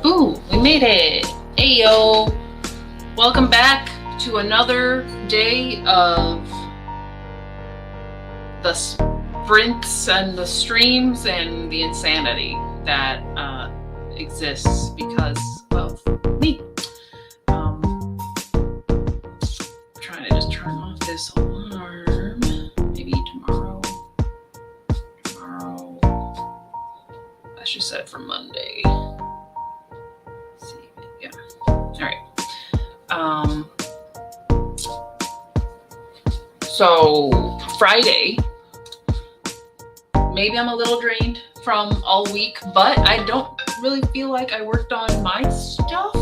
Ooh, we made it. Ayo. Welcome back to another day of the sprints and the streams and the insanity that exists because of me. Trying to just turn off this alarm. Maybe tomorrow. I should set it for Monday. Let's see. Yeah. All right. So Friday, maybe I'm a little drained from all week, but I don't really feel like I worked on my stuff,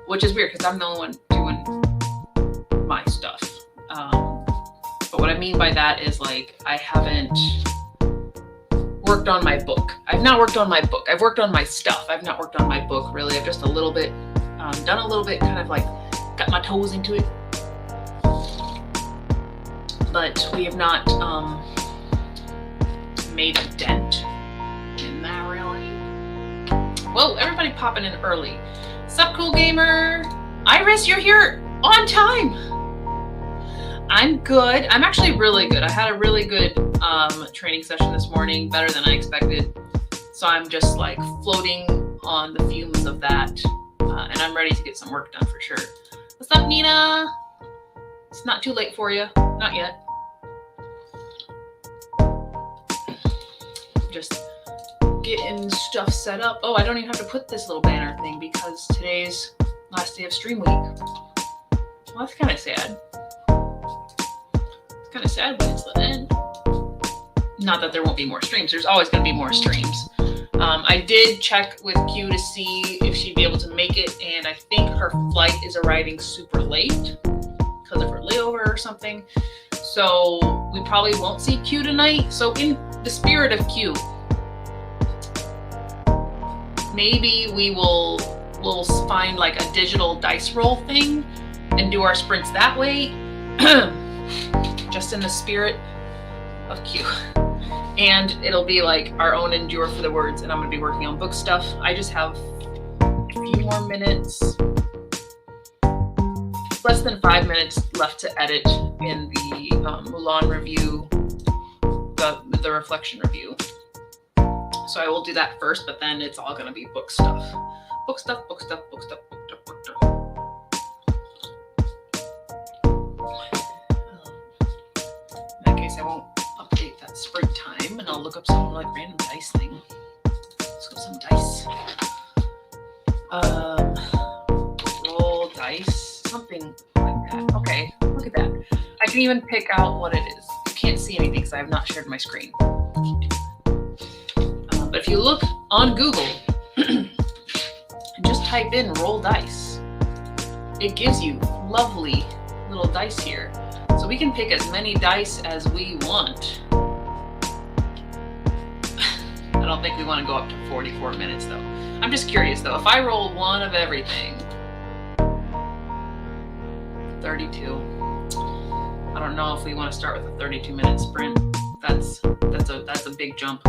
which is weird because I'm the only one doing my stuff. But what I mean by that is like I haven't worked on my book. I've not worked on my book. I've worked on my stuff. I've not worked on my book really. I've just a little bit done a little bit, kind of like got my toes into it. But we have not made a dent in that really. Whoa, everybody popping in early. Sup, cool gamer? Iris, you're here on time. I'm good. I'm actually really good. I had a really good training session this morning, better than I expected. So I'm just like floating on the fumes of that. And I'm ready to get some work done for sure. What's up, Nina? It's not too late for you. Not yet. Just getting stuff set up. Oh, I don't even have to put this little banner thing because today's last day of stream week. Well, that's kind of sad. It's kind of sad when it's the end. Not that there won't be more streams. There's always going to be more streams. I did check with Q to see if she'd be able to make it, and I think her flight is arriving super late because of her layover or something. So we probably won't see Q tonight. So in the spirit of Q, maybe we'll find like a digital dice roll thing and do our sprints that way. Just in the spirit of Q. And it'll be like our own endure for the words, and I'm going to be working on book stuff. I just have a few more minutes, less than 5 minutes left to edit in the Mulan review, the reflection review. So I will do that first, but then it's all going to be book stuff. Book stuff, book stuff, book stuff, book stuff, book stuff. In that case, I won't update that sprint time, and I'll look up some like random dice thing. Let's go some dice. Roll dice, something like that. Okay, look at that. I can even pick out what it is. You can't see anything because I have not shared my screen. But if you look on Google and just type in roll dice, it gives you lovely little dice here. So we can pick as many dice as we want. I don't think we want to go up to 44 minutes though. I'm just curious though, if I roll one of everything, 32. I don't know if we want to start with a 32-minute sprint. That's a big jump.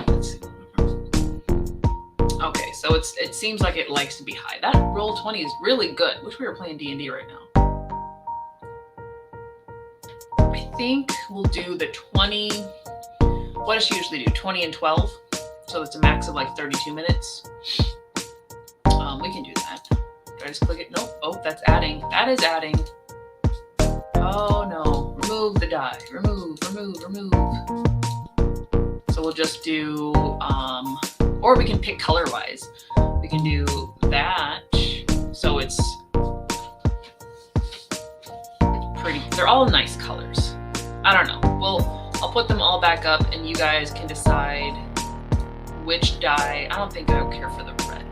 Let's see. Okay, so it seems like it likes to be high. That roll 20 is really good. Wish we were playing D&D right now. I think we'll do the 20. What does she usually do? 20 and 12. So it's a max of like 32 minutes. We can do that. Do I just click it? Nope. Oh, that's adding. That is adding. Oh no. Remove the die. Remove. So we'll just do, or we can pick color-wise. We can do that. So it's pretty. They're all nice colors. I don't know. I'll put them all back up, and you guys can decide which die. I don't think I would care for the red.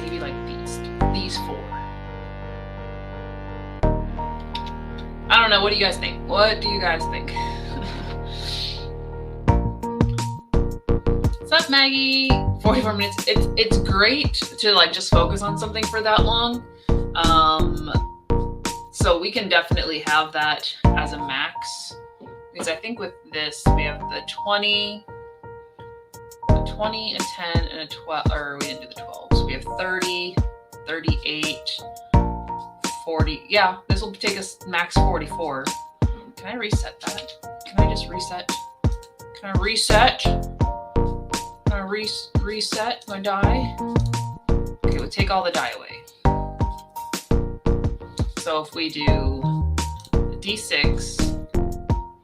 Maybe like these four. I don't know. What do you guys think? What do you guys think? What's up, Maggie? 44 minutes. It's great to like just focus on something for that long. So we can definitely have that as a max. Because I think with this, we have the 20, a 20, a 10, and a 12, or we didn't do the 12. So we have 30, 38, 40. Yeah, this will take us max 44. Can I reset that? Can I just reset? Can I reset? Can I reset my die? Okay, we'll take all the die away. So if we do a D6,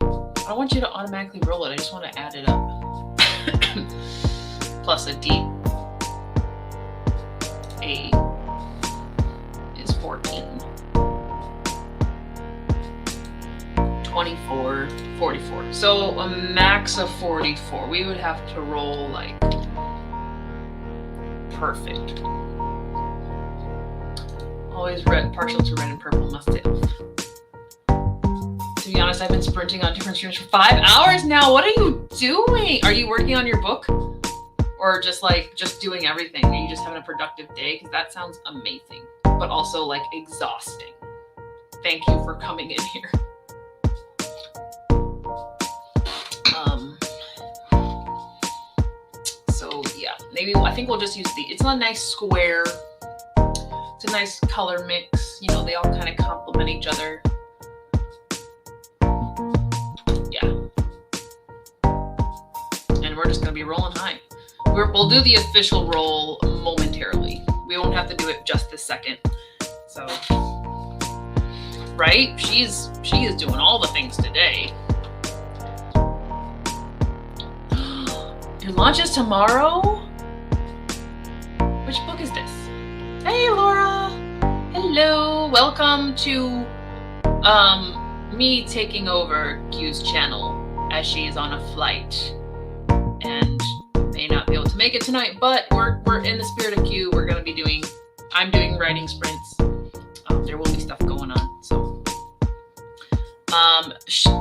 I don't want you to automatically roll it. I just want to add it up. Plus a D8 is 14. 24, 44. So a max of 44. We would have to roll like perfect. Always red, partial to red and purple must have. To be honest, I've been sprinting on different streams for 5 hours now. What are you doing? Are you working on your book? Or just doing everything? Are you just having a productive day? Because that sounds amazing, but also like exhausting. Thank you for coming in here. So yeah, maybe I think we'll just use it's a nice square. It's a nice color mix. You know, they all kind of complement each other. Yeah. And we're just going to be rolling high. We'll do the official roll momentarily. We won't have to do it just this second. So, right? She is doing all the things today. Your launch is tomorrow? Which book is this? Hey, Laura. Hello. Welcome to me taking over Q's channel as she is on a flight and may not be able to make it tonight, but we're in the spirit of Q. We're going to be I'm doing writing sprints. There will be stuff going on. So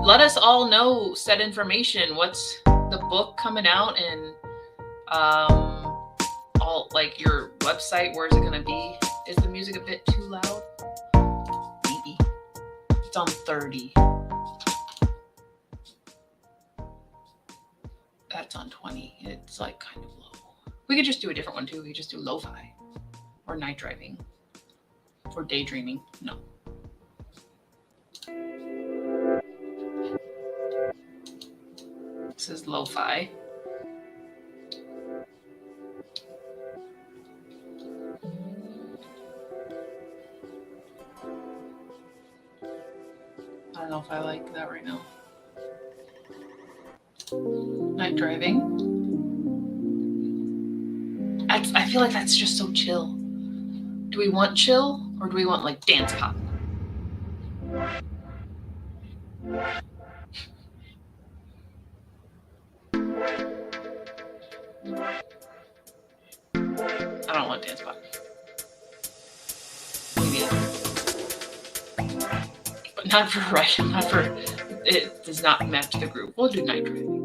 let us all know said information. What's the book coming out, and all like your website, where's it going to be? Is the music a bit too loud? Maybe. It's on 30. That's on 20. It's like kind of low. We could just do a different one too. We could just do lo-fi or night driving or daydreaming. No. This is lo-fi. I don't know if I like that right now. Night driving. I feel like that's just so chill. Do we want chill or do we want like dance pop? I don't want dance pop. Maybe. But not for it does not match the group. We'll do night driving.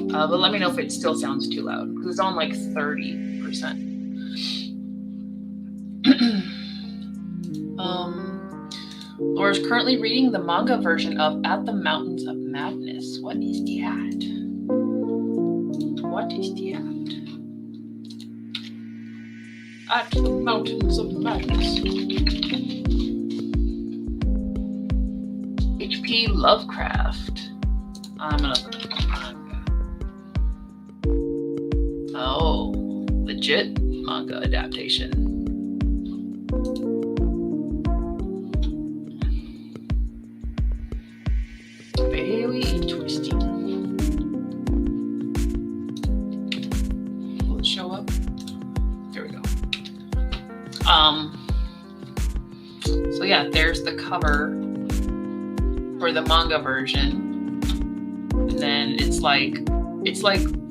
But let me know if it still sounds too loud, because it's on like 30%. Laura's currently reading the manga version of At the Mountains of Madness. What is that? What is that? At the Mountains of Madness. H.P. Lovecraft. I'm gonna look at the manga. Oh, legit manga adaptation. Very interesting. Will it show up? There we go. So yeah, there's the cover for the manga version, and then it's like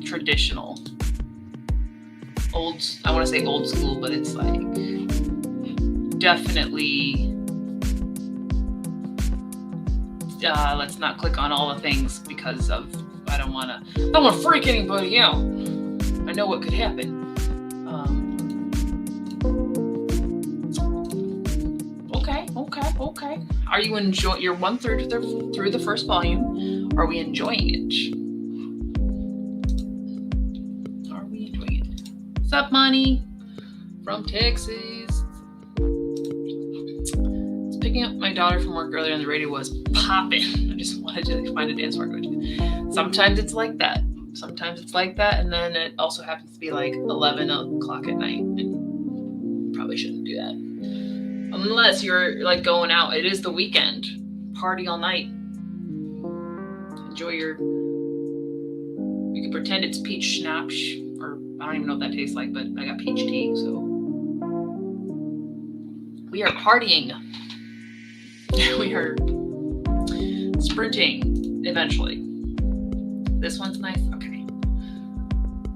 traditional I want to say old school, but it's like definitely let's not click on all the things because of I don't want to freak anybody out. I know what could happen. Okay. Are you enjoying? You're 1/3 through the first volume. Are we enjoying it? Are we enjoying it? What's up, Monty? From Texas. Picking up my daughter from work earlier and the radio was popping. I just wanted to find a dance work. Sometimes it's like that. And then it also happens to be like 11 o'clock at night. And probably shouldn't do that. Unless you're like going out. It is the weekend. Party all night. Enjoy your... You can pretend it's peach schnapps. Or I don't even know what that tastes like, but I got peach tea, so... We are partying. We are sprinting eventually. This one's nice. Okay.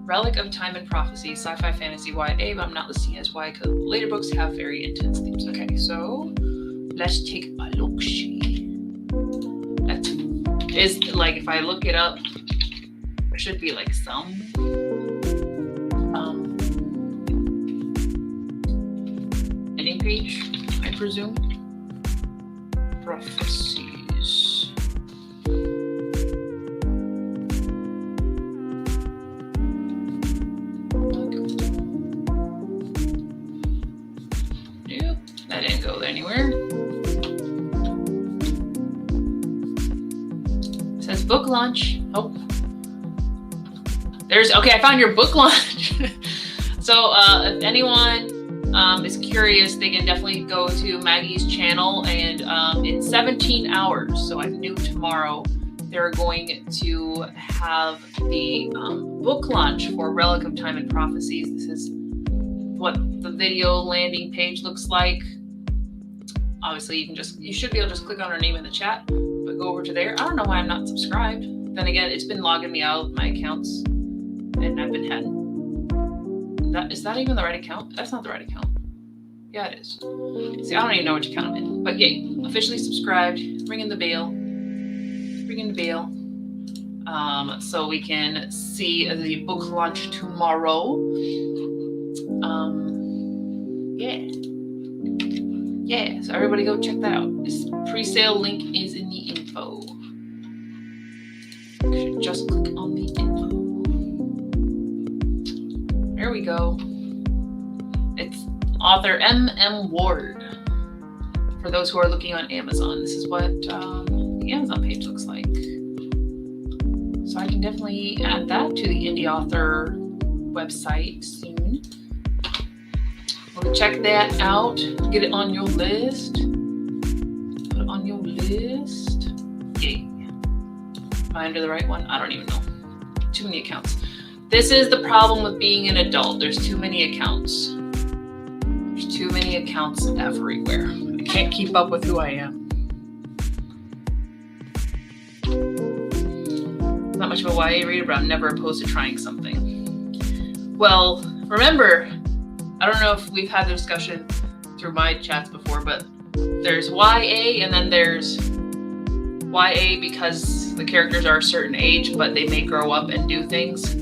Relic of Time and Prophecy, sci-fi fantasy YA, but I'm not listing it as YA because later books have very intense themes. Okay, so let's take a look. That is like, if I look it up, there should be like some ending page, I presume. Prophecies. Nope, that didn't go anywhere. It says book launch. Oh. Okay, I found your book launch. So if anyone is curious, they can definitely go to Maggie's channel, and in 17 hours, so at noon tomorrow, they're going to have the book launch for Relic of Time and Prophecies. This is what the video landing page looks like. Obviously, you should be able to just click on her name in the chat, but go over to there. I don't know why I'm not subscribed. Then again, it's been logging me out of my accounts, and I've been had. Is that even the right account? That's not the right account. Yeah, it is. See, I don't even know which account I'm in. But yay, officially subscribed. Ringing the bell. So we can see the book launch tomorrow. Yeah. So everybody go check that out. This pre-sale link is in the info. You should just click on the info. There we go. It's author M.M. Ward. For those who are looking on Amazon, this is what the Amazon page looks like. So I can definitely add that to the indie author website soon. Well, check that out. Get it on your list. Put it on your list. Yay. Am I under the right one? I don't even know. Too many accounts. This is the problem with being an adult. There's too many accounts. There's too many accounts everywhere. I can't keep up with who I am. Not much of a YA reader, but I'm never opposed to trying something. Well, remember, I don't know if we've had the discussion through my chats before, but there's YA and then there's YA because the characters are a certain age, but they may grow up and do things.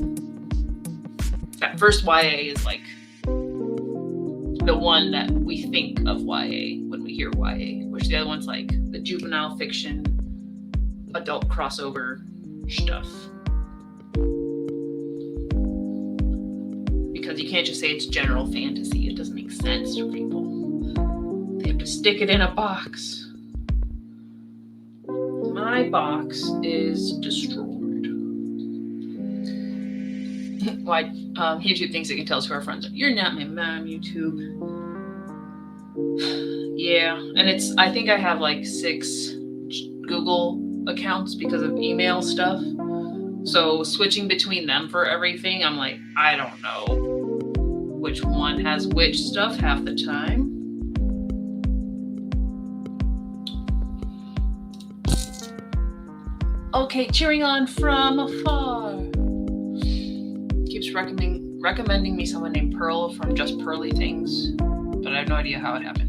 That first YA is like the one that we think of YA when we hear YA, which the other one's like the juvenile fiction, adult crossover stuff. Because you can't just say it's general fantasy. It doesn't make sense to people. They have to stick it in a box. My box is destroyed. Why? YouTube thinks it can tell us who our friends are. You're not my mom, YouTube. Yeah, and I think I have like 6 Google accounts because of email stuff. So switching between them for everything, I'm like, I don't know which one has which stuff half the time. Okay, cheering on from afar. Keeps recommending me someone named Pearl from Just Pearly Things, but I have no idea how it happened.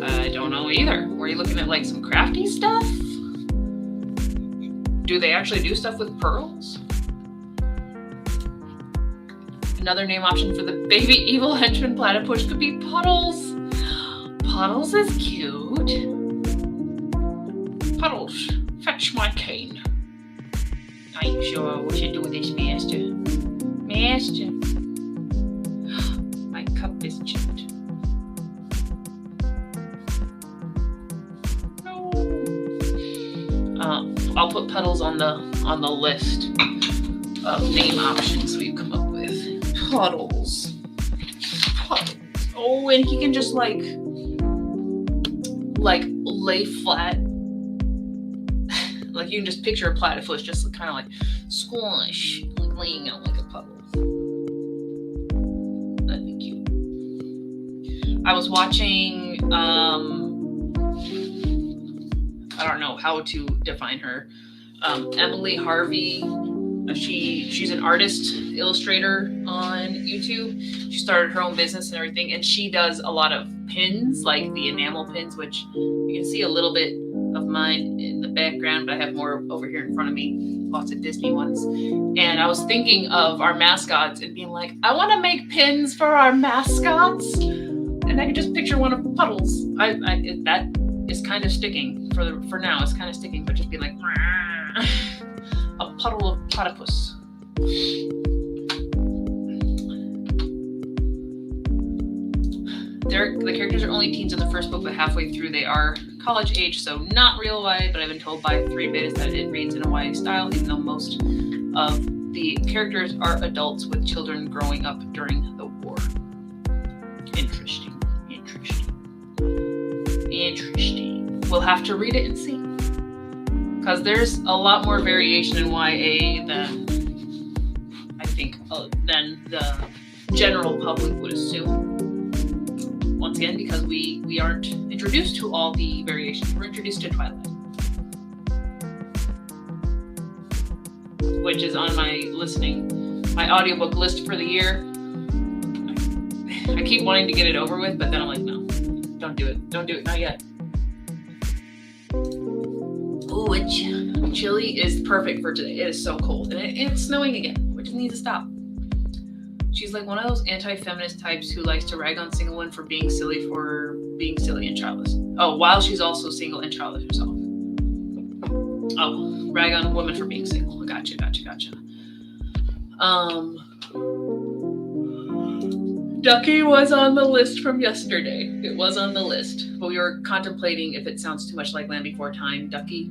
I don't know either. Were you looking at like some crafty stuff? Do they actually do stuff with pearls? Another name option for the baby evil henchman platypus could be Puddles. Puddles is cute. Puddles, fetch my cane. Are you sure we should do this, Master? Master. My cup is chipped. No. I'll put Puddles on the list of name options we've come up with. Puddles. Oh, and he can just like lay flat. Like you can just picture a platypus just kind of like squash, like laying out like a puddle. That'd be cute. I was watching, I don't know how to define her. Emily Harvey. She's an artist, illustrator on YouTube. She started her own business and everything, and she does a lot of pins, like the enamel pins, which you can see a little bit of mine in the background, but I have more over here in front of me, lots of Disney ones. And I was thinking of our mascots and being like, I want to make pins for our mascots, and I could just picture one of Puddles. That is kind of sticking for now. It's kind of sticking, but just be like a puddle of platypus. The characters are only teens in the first book, but halfway through they are college age, so not real YA, but I've been told by 3 Bitters that it reads in a YA style, even though most of the characters are adults with children growing up during the war. Interesting. We'll have to read it and see. Because there's a lot more variation in YA than I think than the general public would assume. Once again, because we aren't introduced to all the variations. We're introduced to Twilight, which is on my audiobook list for the year. I keep wanting to get it over with, but then I'm like, no, don't do it, not yet. Ooh, chili is perfect for today. It is so cold, and it's snowing again. We just need to stop. She's like one of those anti-feminist types who likes to rag on single women for being silly and childless. Oh, while she's also single and childless herself. Oh, rag on women for being single. Gotcha. Ducky was on the list from yesterday. It was on the list, but we were contemplating if it sounds too much like Land Before Time, Ducky.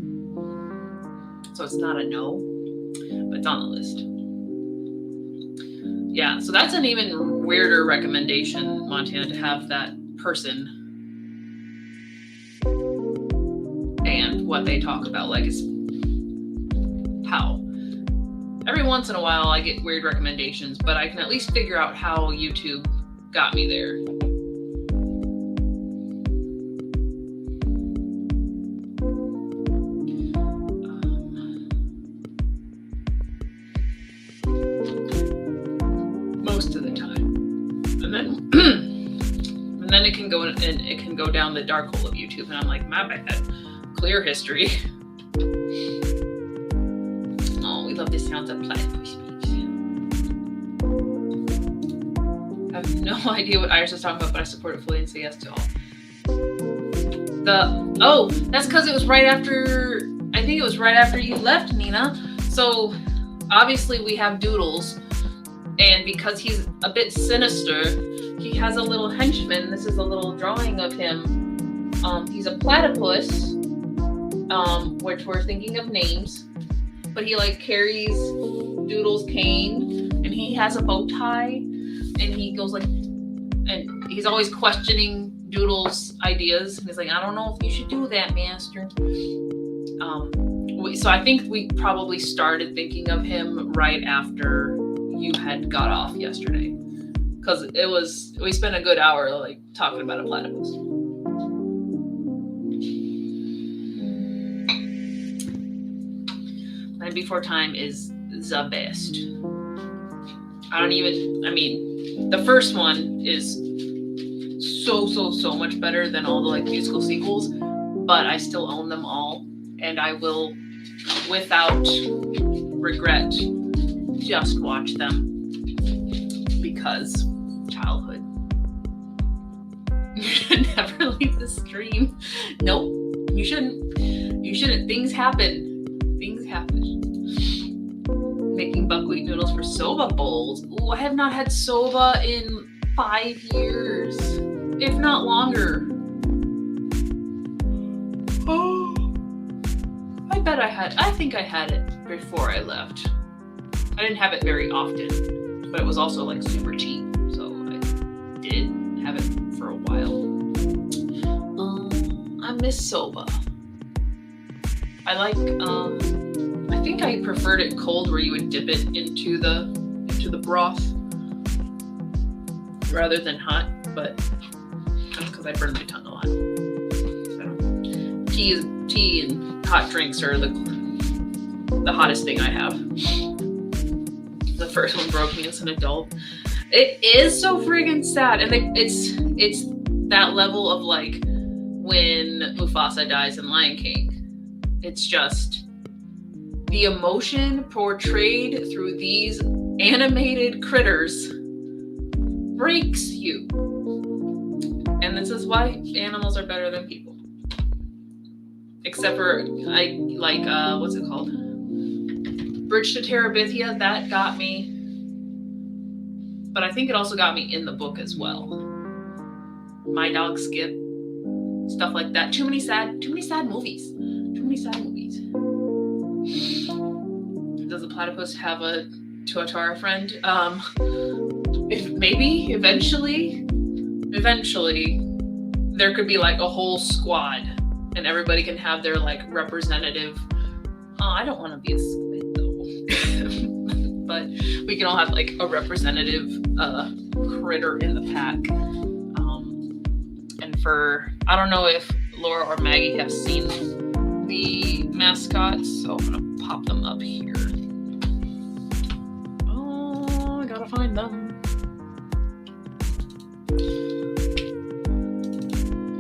So it's not a no, but it's on the list. Yeah, so that's an even weirder recommendation, Montana, to have that person and what they talk about. Like, it's how. Every once in a while I get weird recommendations, but I can at least figure out how YouTube got me there. Most of the time. And then it can go down the dark hole of YouTube, and I'm like, my bad. Clear history. Oh, we love the sounds of platypus speech. I have no idea what Iris is talking about, but I support it fully and say yes to all. That's because it was right after, I think it was right after you left, Nina. So obviously we have Doodles, and because he's a bit sinister, he has a little henchman. This is a little drawing of him. He's a platypus, which we're thinking of names, but he like carries Doodle's cane, and he has a bow tie, and he goes like, and he's always questioning Doodle's ideas. And he's like, I don't know if you should do that, master. So I think we probably started thinking of him right after you had got off yesterday, because we spent a good hour like talking about a platypus. Land Before Time is the best. The first one is so much better than all the like musical sequels, but I still own them all, and I will, without regret, just watch them because childhood. You should never leave the stream. Nope, you shouldn't. You shouldn't. Things happen. Things happen. Making buckwheat noodles for soba bowls. Ooh, I have not had soba in 5 years, if not longer. Oh, I think I had it before I left. I didn't have it very often, but it was also like super cheap, so I did have it for a while. I miss soba. I like, I think I preferred it cold, where you would dip it into the broth rather than hot, but that's because I burn my tongue a lot. So, tea and hot drinks are the hottest thing I have. The first one broke me as an adult. It is so friggin' sad, and it's that level of like when Mufasa dies in Lion King. It's just the emotion portrayed through these animated critters breaks you. And this is why animals are better than people. Except for, what's it called? Bridge to Terabithia, that got me. But I think it also got me in the book as well. My Dog Skip. Stuff like that. Too many sad movies. Does the platypus have a Tuatara friend? Maybe eventually there could be like a whole squad, and everybody can have their like representative. I don't want to be a squid though, but we can all have like a representative critter in the pack. And I don't know if Laura or Maggie have seen the mascots, so I'm gonna pop them up here. Oh, I gotta find them.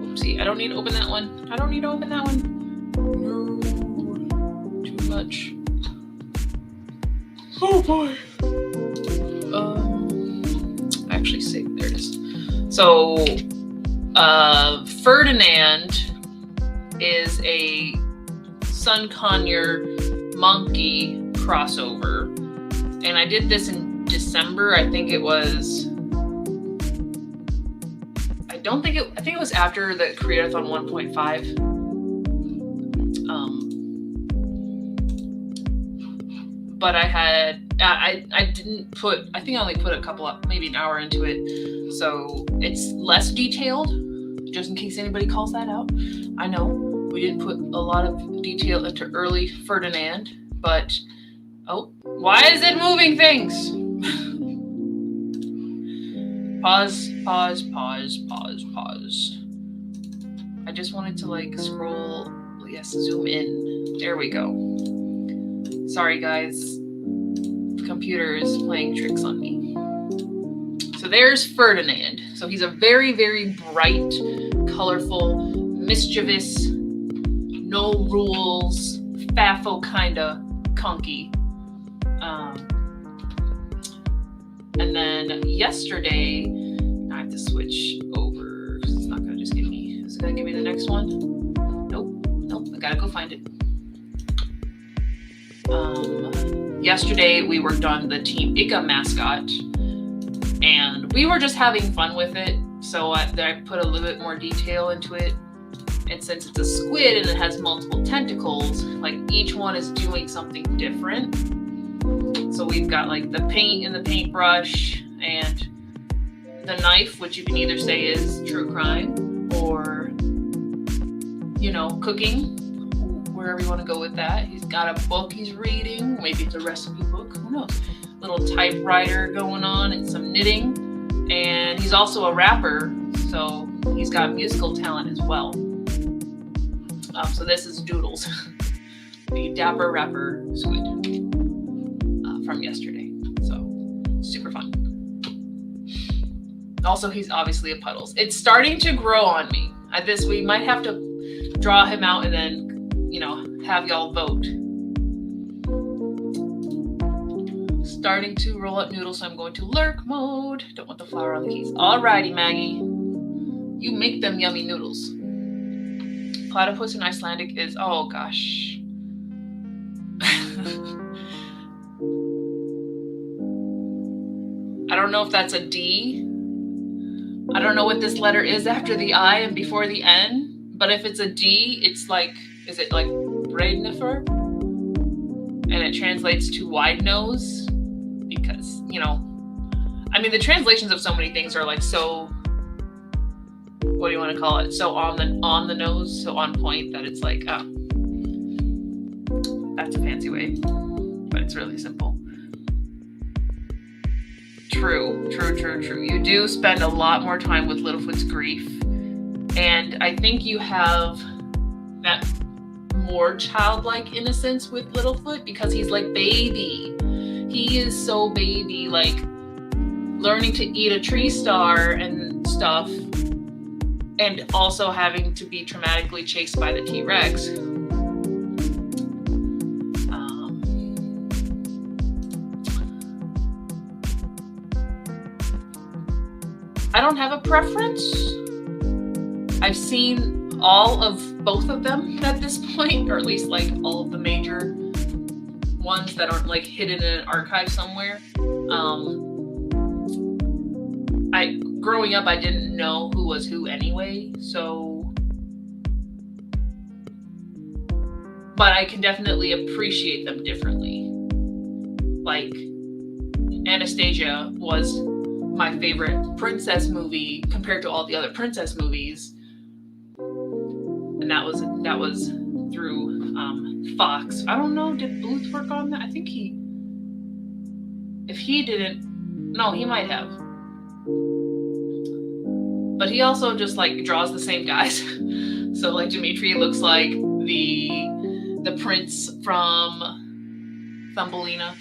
Oopsie, I don't need to open that one. No, too much. Oh boy. Actually, there it is. So, Ferdinand is a Sun Conure monkey crossover, and I did this in December. I think it was after the Create-a-thon 1.5. But I only put a couple up, maybe an hour into it, so it's less detailed, just in case anybody calls that out. I know we didn't put a lot of detail into early Ferdinand, but why is it moving things? Pause. I just wanted to like scroll, zoom in. There we go. Sorry guys, the computer is playing tricks on me. So there's Ferdinand. So he's a very, very bright, colorful, mischievous, no rules, faffo kinda conky. And then yesterday, I have to switch over. It's not gonna just give me. Is it gonna give me the next one? Nope. I gotta go find it. Yesterday we worked on the Team Ika mascot, and we were just having fun with it. So I put a little bit more detail into it. And since it's a squid and it has multiple tentacles, like each one is doing something different. So we've got like the paint and the paintbrush and the knife, which you can either say is true crime or, cooking, wherever you want to go with that. He's got a book he's reading. Maybe it's a recipe book. Who knows? Little typewriter going on and some knitting. And he's also a rapper, so he's got musical talent as well. So this is Doodles, the dapper rapper squid from yesterday. So super fun. Also, he's obviously a Puddles. It's starting to grow on me. We might have to draw him out and then, have y'all vote. Starting to roll up noodles, so I'm going to lurk mode. Don't want the flour on the keys. Alrighty, Maggie. You make them yummy noodles. Platypus in Icelandic is, oh gosh. I don't know if that's a D. I don't know what this letter is after the I and before the N, but if it's a D, it's like, is it like Breidnifer? And it translates to wide nose because, you know, I mean, the translations of so many things are like so, what do you want to call it? So on the nose, so on point that it's like, oh, that's a fancy way, but it's really simple. True. You do spend a lot more time with Littlefoot's grief. And I think you have that more childlike innocence with Littlefoot because he's like baby. He is so baby, like learning to eat a tree star and stuff, and also having to be traumatically chased by the T-Rex. I don't have a preference. I've seen all of both of them at this point, or at least like all of the major ones that aren't like hidden in an archive somewhere. Growing up, I didn't know who was who anyway, so, but I can definitely appreciate them differently. Like, Anastasia was my favorite princess movie compared to all the other princess movies, and that was through Fox. I don't know, did Bluth work on that? I think if he didn't, no, he might have, but he also just like draws the same guys. So like Dimitri looks like the prince from Thumbelina.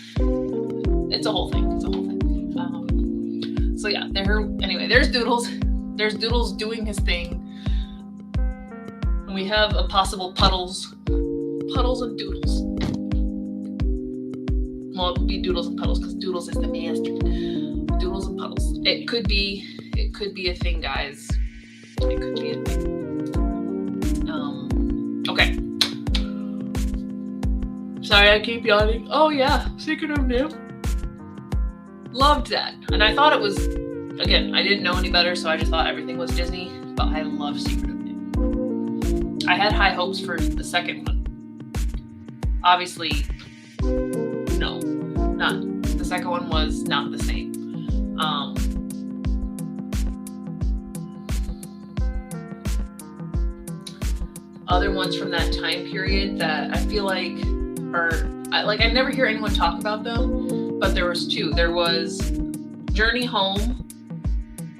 It's a whole thing. So yeah, there's Doodles. There's Doodles doing his thing. And we have a possible Puddles and Doodles. Well, it would be Doodles and Puddles because Doodles is the master. Doodles and Puddles. It could be a thing, guys. It could be a thing. Okay. Sorry, I keep yawning. Oh yeah, Secret of Nim. Loved that. And I thought it was, again, I didn't know any better, so I just thought everything was Disney, but I love Secret of Nim. I had high hopes for the second one. Obviously, no, not. The second one was not the same. Other ones from that time period that I feel like I never hear anyone talk about them, but there was two. There was Journey Home,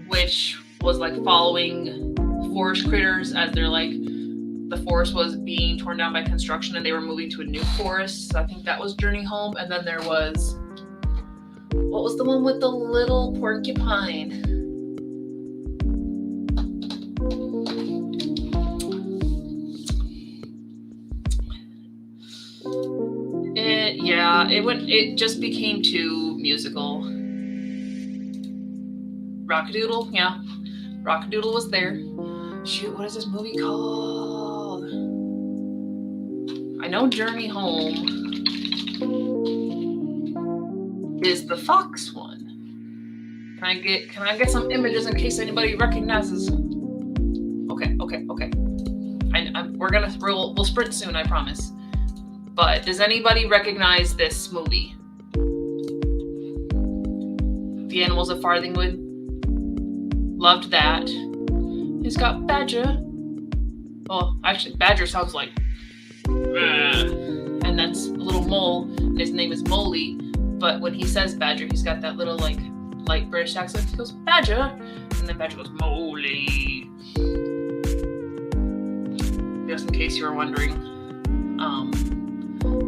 which was like following forest critters as they're like, the forest was being torn down by construction and they were moving to a new forest. So I think that was Journey Home. And then there was, what was the one with the little porcupine? It just became too musical. Rockadoodle, yeah. Rockadoodle was there. Shoot, what is this movie called? I know Journey Home is the Fox one. Can I get some images in case anybody recognizes? Okay. We'll sprint soon, I promise. But does anybody recognize this movie? The Animals of Farthingwood. Loved that. He's got Badger. Oh, actually, Badger sounds like. And that's a little mole, and his name is Moley. But when he says Badger, he's got that little like light British accent. He goes Badger, and then Badger goes Moley. Just in case you were wondering.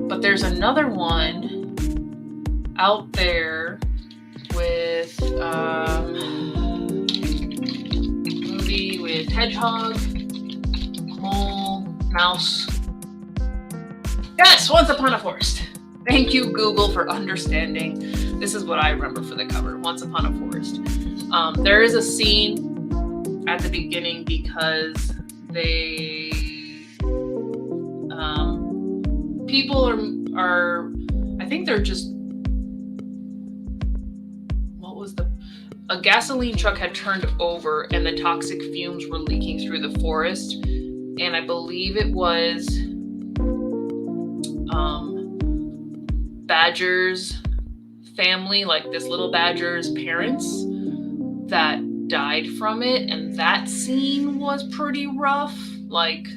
But there's another one out there with movie with hedgehog, mole, mouse. Yes, Once Upon a Forest. Thank you, Google, for understanding. This is what I remember for the cover, Once Upon a Forest. There is a scene at the beginning because they people are I think they're just, a gasoline truck had turned over and the toxic fumes were leaking through the forest, and I believe it was Badger's family, like this little Badger's parents, that died from it, and that scene was pretty rough. Like,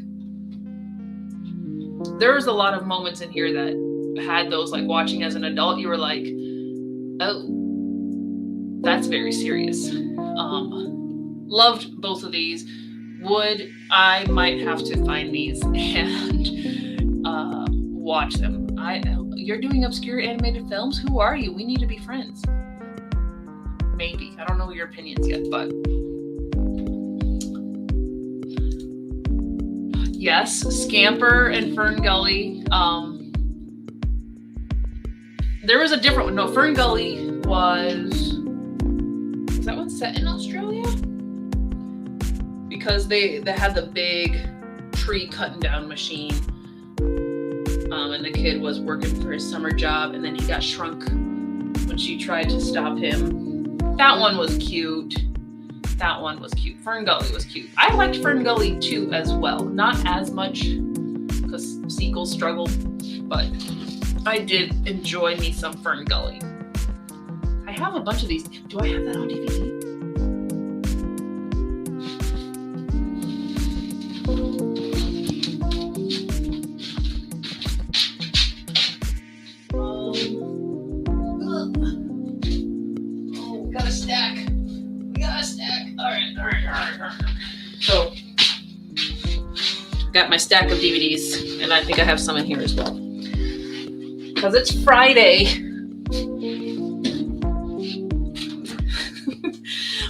there's a lot of moments in here that had those, like, watching as an adult, you were like, oh, that's very serious. Loved both of these. I might have to find these and watch them. You're doing obscure animated films? Who are you? We need to be friends. Maybe. I don't know your opinions yet, but yes, Scamper and Fern Gully. There was a different one. No, Fern Gully was that one set in Australia? Because they had the big tree cutting down machine. And the kid was working for his summer job, and then he got shrunk when she tried to stop him. That one was cute. Fern Gully was cute. I liked Fern Gully 2 as well. Not as much, because sequels struggled, but I did enjoy me some Fern Gully. I have a bunch of these. Do I have that on DVD? So, got my stack of DVDs, and I think I have some in here as well. Because it's Friday.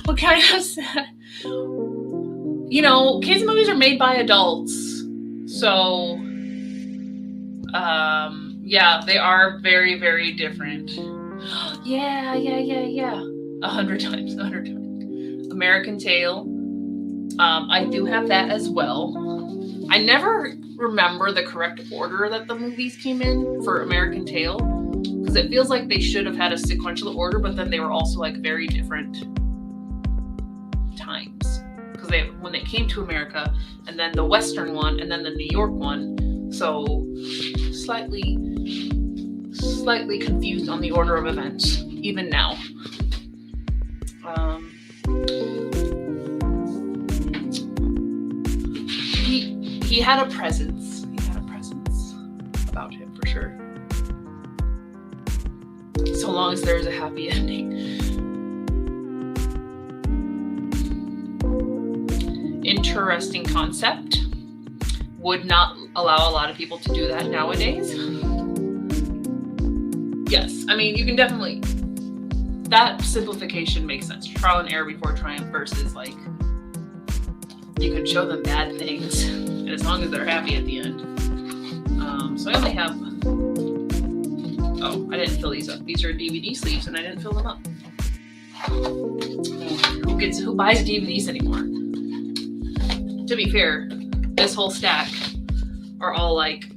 What kind of sad? You know, kids' movies are made by adults. So, yeah, they are very, very different. Yeah. 100 times. American Tail. I do have that as well. I never remember the correct order that the movies came in for American Tail, because it feels like they should have had a sequential order, but then they were also like very different times, because when they came to America, and then the Western one, and then the New York one, so slightly confused on the order of events even now. He had a presence. About him, for sure. So long as there was a happy ending. Interesting concept. Would not allow a lot of people to do that nowadays. Yes, I mean, you can definitely... That simplification makes sense. Trial and error before triumph versus, like, you can show them bad things, and as long as they're happy at the end. So I only have... Oh, I didn't fill these up. These are DVD sleeves, and I didn't fill them up. Who buys DVDs anymore? To be fair, this whole stack are all like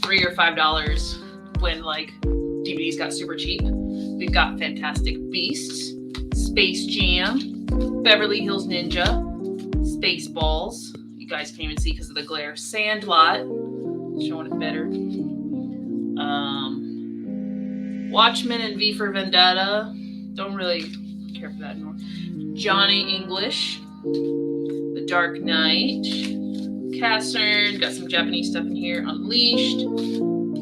$3 or $5 when like DVDs got super cheap. We've got Fantastic Beasts, Space Jam, Beverly Hills Ninja, Spaceballs. You guys can't even see because of the glare. Sandlot, showing it better. Watchmen and V for Vendetta. Don't really care for that anymore. Johnny English, The Dark Knight, Casern. Got some Japanese stuff in here. Unleashed,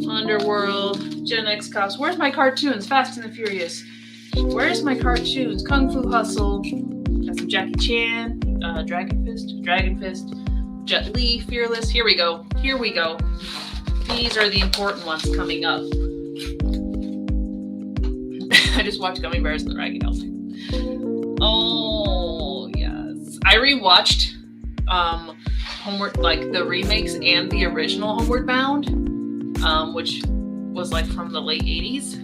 Underworld, Gen X Cops. Where's my cartoons? Fast and the Furious. Where's my cartoons? Kung Fu Hustle. Got some Jackie Chan. Dragon Fist. Jet Li, Fearless. Here we go. These are the important ones coming up. I just watched Gummy Bears and the Ragged Elf. Oh, yes. I rewatched Homeward, like the remakes and the original Homeward Bound, which was like from the late 80s.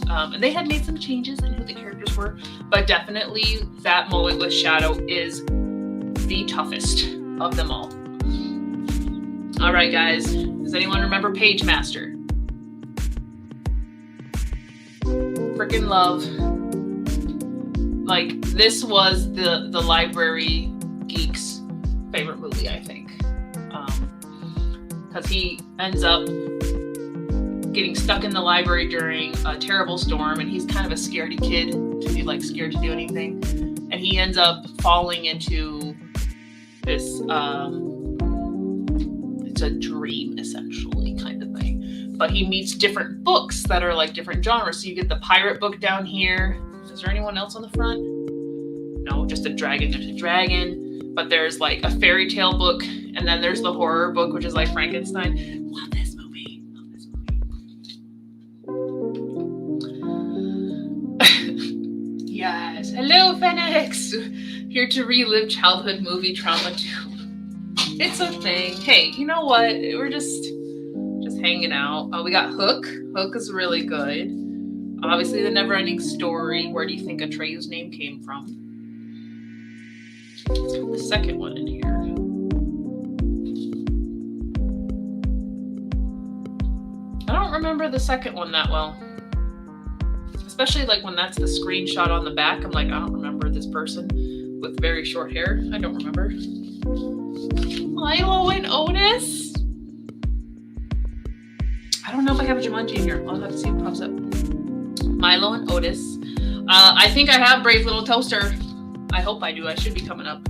And they had made some changes in who the characters were, but definitely that moment with Shadow is the toughest of them all. All right, guys. Does anyone remember Page Master? Freaking love. Like, this was the library geek's favorite movie, I think. Because he ends up getting stuck in the library during a terrible storm, and he's kind of a scaredy kid to be like scared to do anything. And he ends up falling into this, it's a dream essentially kind of thing. But he meets different books that are like different genres. So you get the pirate book down here. Is there anyone else on the front? No, just a dragon. There's a dragon. But there's like a fairy tale book, and then there's the horror book, which is like Frankenstein. Love this movie. Love this movie. Yes. Hello, Phoenix. Here to relive childhood movie trauma too. It's a thing. Hey, you know what? We're just hanging out. We got Hook. Hook is really good. Obviously, the Never-Ending Story. Where do you think Atreyu's name came from? Let's put the second one in here. I don't remember the second one that well. Especially like when that's the screenshot on the back. I'm like, I don't remember this person with very short hair. I don't remember. Milo and Otis? I don't know if I have a Jumanji in here. I'll have to see what pops up. Milo and Otis. I think I have Brave Little Toaster. I hope I do. I should be coming up.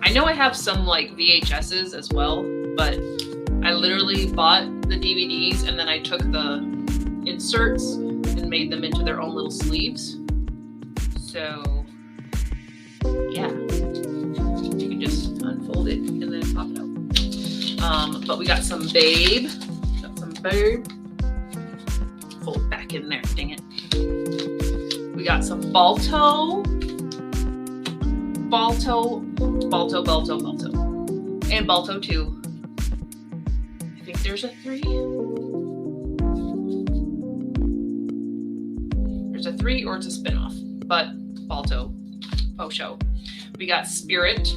I know I have some like VHSs as well, but I literally bought the DVDs and then I took the inserts and made them into their own little sleeves. So, yeah. You can just unfold it and then pop it out. But we got some Babe. Fold back in there. Dang it. We got some Balto. And Balto 2. I think there's a 3. There's a 3 or it's a spinoff. But Balto. Oh, show. We got Spirit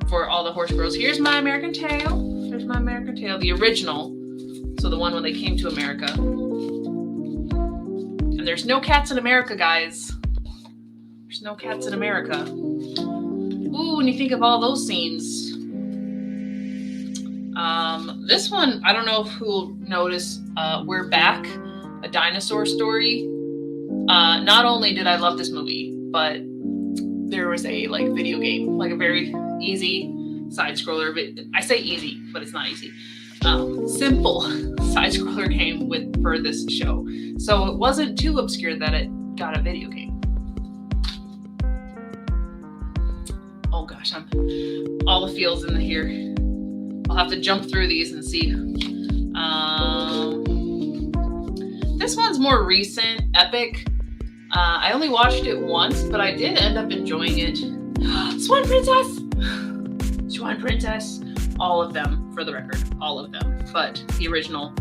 for all the horse girls. Here's My American Tail. There's My American Tail. The original. So the one when they came to America. And there's no cats in America, guys. There's no cats in America. Ooh, when you think of all those scenes. This one, I don't know who'll notice, We're Back, A Dinosaur Story. Not only did I love this movie, but there was a like video game, like a very easy side scroller. I say easy, but it's not easy. Simple side scroller game for this show. So it wasn't too obscure that it got a video game. Oh gosh, I'm all the feels in here. I'll have to jump through these and see. This one's more recent, Epic. I only watched it once, but I did end up enjoying it. Swan Princess! Swan Princess. All of them, for the record. All of them. But the original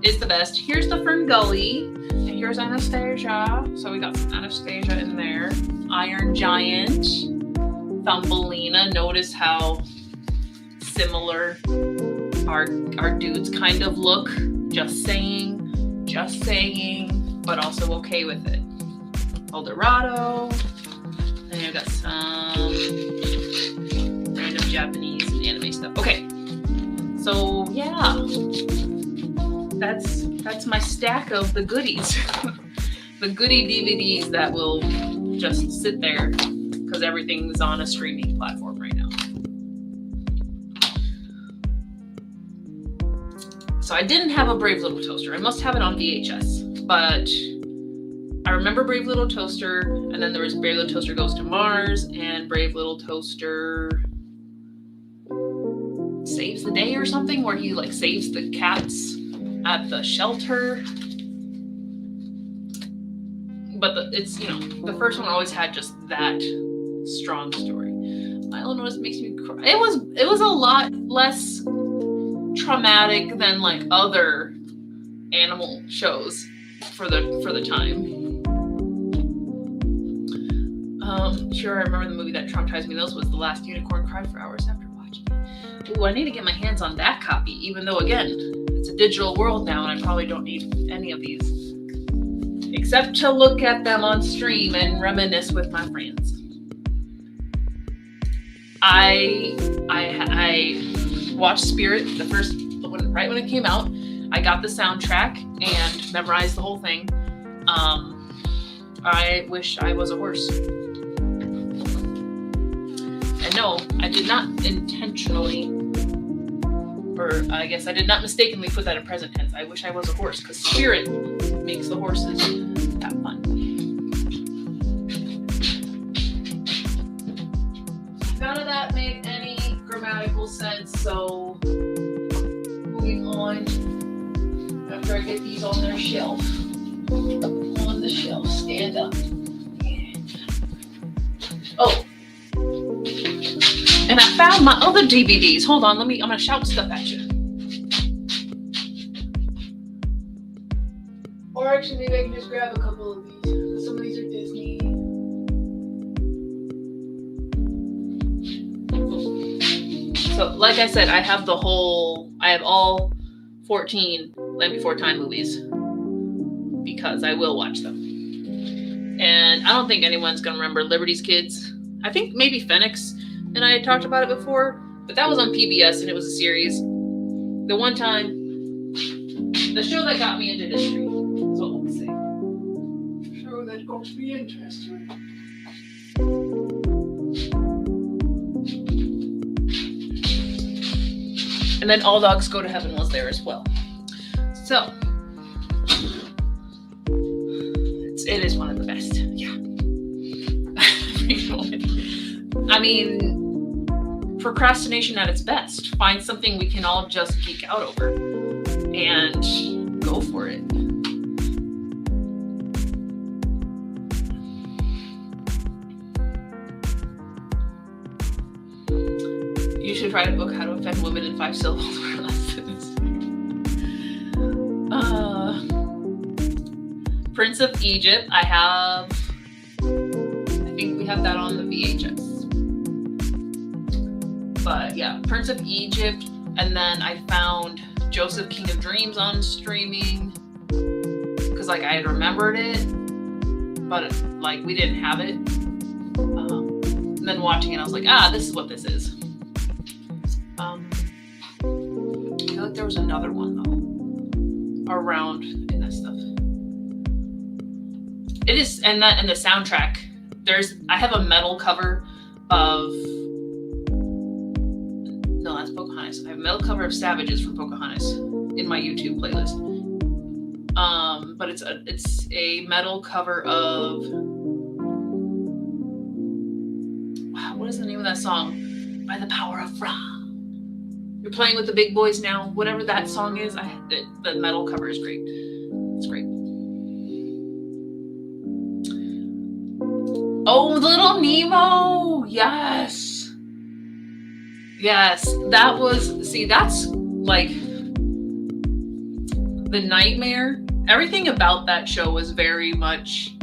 is the best. Here's the Fern Gully. And here's Anastasia. So we got some Anastasia in there. Iron Giant. Thumbelina. Notice how similar our dudes kind of look. Just saying, but also okay with it. Eldorado. And I got some random Japanese and anime stuff. Okay, so yeah, that's my stack of the goodies, the goodie DVDs that will just sit there because everything's on a streaming platform right now. So I didn't have a Brave Little Toaster. I must have it on VHS, but I remember Brave Little Toaster, and then there was Brave Little Toaster Goes to Mars, and Brave Little Toaster Saves the Day or something, where he like saves the cats at the shelter. But it's, you know, the first one always had just that strong story. Milo Notice makes me cry. It was a lot less traumatic than like other animal shows for the time. Sure, I remember the movie that traumatized me. Those was The Last Unicorn. Cried for hours after watching it. Ooh, I need to get my hands on that copy, even though, again, it's a digital world now and I probably don't need any of these. Except to look at them on stream and reminisce with my friends. I watched Spirit right when it came out. I got the soundtrack and memorized the whole thing. I wish I was a horse. And no, I did not intentionally, or I guess I did not mistakenly put that in present tense. I wish I was a horse, because Spirit makes the horses have fun. None of that made any grammatical sense, so moving on. After I get these on their shelf. On the shelf, stand up. Oh. And I found my other DVDs. Hold on, I'm gonna shout stuff at you. Or actually, maybe I can just grab a couple of these, because some of these are Disney. So, like I said, I have all 14 Land Before Time movies, because I will watch them. And I don't think anyone's going to remember Liberty's Kids. I think maybe Phoenix and I had talked about it before, but that was on PBS and it was a series. The one time, the show that got me into history, is what we'll say. The show that got me into history. And then All Dogs Go to Heaven was there as well. So, it is one of the best. Yeah. I mean, procrastination at its best. Find something we can all just geek out over and go for it. You should write a book, How to Offend Women in 5 Syllables or Less. Prince of Egypt, I think we have that on the VHS. But yeah, Prince of Egypt, and then I found Joseph King of Dreams on streaming, because like I had remembered it, but like we didn't have it. And then watching it, I was like, this is what this is. I feel like there was another one though around in that stuff. It is, and the soundtrack. I have a metal cover of. No, that's Pocahontas. I have a metal cover of Savages from Pocahontas in my YouTube playlist. But it's a metal cover of. Wow, what is the name of that song? By the Power of Ra. You're Playing with the Big Boys Now. Whatever that song is, the metal cover is great. It's great. Oh, Little Nemo! Yes! Yes, that's like the nightmare. Everything about that show was very much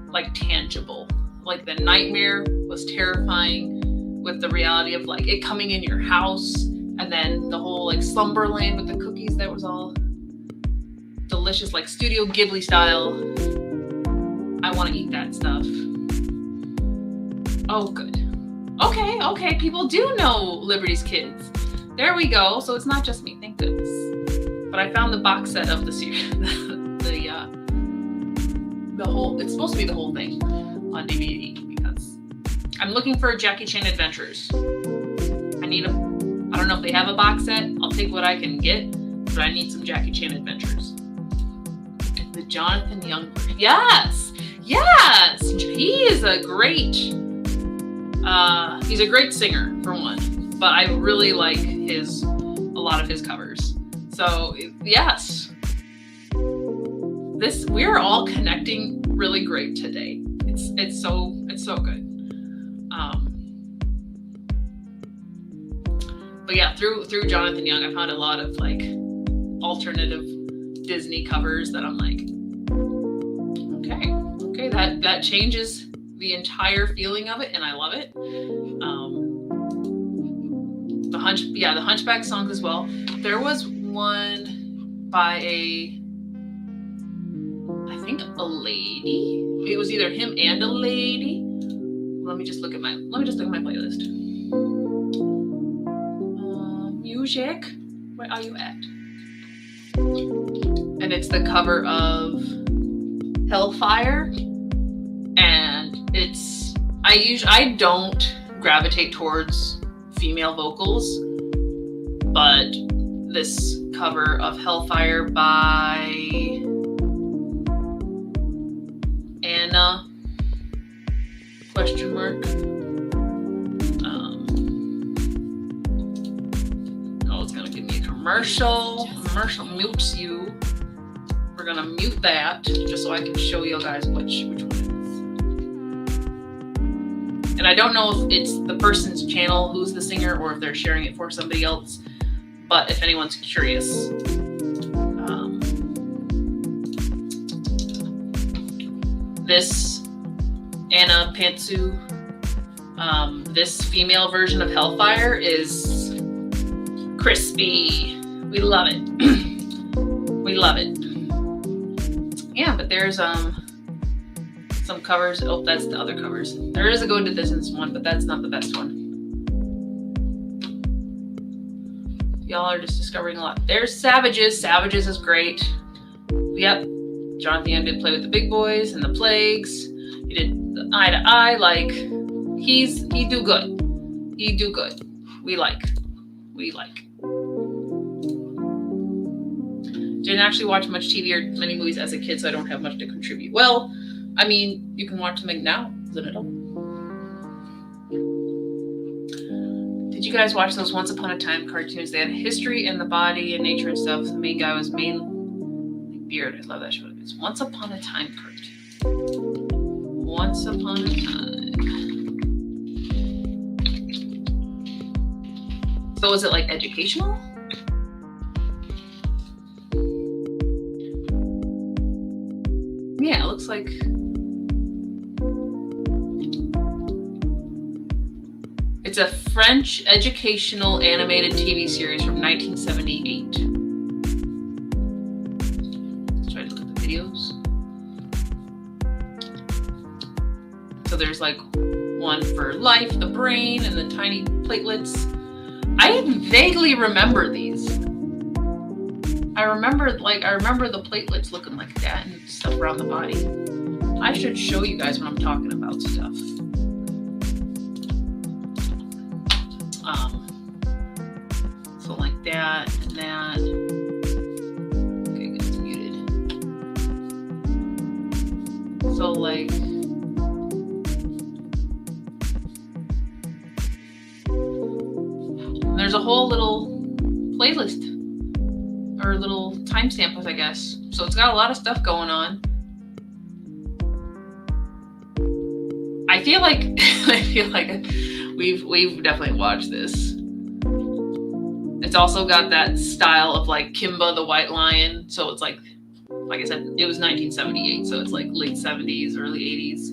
like tangible. Like the nightmare was terrifying with the reality of like it coming in your house, and then the whole like Slumberland with the cookies that was all delicious, like Studio Ghibli style. I want to eat that stuff. Oh, good. Okay, people do know Liberty's Kids. There we go. So it's not just me, thank goodness. But I found the box set of the series, the whole. It's supposed to be the whole thing on DVD because I'm looking for Jackie Chan Adventures. I don't know if they have a box set. I'll take what I can get, but I need some Jackie Chan Adventures. The Jonathan Young. Yes. He is a great. He's a great singer for one, but I really like a lot of his covers. So yes, we're all connecting really great today. It's so good. But yeah, through Jonathan Young, I found a lot of like alternative Disney covers that I'm like, okay, that changes the entire feeling of it, and I love it. The the Hunchback songs as well. There was one by I think a lady. It was either him and a lady. Let me just look at my playlist. Music, where are you at? And it's the cover of Hellfire, and I don't gravitate towards female vocals, but this cover of Hellfire by Anna ? It's gonna give me a commercial. Commercial mutes you. We're gonna mute that just so I can show you guys which one it is. And I don't know if it's the person's channel who's the singer or if they're sharing it for somebody else. But if anyone's curious, this Anna Pantsu, this female version of Hellfire is crispy. We love it. We love it. Yeah, but there's some covers. Oh, that's the other covers. There is a Go to Distance one, but that's not the best one. Y'all are just discovering a lot. There's Savages. Savages is great. Yep. Jonathan Young did Play with the Big Boys and the Plagues. He did the Eye to Eye. Like, he do good. He do good. We like. Didn't actually watch much TV or many movies as a kid, so I don't have much to contribute. Well, I mean, you can watch them now as an adult. Did you guys watch those Once Upon a Time cartoons? They had history and the body and nature and stuff. The main guy was Beard. I love that show. It's Once Upon a Time cartoon. Once Upon a Time. So is it like educational? Yeah, it looks like it's a French educational animated TV series from 1978. Let's try to look at the videos. So there's like one for life, the brain, and the tiny platelets. I vaguely remember these. I remember the platelets looking like that and stuff around the body. I should show you guys when I'm talking about stuff. So like that and that. Okay, good, it's muted. So like there's a whole little playlist or little timestamp, I guess. So it's got a lot of stuff going on. I feel like we've definitely watched this. It's also got that style of like Kimba the White Lion. So it's like I said, it was 1978, so it's like late 70s, early 80s.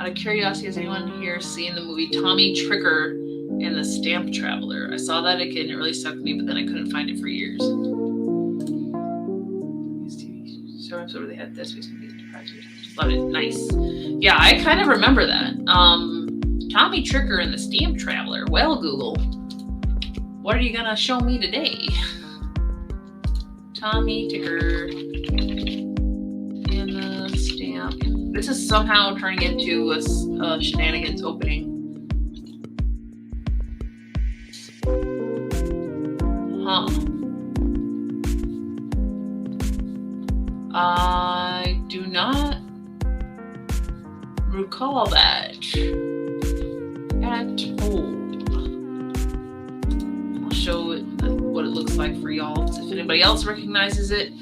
Out of curiosity, has anyone here seen the movie Tommy Tricker and the Stamp Traveler? I saw that again. It really stuck with me, but then I couldn't find it for years. So where they had this. Love it. Nice. Yeah, I kind of remember that. Tommy Tricker and the Stamp Traveler. Well, Google, what are you gonna show me today? Tommy Tricker and the Stamp. This is somehow turning into a shenanigans opening. Huh. I do not recall that at all. I'll show it what it looks like for y'all. If anybody else recognizes it.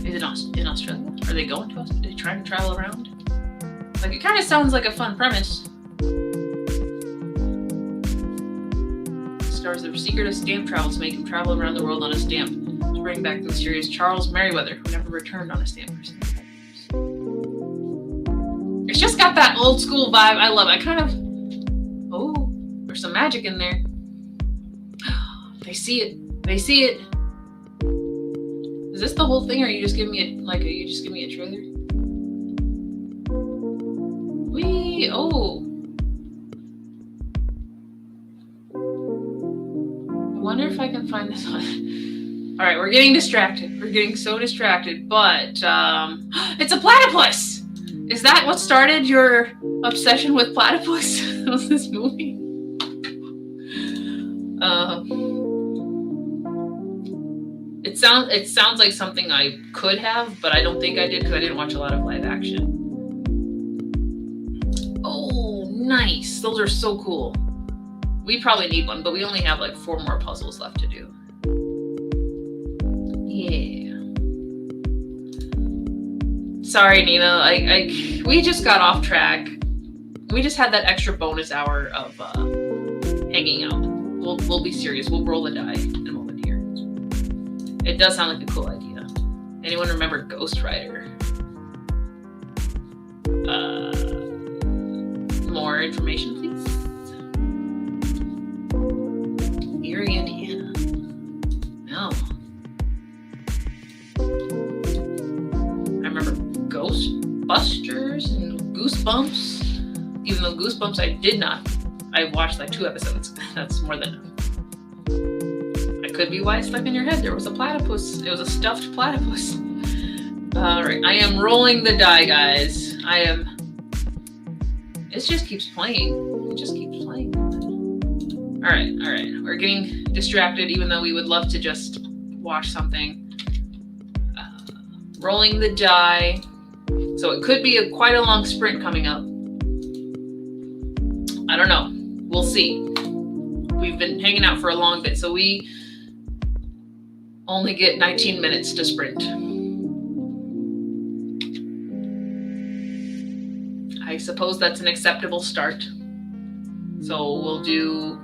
Is it in Australia? Are they going to us? Are they trying to travel around? Like, it kind of sounds like a fun premise. Stars the secret of stamp travel to make him travel around the world on a stamp. bring back the mysterious Charles Merriweather, who never returned on a stamp or something. It's just got that old school vibe. I love it. I kind of... Oh, there's some magic in there. They see it. They see it. Is this the whole thing, or are you just giving me a trailer? Wee! Oh. I wonder if I can find this one. All right, we're getting distracted. We're getting so distracted, but it's a platypus. Is that what started your obsession with platypus? Was this movie? It sounds like something I could have, but I don't think I did because I didn't watch a lot of live action. Oh, nice. Those are so cool. We probably need one, but we only have like 4 more puzzles left to do. Yeah. Sorry, Nina. We just got off track. We just had that extra bonus hour of hanging out. We'll be serious. We'll roll a die in a moment here. It does sound like a cool idea. Anyone remember Ghost Rider? More information, please. Erie, Indiana. No. I remember Ghostbusters and Goosebumps. Even though Goosebumps I did not. I watched like 2 episodes. That's more than enough. Could be why it stuck in your head. There was a platypus. It was a stuffed platypus. All right, I am rolling the die, guys. It just keeps playing. It just keeps playing. All right. We're getting distracted, even though we would love to just watch something. Rolling the die. So it could be quite a long sprint coming up. I don't know. We'll see. We've been hanging out for a long bit, so we only get 19 minutes to sprint. I suppose that's an acceptable start. So we'll do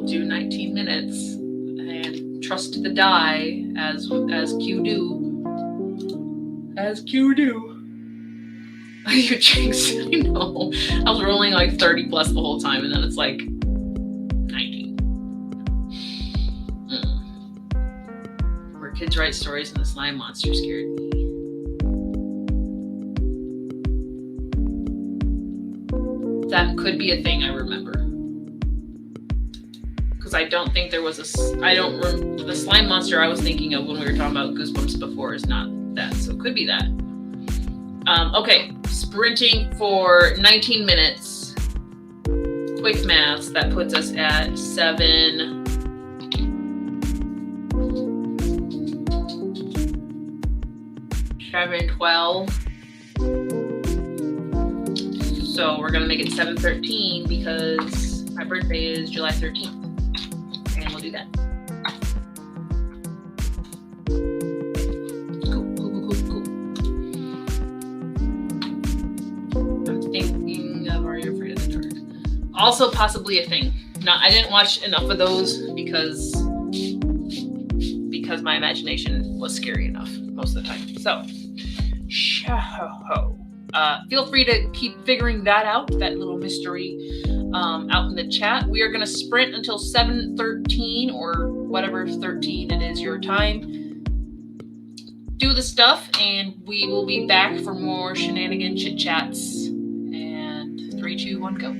19 minutes and trust the die as Q do. As Q do. You jinx. I know. I was rolling like 30 plus the whole time, and then it's like 19. Where kids write stories and the slime monster scared me. That could be a thing I remember. Because I don't think there was the slime monster I was thinking of when we were talking about Goosebumps before is not that. So it could be that. Okay, sprinting for 19 minutes. Quick maths, that puts us at 7:12. So we're gonna make it 7:13 because my birthday is July 13th. And we'll do that. Cool. I'm thinking of Are You Afraid of the Dark? Also possibly a thing. Now, I didn't watch enough of those because my imagination was scary enough most of the time. So, feel free to keep figuring that out, that little mystery, out in the chat. We are going to sprint until 7:13 or whatever 13 it is your time. Do the stuff, and we will be back for more shenanigan chit chats. And 3, 2, 1, go.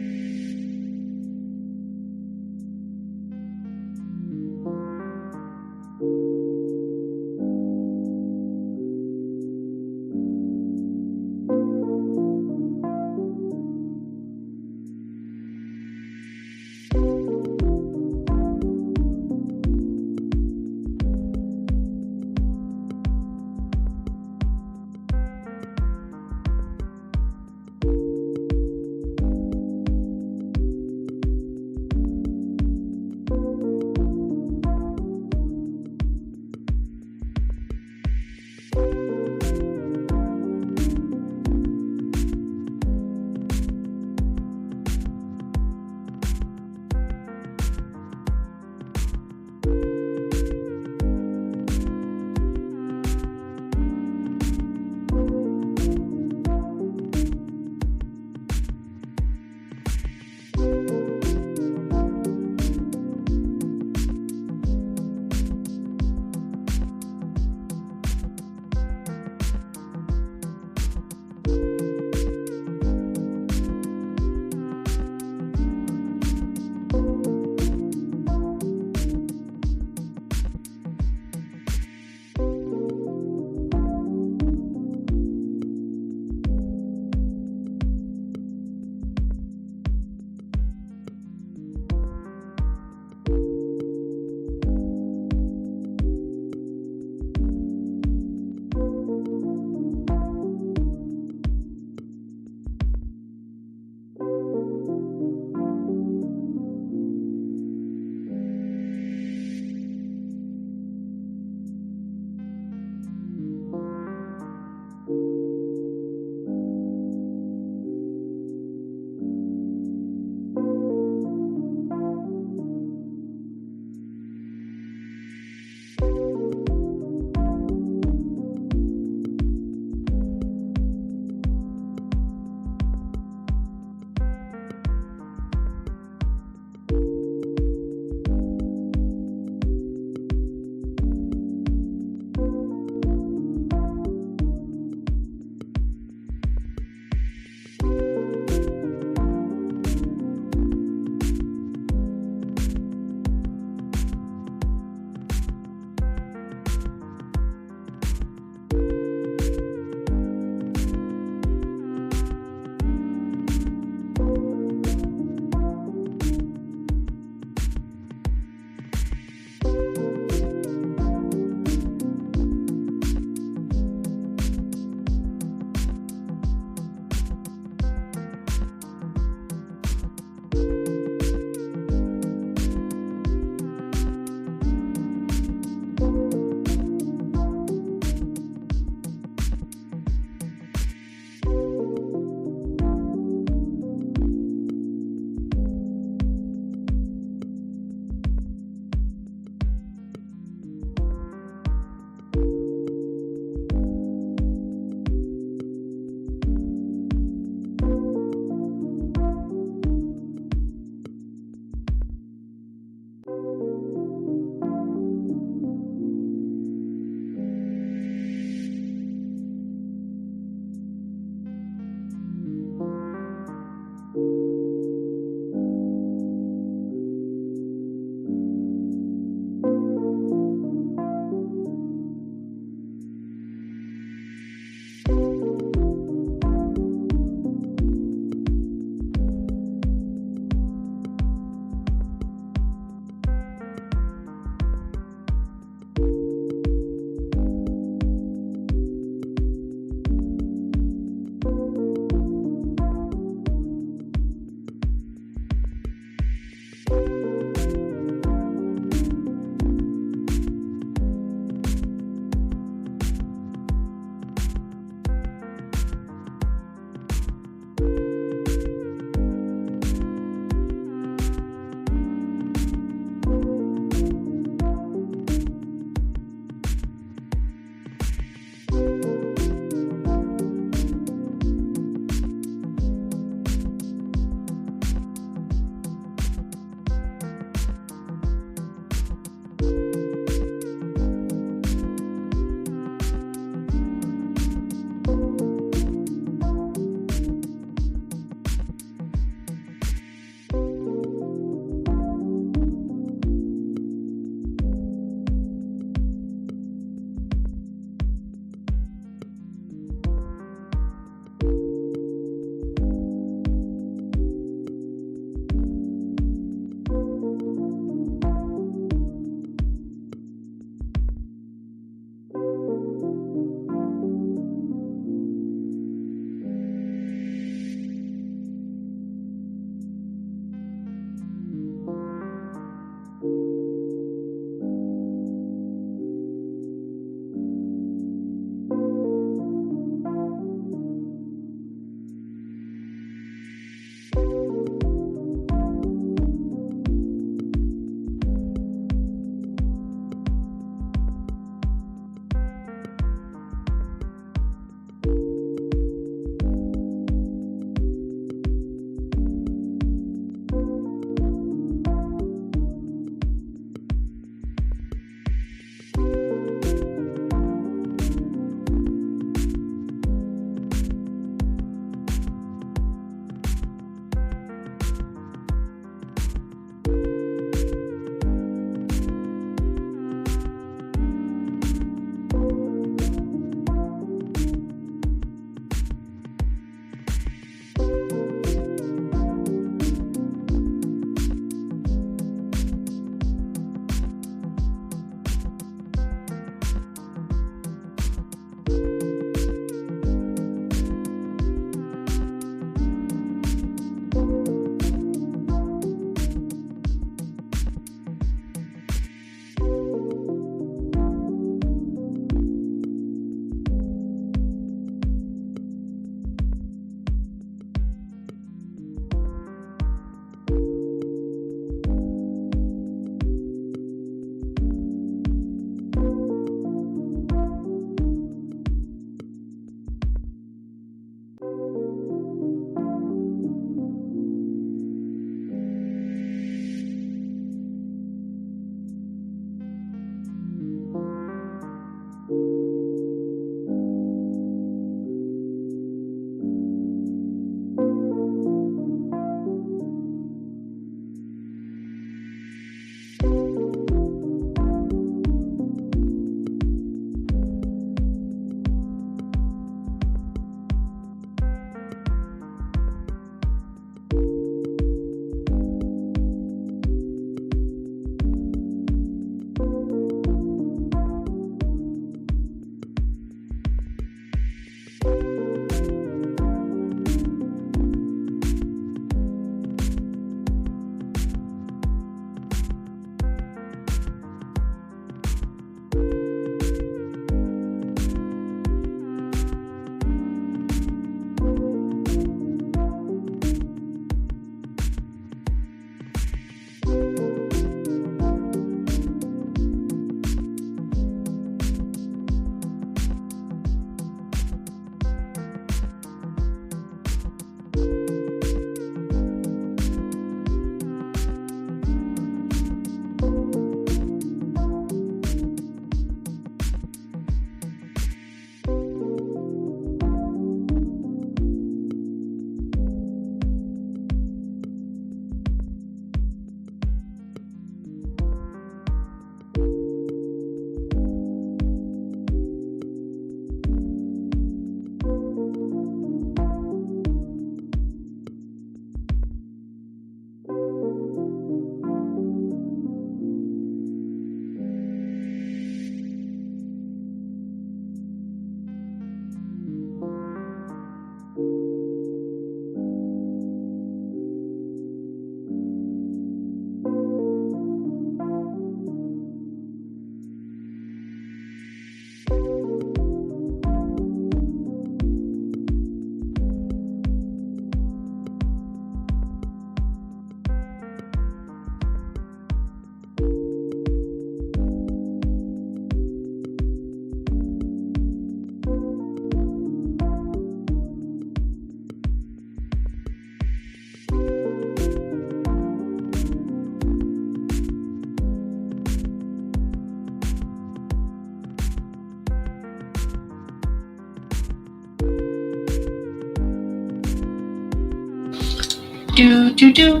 do do do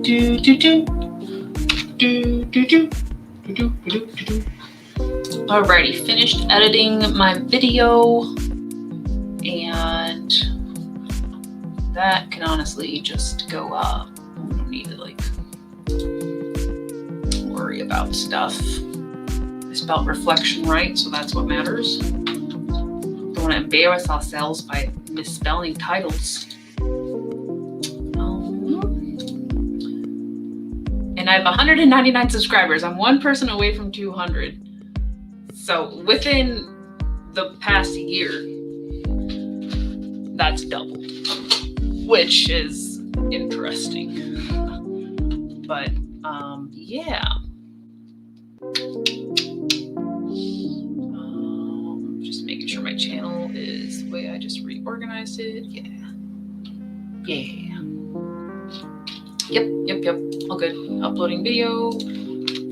do do do do do do do do do. Alrighty, finished editing my video, and that can honestly just go up. We don't need to like worry about stuff. I spelled reflection right, so that's what matters. Don't want to embarrass ourselves by misspelling titles. And I have 199 subscribers. I'm one person away from 200. So within the past year, that's doubled, which is interesting. But yeah. Just making sure my channel is the way I just reorganized it. Yeah. Yep. All good. Uploading video.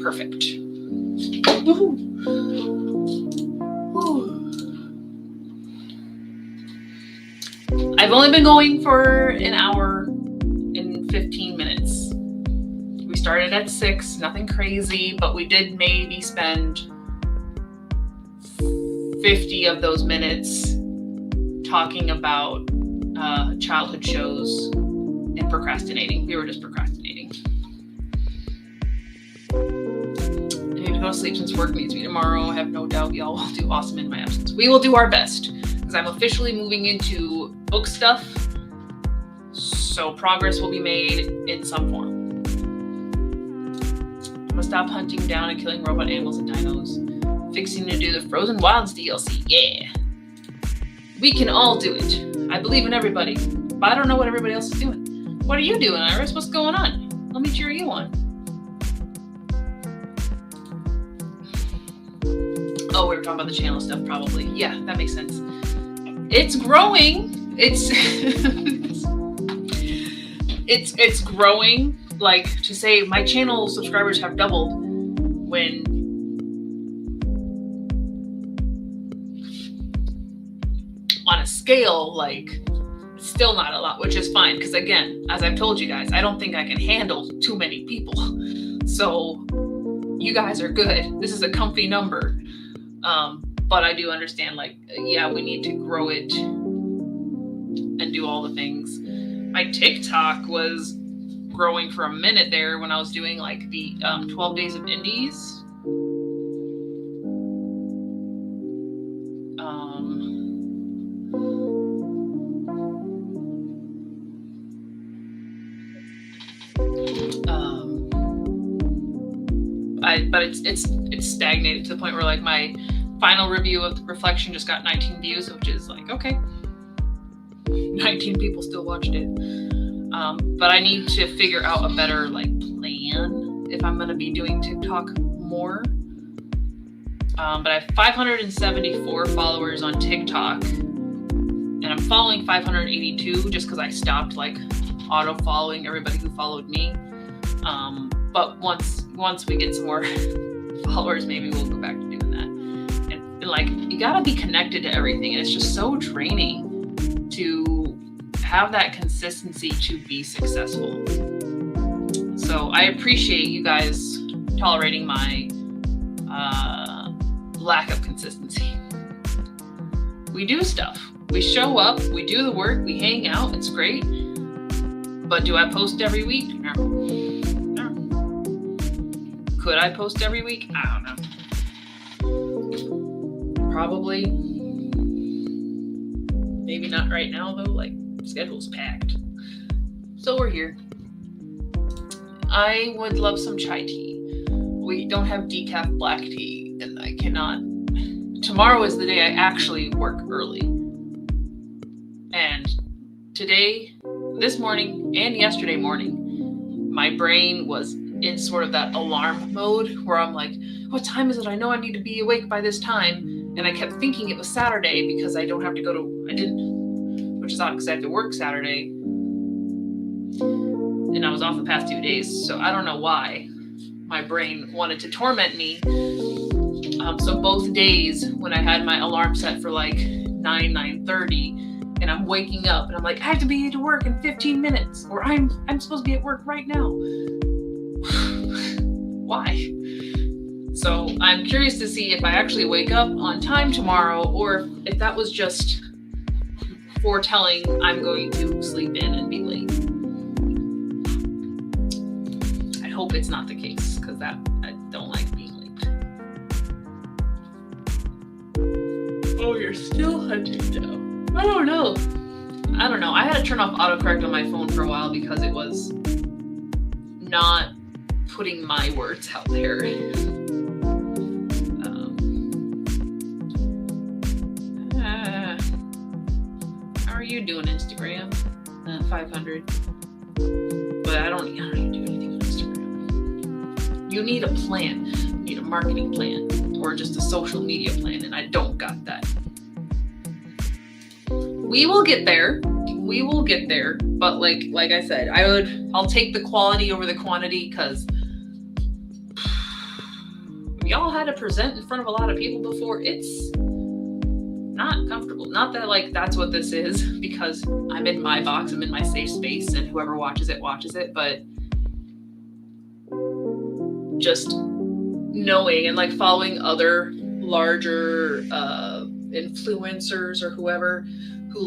Perfect. Woohoo. I've only been going for an hour and 15 minutes. We started at 6, nothing crazy, but we did maybe spend 50 of those minutes talking about childhood shows and procrastinating. We were just procrastinating. I need to go to sleep since work meets me tomorrow. I have no doubt y'all will do awesome in my absence. We will do our best because I'm officially moving into book stuff. So progress will be made in some form. I'm gonna stop hunting down and killing robot animals and dinos. Fixing to do the Frozen Wilds DLC. Yeah. We can all do it. I believe in everybody. But I don't know what everybody else is doing. What are you doing, Iris? What's going on? Let me cheer you on. Oh, we were talking about the channel stuff, probably. Yeah, that makes sense. It's growing. It's growing. Like, to say my channel subscribers have doubled when on a scale, like, still not a lot, which is fine. Because again, as I've told you guys, I don't think I can handle too many people. So you guys are good. This is a comfy number. But I do understand, like, yeah, we need to grow it and do all the things. My TikTok was growing for a minute there when I was doing like the 12 days of indies. But it's stagnated to the point where like my final review of the reflection just got 19 views, which is like, okay, 19 people still watched it. But I need to figure out a better like plan if I'm gonna be doing TikTok more. But I have 574 followers on TikTok, and I'm following 582 just because I stopped like auto following everybody who followed me. But once we get some more followers, maybe we'll go back to doing that. And like, you gotta be connected to everything, and it's just so draining to have that consistency to be successful. So I appreciate you guys tolerating my lack of consistency. We do stuff. We show up, we do the work, we hang out, it's great. But do I post every week? No. Could I post every week? I don't know. Probably. Maybe not right now though, like schedule's packed. So we're here. I would love some chai tea. We don't have decaf black tea, and I cannot. Tomorrow is the day I actually work early. And today, this morning, and yesterday morning, my brain was in sort of that alarm mode where I'm like, what time is it? I know I need to be awake by this time. And I kept thinking it was Saturday because I don't have to go to, I didn't, which is odd because I have to work Saturday. And I was off the past 2 days. So I don't know why my brain wanted to torment me. So both days when I had my alarm set for like 9:30, and I'm waking up and I'm like, I have to be to work in 15 minutes, or I'm supposed to be at work right now. Why? So I'm curious to see if I actually wake up on time tomorrow, or if that was just foretelling I'm going to sleep in and be late. I hope it's not the case, because I don't like being late. Oh, you're still hunting down. I don't know. I had to turn off autocorrect on my phone for a while because it was not putting my words out there. How are you doing, Instagram? 500. But I don't need to do anything on Instagram. You need a plan. You need a marketing plan, or just a social media plan, and I don't got that. We will get there. But like I said, I'll take the quality over the quantity, because y'all had to present in front of a lot of people before. It's not comfortable. Not that that's what this is, because I'm in my box, I'm in my safe space, and whoever watches it, but just knowing and following other larger influencers or whoever who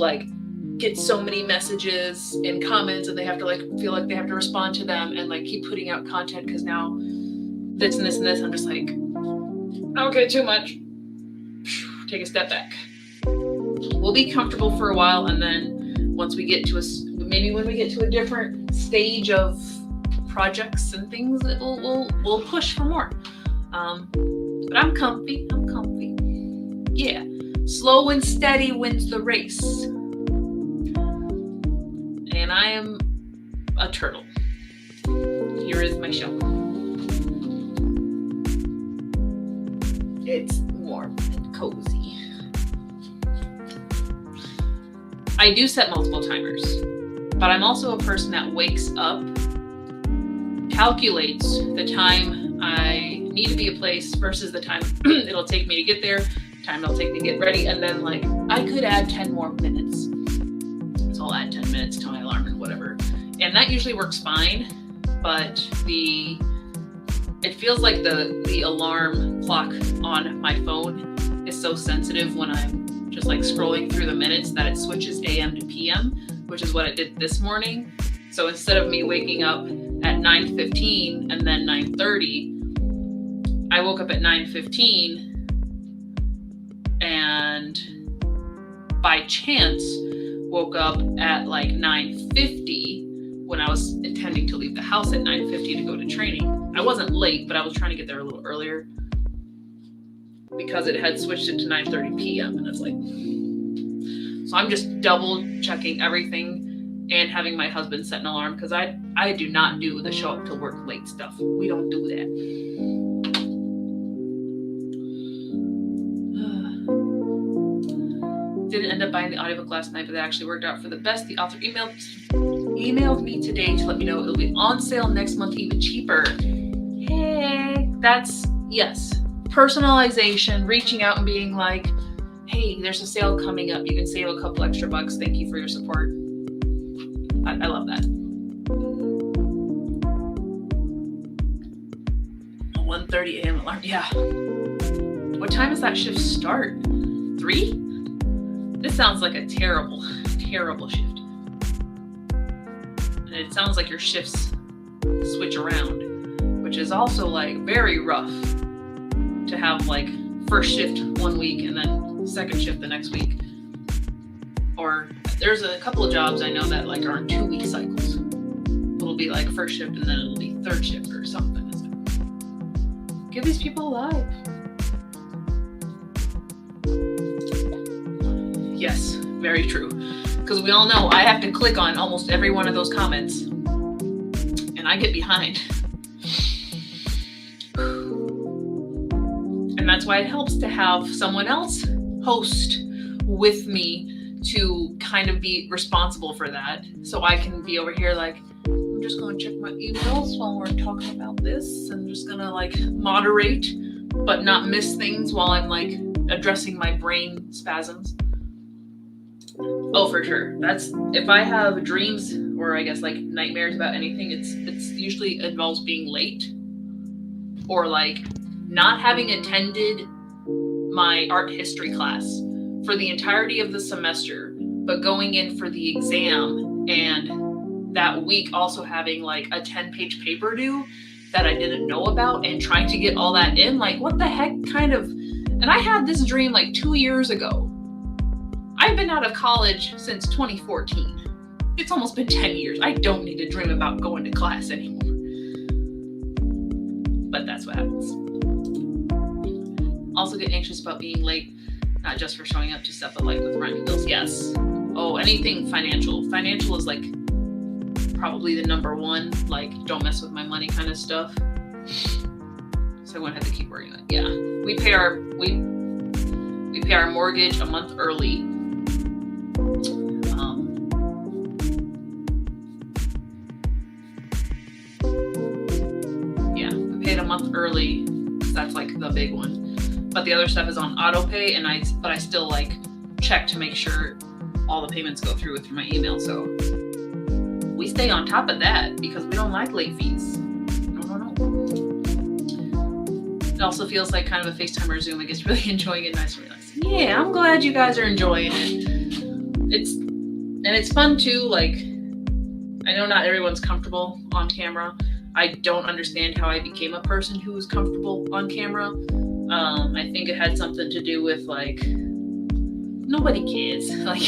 get so many messages and comments, and they have to feel like they have to respond to them and keep putting out content because now this and this and this. I'm just okay, too much. Take a step back. We'll be comfortable for a while, and then once we get to when we get to a different stage of projects and things, we'll push for more. But I'm comfy. Yeah. Slow and steady wins the race. And I am a turtle. Here is my shell. It's warm and cozy. I do set multiple timers, but I'm also a person that wakes up, calculates the time I need to be a place versus the time it'll take me to get there, time it'll take me to get ready, and then I could add 10 more minutes. So I'll add 10 minutes to my alarm and whatever. And that usually works fine, but it feels like the alarm clock on my phone is so sensitive when I'm just scrolling through the minutes that it switches AM to PM, which is what it did this morning. So instead of me waking up at 9:15 and then 9:30, I woke up at 9:15 and by chance woke up at 9:50 when I was intending to leave the house at 9:50 to go to training. I wasn't late, but I was trying to get there a little earlier because it had switched it to 9:30 p.m. and it's so I'm just double checking everything and having my husband set an alarm, because I do not do the show up till work late stuff. We don't do that. Didn't end up buying the audiobook last night, but that actually worked out for the best. The author emailed me today to let me know it'll be on sale next month, even cheaper. Hey, yes. Personalization, reaching out and being hey, there's a sale coming up. You can save a couple extra bucks. Thank you for your support. I love that. 1:30 a.m. alarm. Yeah. What time does that shift start? 3? This sounds like a terrible, terrible shift. And it sounds like your shifts switch around, which is also very rough to have first shift one week and then second shift the next week. Or there's a couple of jobs I know that are on 2-week cycles. It'll be first shift and then it'll be third shift or something. Give these people a life. Yes, very true. Because we all know I have to click on almost every one of those comments and I get behind. And that's why it helps to have someone else host with me to kind of be responsible for that. So I can be over here I'm just going to check my emails while we're talking about this. I'm just going to moderate, but not miss things while I'm addressing my brain spasms. Oh, for sure. That's if I have dreams or I guess like nightmares about anything, it's usually involves being late or like not having attended my art history class for the entirety of the semester, but going in for the exam and that week also having like a 10-page paper due that I didn't know about and trying to get all that in. Like, what the heck kind of... And I had this dream like 2 years ago. I've been out of college since 2014. It's almost been 10 years. I don't need to dream about going to class anymore. But that's what happens. Also get anxious about being late, not just for showing up to stuff, but like with rent bills. Yes. Oh, anything financial. Financial is like probably the number one, like don't mess with my money kind of stuff. So I won't have to keep worrying about it. Yeah. We pay our mortgage a month early. We paid a month early because that's like the big one. But the other stuff is on auto pay, and I still like check to make sure all the payments go through my email. So we stay on top of that because we don't like late fees. No. It also feels like kind of a FaceTime or Zoom. I guess really enjoying it, nice and relaxing. Yeah, I'm glad you guys are enjoying it. It's fun too. Like, I know not everyone's comfortable on camera. I don't understand how I became a person who was comfortable on camera. I think it had something to do with like nobody cares. Like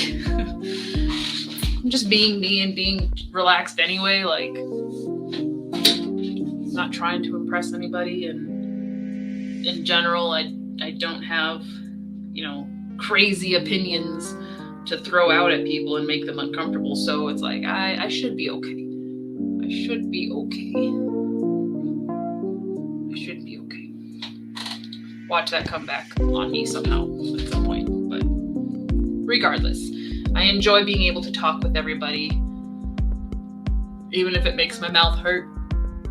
I'm just being me and being relaxed anyway. Like not trying to impress anybody, and in general, I don't have crazy opinions to throw out at people and make them uncomfortable. So it's like I should be okay. I should be okay. Watch that come back on me somehow at some point. But regardless, I enjoy being able to talk with everybody, even if it makes my mouth hurt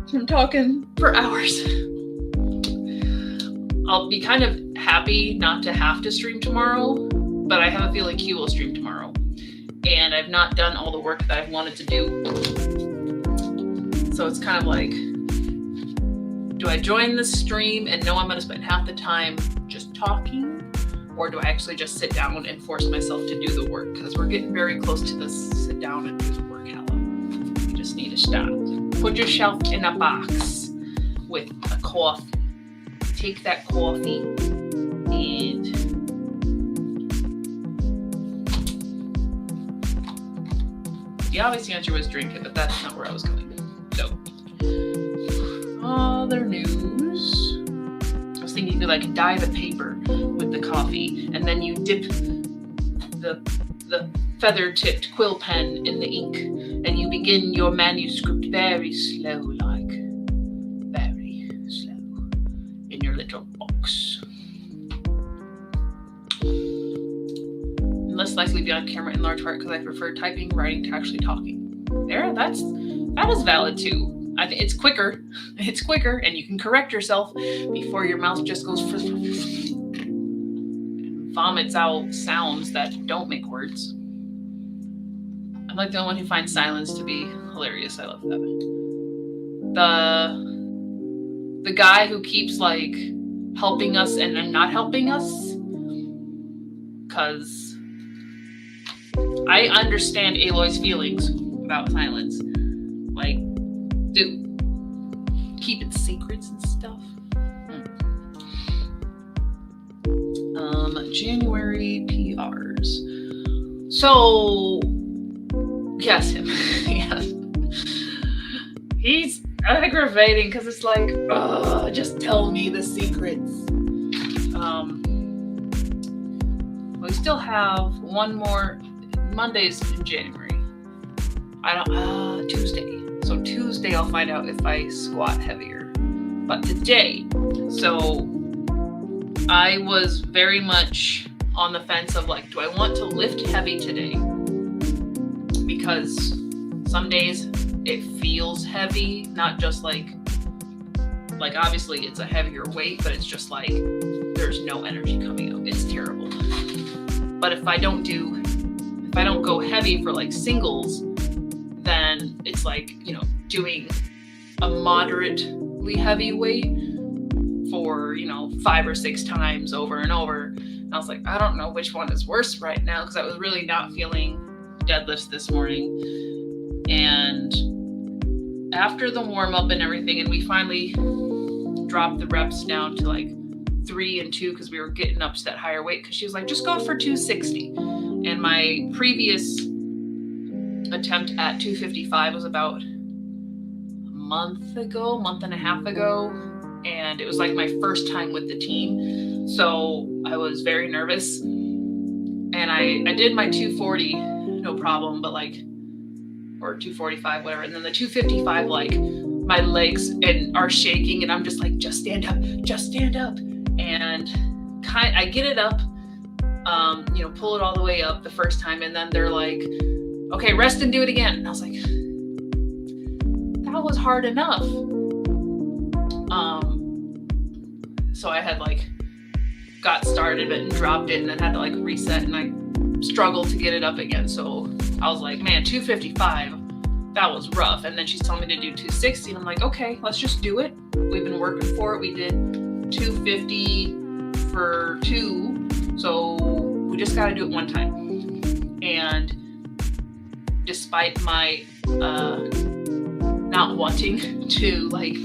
from talking for hours. I'll be kind of happy not to have to stream tomorrow, but I have a feeling Q will stream tomorrow. And I've not done all the work that I've wanted to do. So it's kind of like, do I join the stream and know I'm going to spend half the time just talking? Or do I actually just sit down and force myself to do the work? Because we're getting very close to this sit down and do the work, Hella. You just need to stop. Put yourself in a box with a coffee. Take that coffee and the obvious answer was drink it, but that's not where I was going. So, other news. I was thinking you could like dye the paper with the coffee, and then you dip the feather tipped quill pen in the ink, and you begin your manuscript very slow, like very slow, in your little box. And less likely to be on camera in large part because I prefer typing, writing to actually talking. That is valid too. I think it's quicker. It's quicker, and you can correct yourself before your mouth just goes and vomits out sounds that don't make words. I'm like the only one who finds silence to be hilarious. I love that. The guy who keeps like helping us and then not helping us, because I understand Aloy's feelings about silence. Like, dude, keeping secrets and stuff. January PRs. So, yes, him. Yes. He's aggravating because it's like, just tell me the secrets. We still have one more Mondays in January. Tuesday. So Tuesday I'll find out if I squat heavier. But today, so I was very much on the fence of like, do I want to lift heavy today? Because some days it feels heavy, not just like obviously it's a heavier weight, but it's just like there's no energy coming out. It's terrible. But if I don't do if I don't go heavy for like singles, then it's like, you know, doing a moderately heavy weight for, you know, 5 or 6 times over and over. And I was like, I don't know which one is worse right now, because I was really not feeling deadlifts this morning. And after the warm up and everything, and we finally dropped the reps down to like 3 and 2 because we were getting up to that higher weight, because she was like, just go for 260. And my previous attempt at 255 was about a month and a half ago, and it was like my first time with the team, so I was very nervous, and I did my 240 no problem, but like, or 245, whatever, and then the 255, like my legs are shaking, and I'm just like, just stand up, and I get it up, you know, pull it all the way up the first time, and then they're like, okay, rest and do it again. And I was like, that was hard enough. So I had like got started and dropped it, and then had to like reset, and I struggled to get it up again. So I was like, man, 255, that was rough. And then she's telling me to do 260, and I'm like, okay, let's just do it. We've been working for it. We did 250 for 2, so we just got to do it one time. And despite my not wanting to like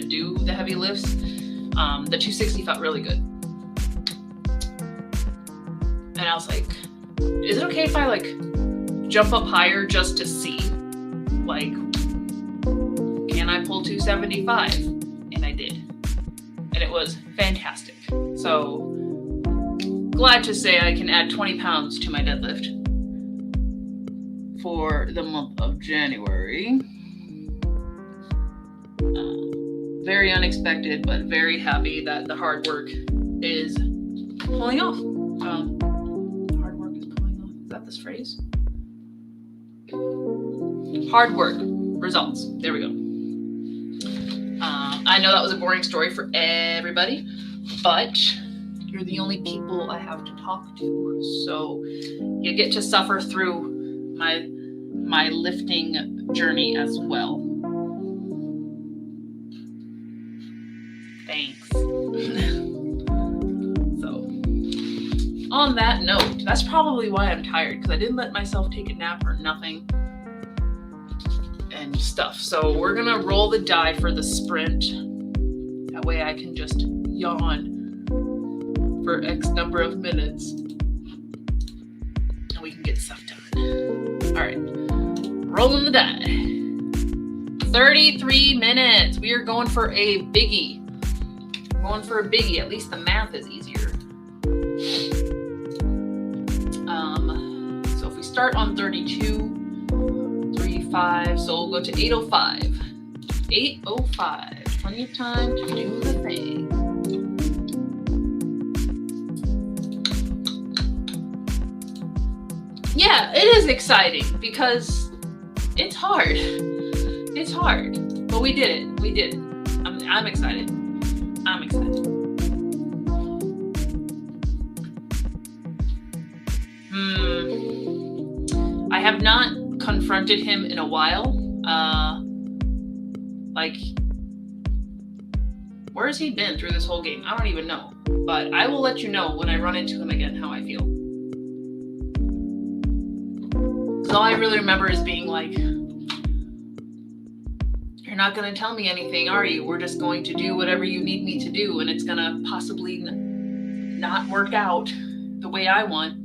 do the heavy lifts, the 260 felt really good. And I was like, is it okay if I like jump up higher just to see, like, can I pull 275? And I did, and it was fantastic. So glad to say I can add 20 pounds to my deadlift for the month of January. Very unexpected, but very happy that the hard work is pulling off. Hard work is pulling off. Is that this phrase? Hard work, results. There we go. I know that was a boring story for everybody, but you're the only people I have to talk to, so you get to suffer through my lifting journey as well. Thanks. So, on that note, that's probably why I'm tired, because I didn't let myself take a nap or nothing and stuff. So we're gonna roll the die for the sprint. That way I can just yawn for X number of minutes, and we can get stuff done. All right, rolling the die. 33 minutes. We are going for a biggie. At least the math is easier. So if we start on 32, 35, so we'll go to 805. 805. Plenty of time to do the thing. Yeah, it is exciting because it's hard. It's hard, but we did it. I'm excited. I have not confronted him in a while. Like, where has he been through this whole game? I don't even know. But I will let you know when I run into him again how I feel. So all I really remember is being like, you're not going to tell me anything, are you? We're just going to do whatever you need me to do, and it's going to possibly not work out the way I want.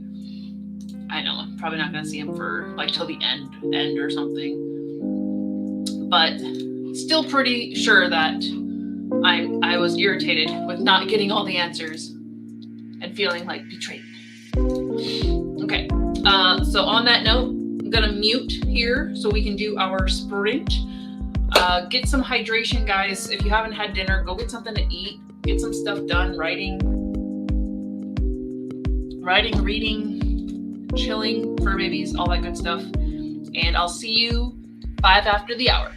I know, I'm probably not going to see him for like till the end or something. But still pretty sure that I was irritated with not getting all the answers and feeling like betrayed. Okay, so on that note, I'm going to mute here so we can do our sprint. Get some hydration, guys. If you haven't had dinner, go get something to eat. Get some stuff done, writing, reading, chilling, fur babies, all that good stuff. And I'll see you 5 after the hour.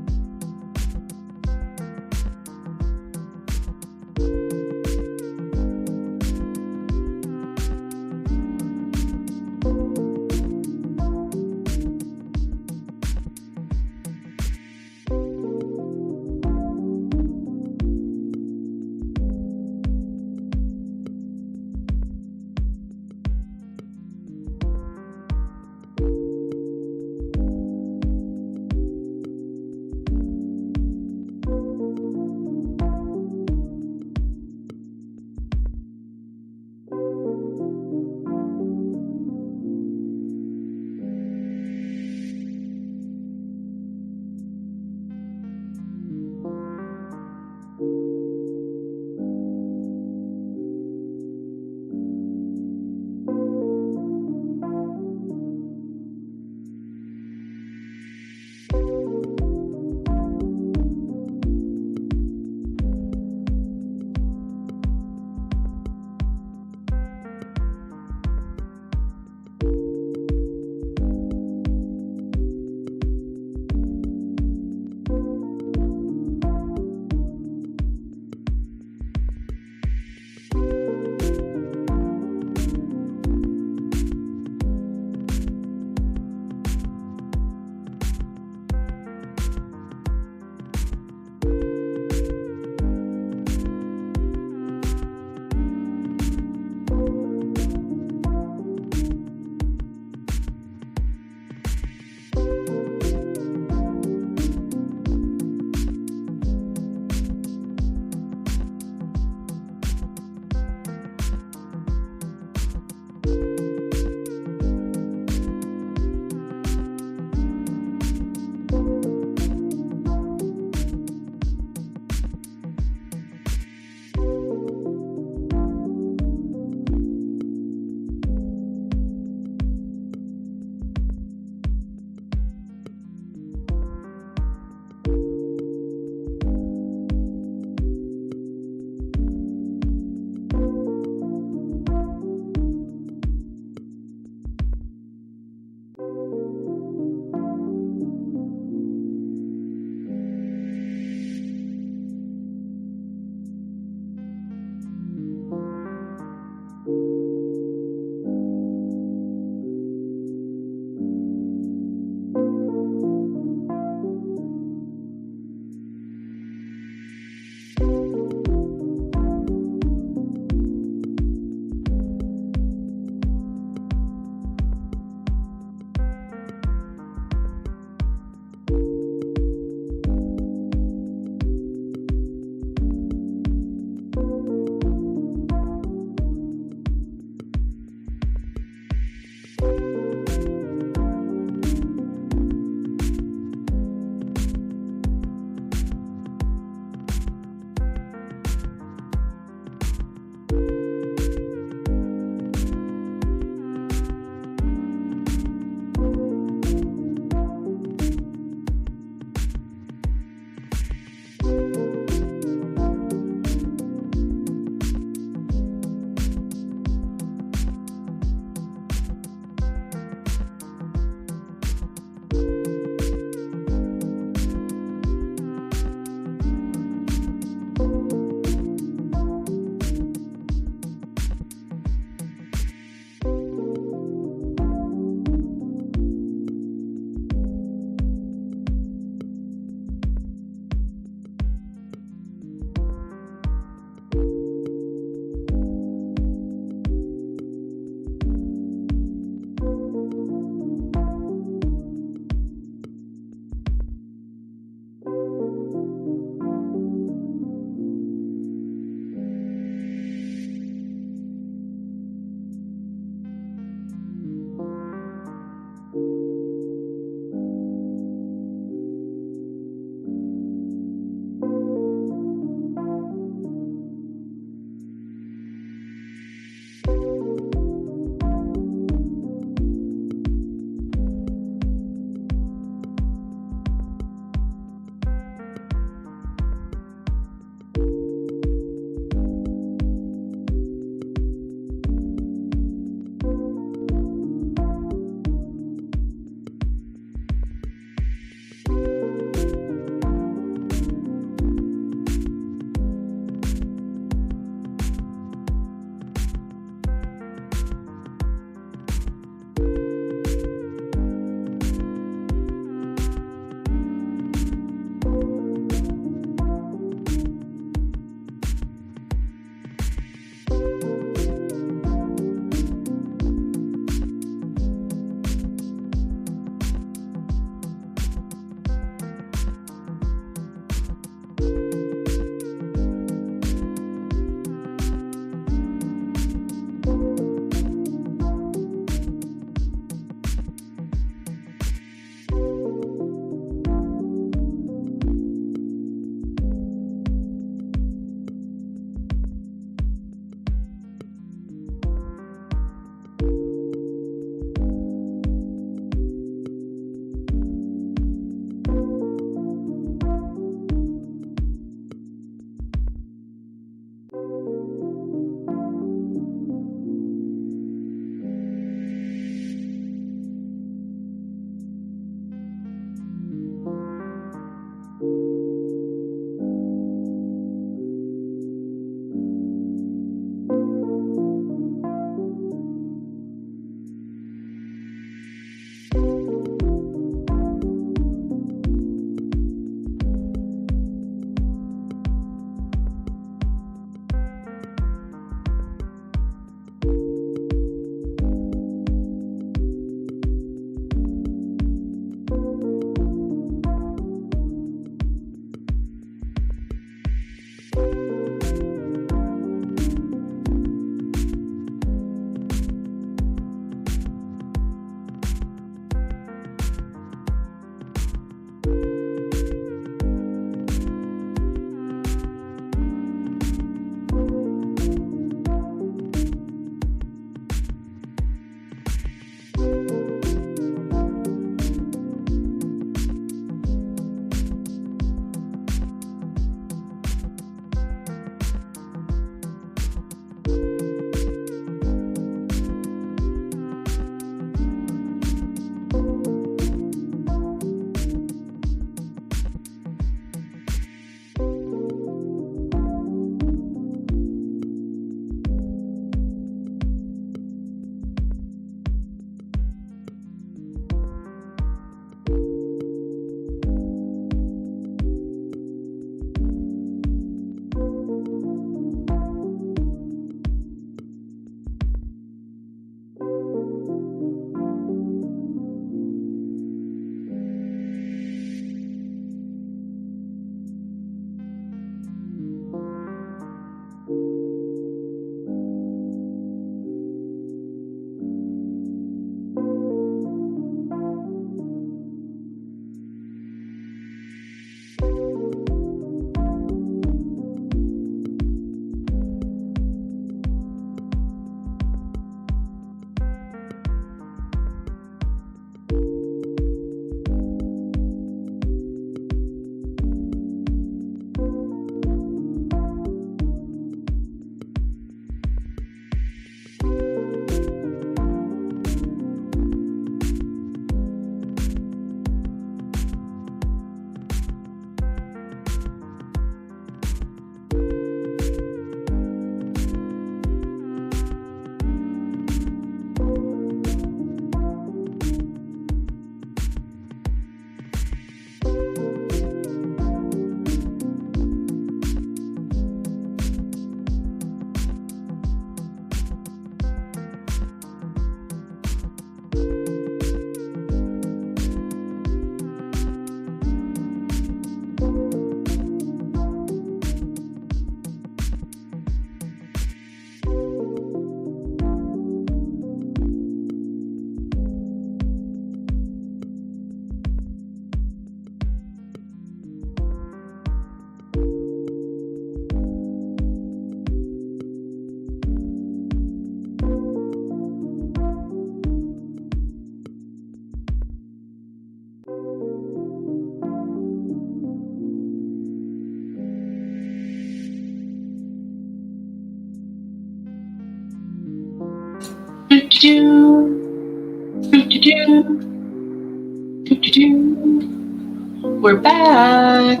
We're back.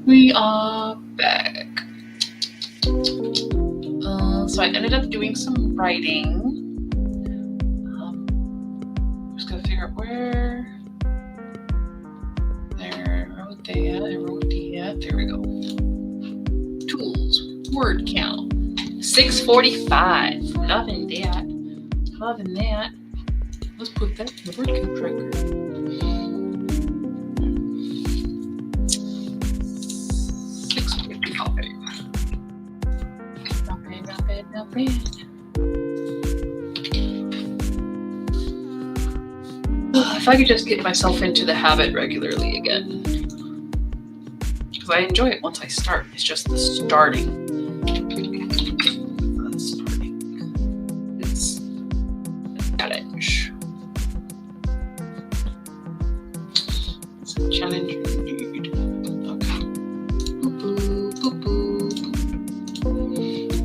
We are back. So I ended up doing some writing. Just gotta figure out where. There, I wrote that. There we go. Tools. Word count. 645. Loving that. Let's put that in the word count tracker. Not bad. If I could just get myself into the habit regularly again. Because I enjoy it once I start. It's just the starting. It's a challenge. It's a challenge indeed. Okay.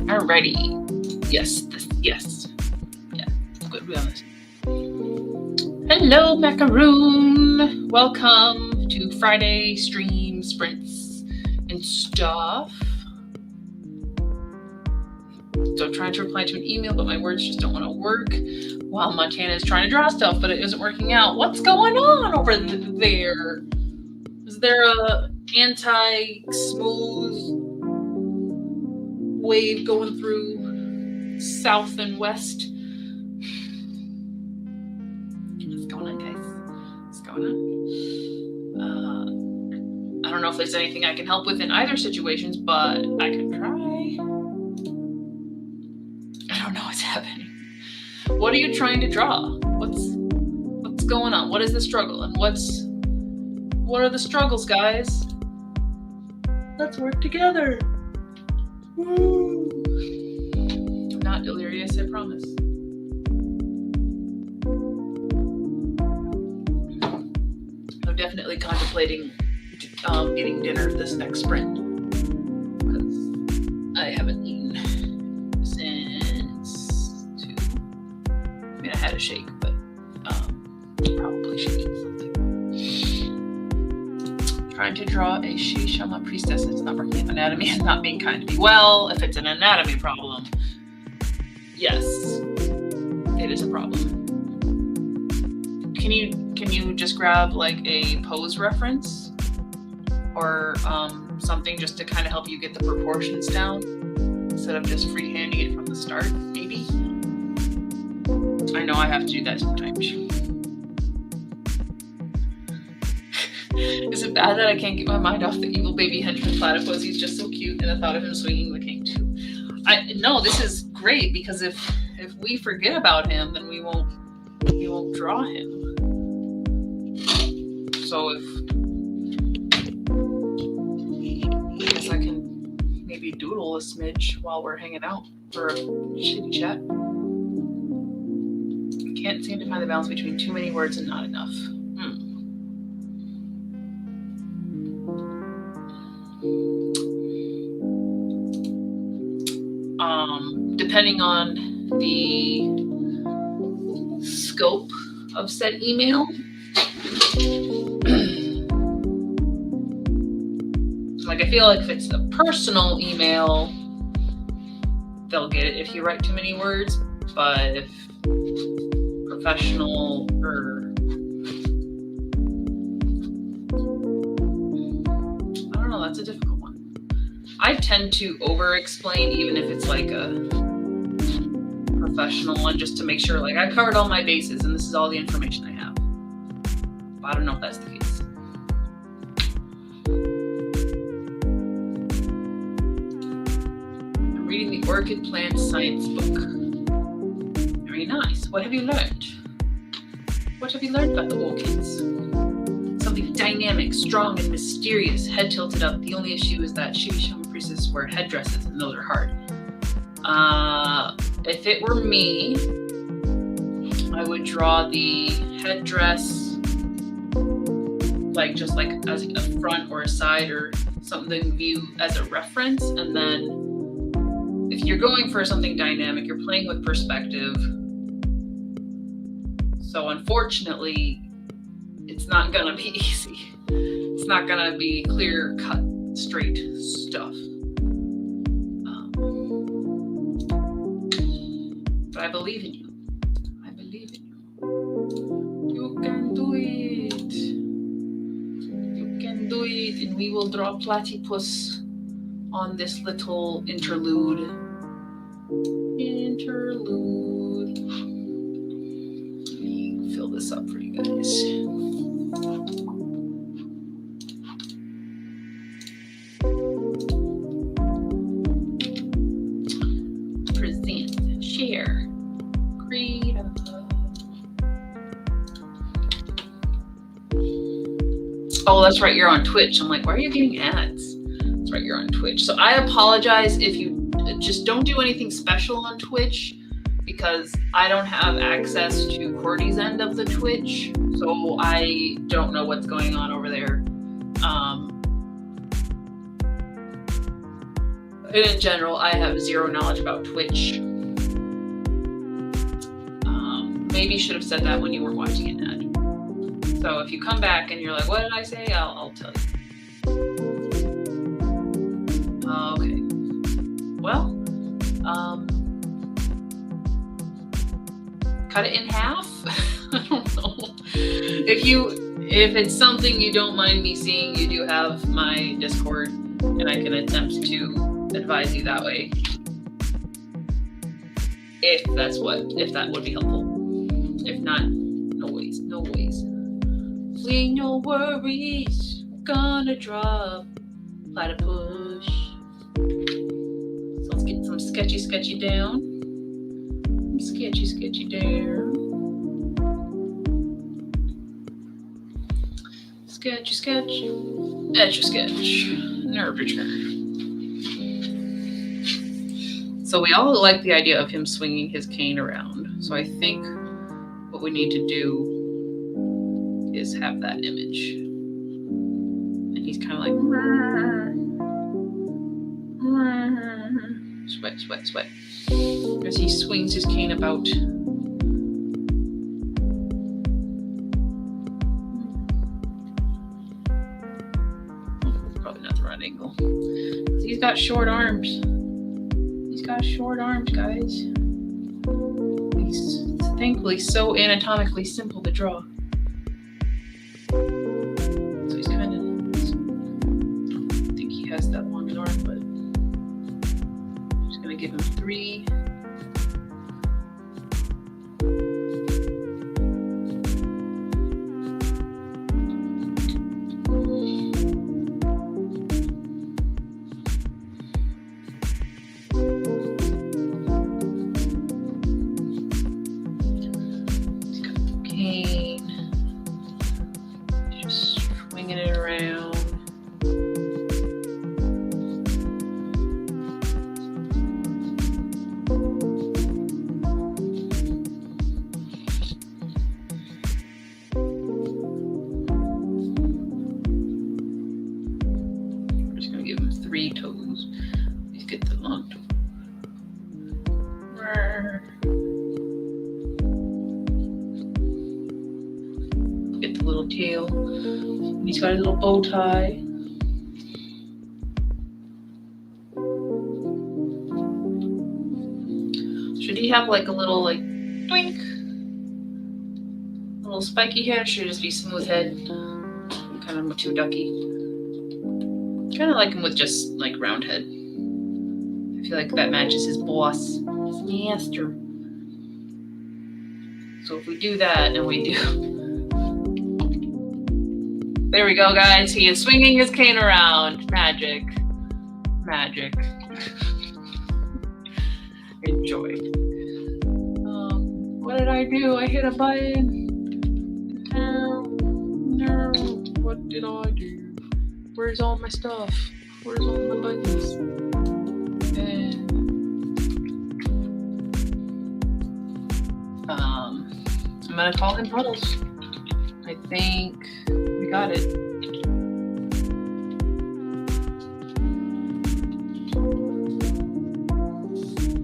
Alrighty. Yes. Yes. Yeah. Good to be honest. Hello, Macaroon. Welcome to Friday stream sprints and stuff. So I'm trying to reply to an email, but my words just don't want to work. While Montana is trying to draw stuff, but it isn't working out. What's going on over there? Is there a anti-smooth wave going through south and west? What's going on, guys? What's going on? I don't know if there's anything I can help with in either situations, but I can try. I don't know what's happening. What are you trying to draw? What's going on? What is the struggle? And what are the struggles, guys? Let's work together. Woo. I'm not delirious, I promise. I'm definitely contemplating eating dinner this next sprint, because I haven't eaten since 2. I mean, I had a shake, but probably should eat something. Trying to draw a Shishama priestess. It's not working. Anatomy is not being kind to me. Well, if it's an anatomy problem, yes, it is a problem. Can you just grab like a pose reference or something just to kind of help you get the proportions down instead of just freehanding it from the start? Maybe. I know I have to do that sometimes. Is it bad that I can't get my mind off the evil baby henchman platypus? He's just so cute, and the thought of him swinging the cane too. No, this is great, because if we forget about him, then we won't draw him. So I guess I can maybe doodle a smidge while we're hanging out for a shitty chat. Can't seem to find the balance between too many words and not enough. Depending on the scope of said email, like I feel like if it's a personal email, they'll get it if you write too many words, but if professional or I don't know, that's a difficult one. I tend to over-explain even if it's like a professional one, just to make sure like I covered all my bases and this is all the information I have. But I don't know if that's the case. I'm reading the Orchid Plant Science book. Very nice. What have you learned? What have you learned about the orchids? Something dynamic, strong, and mysterious, head tilted up. The only issue is that Shishama priestesses wear headdresses, and those are hard. If it were me, I would draw the headdress like just like as a front or a side or something view as a reference, and then if you're going for something dynamic, you're playing with perspective. So unfortunately, it's not gonna be easy. It's not gonna be clear cut, straight stuff. But I believe in you. I believe in you. You can do it. You can do it, and we will draw platypus on this little interlude. Let me fill this up for you guys. Present, share, create. Oh, that's right, you're on Twitch. I'm like, why are you getting ads? That's right, you're on Twitch. So I apologize if you just don't do anything special on Twitch, because I don't have access to Cordy's end of the Twitch, so I don't know what's going on over there. in general, I have zero knowledge about Twitch. Maybe should have said that when you were watching it, Ned. So if you come back and you're like, what did I say? I'll tell you. Okay. Well, cut it in half. I don't know. If it's something you don't mind me seeing, you do have my Discord, and I can attempt to advise you that way. If that would be helpful. If not, no ways. We ain't no worries, gonna drop, apply to push. So let's get some sketchy down. Sketchy down. Sketch. Etch-a-sketch. Nerve return. So we all like the idea of him swinging his cane around. So I think what we need to do is have that image. And he's kind of like, sweat. As he swings his cane about. Probably not the right angle. He's got short arms. Guys. He's thankfully so anatomically simple to draw. So he's kind of, I think he has that long arm, but I'm just going to give him 3. Tail. He's got a little bow tie. Should he have like a little twink? A little spiky head, or should it just be smooth head? Kind of too ducky. Kind of like him with just round head. I feel like that matches his boss, his master. So if we do that and we do. There we go, guys. He is swinging his cane around. Magic. Enjoy. What did I do? I hit a button. No. What did I do? Where's all my stuff? Where's all my buttons? And I'm gonna call him Puddles. I think we got it.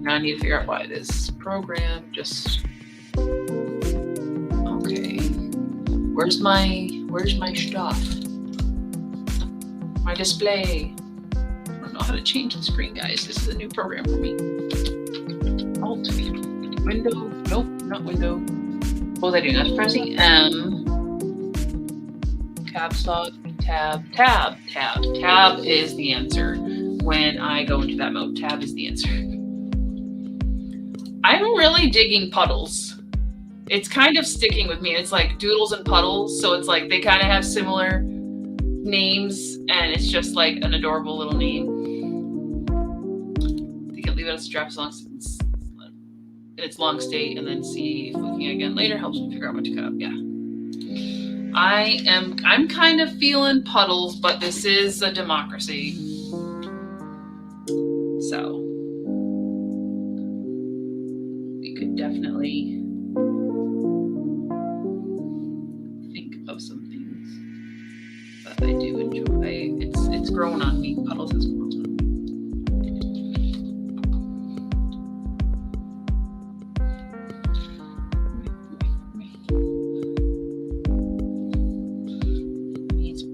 Now I need to figure out why this program just. Okay. Where's my stuff? My display. I don't know how to change the screen, guys. This is a new program for me. Alt. Window. Nope, not window. What was I doing? I was pressing M. Caps lock, tab. Tab is the answer. When I go into that mode, tab is the answer. I'm really digging Puddles. It's kind of sticking with me. It's like Doodles and Puddles, so it's like they kind of have similar names, and it's just like an adorable little name. You can leave it as a draft song in its long state, and then see if looking again later helps me figure out what to cut up. Yeah. I'm kind of feeling Puddles, but this is a democracy. So we could definitely think of some things. But I do enjoy it's grown on me. Puddles has grown on me.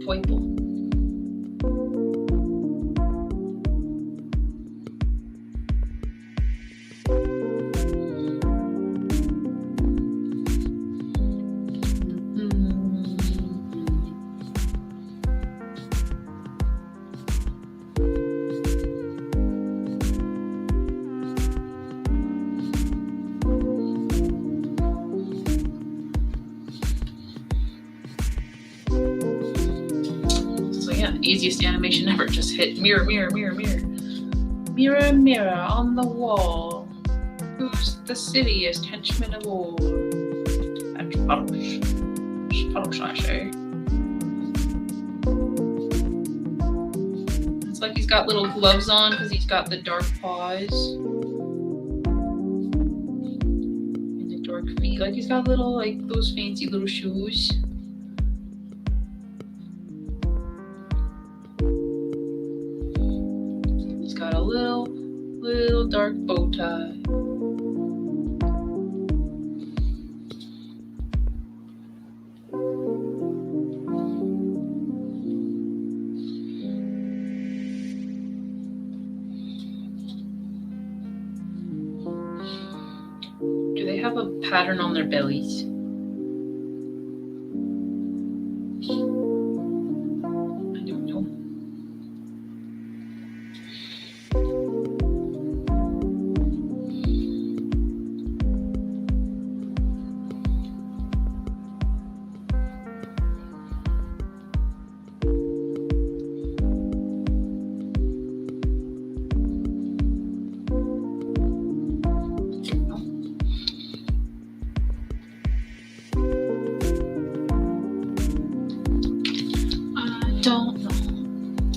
Purple. Easiest animation ever. Just hit mirror, mirror, mirror, mirror. Mirror, mirror on the wall. Who's the silliest henchman of all? That's Puddles. It's Puddles, I say. It's like he's got little gloves on because he's got the dark paws. And the dark feet. Like he's got little, like those fancy little shoes. Got a little dark bow tie. Do they have a pattern on their bellies?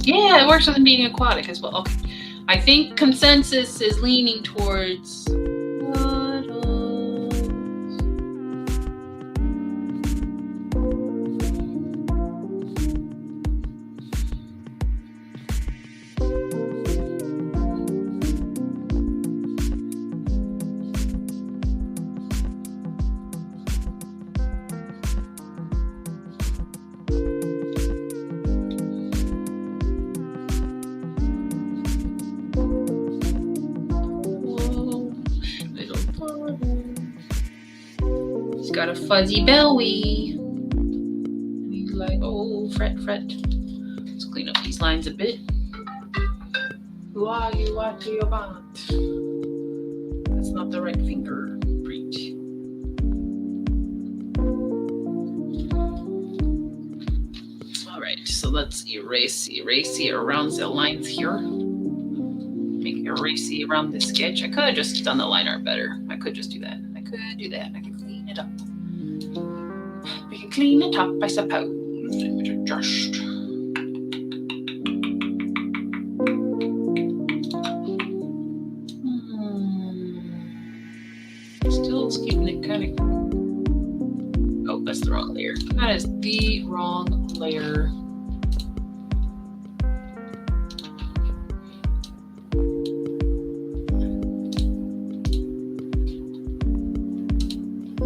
Yeah, it works with them being aquatic as well. Okay. I think consensus is leaning towards puddles. He's got a fuzzy belly. And he's like, oh, fret, fret. Let's clean up these lines a bit. Who are you? What do you want? That's not the right finger. Preach. All right, so let's erase around the lines here. Make erase around the sketch. I could have just done the line art better. I could just do that. I could do that. I could clean it up. We can clean it up, I suppose. Just. Still keeping it kind of. Oh, that's the wrong layer. That is the wrong layer.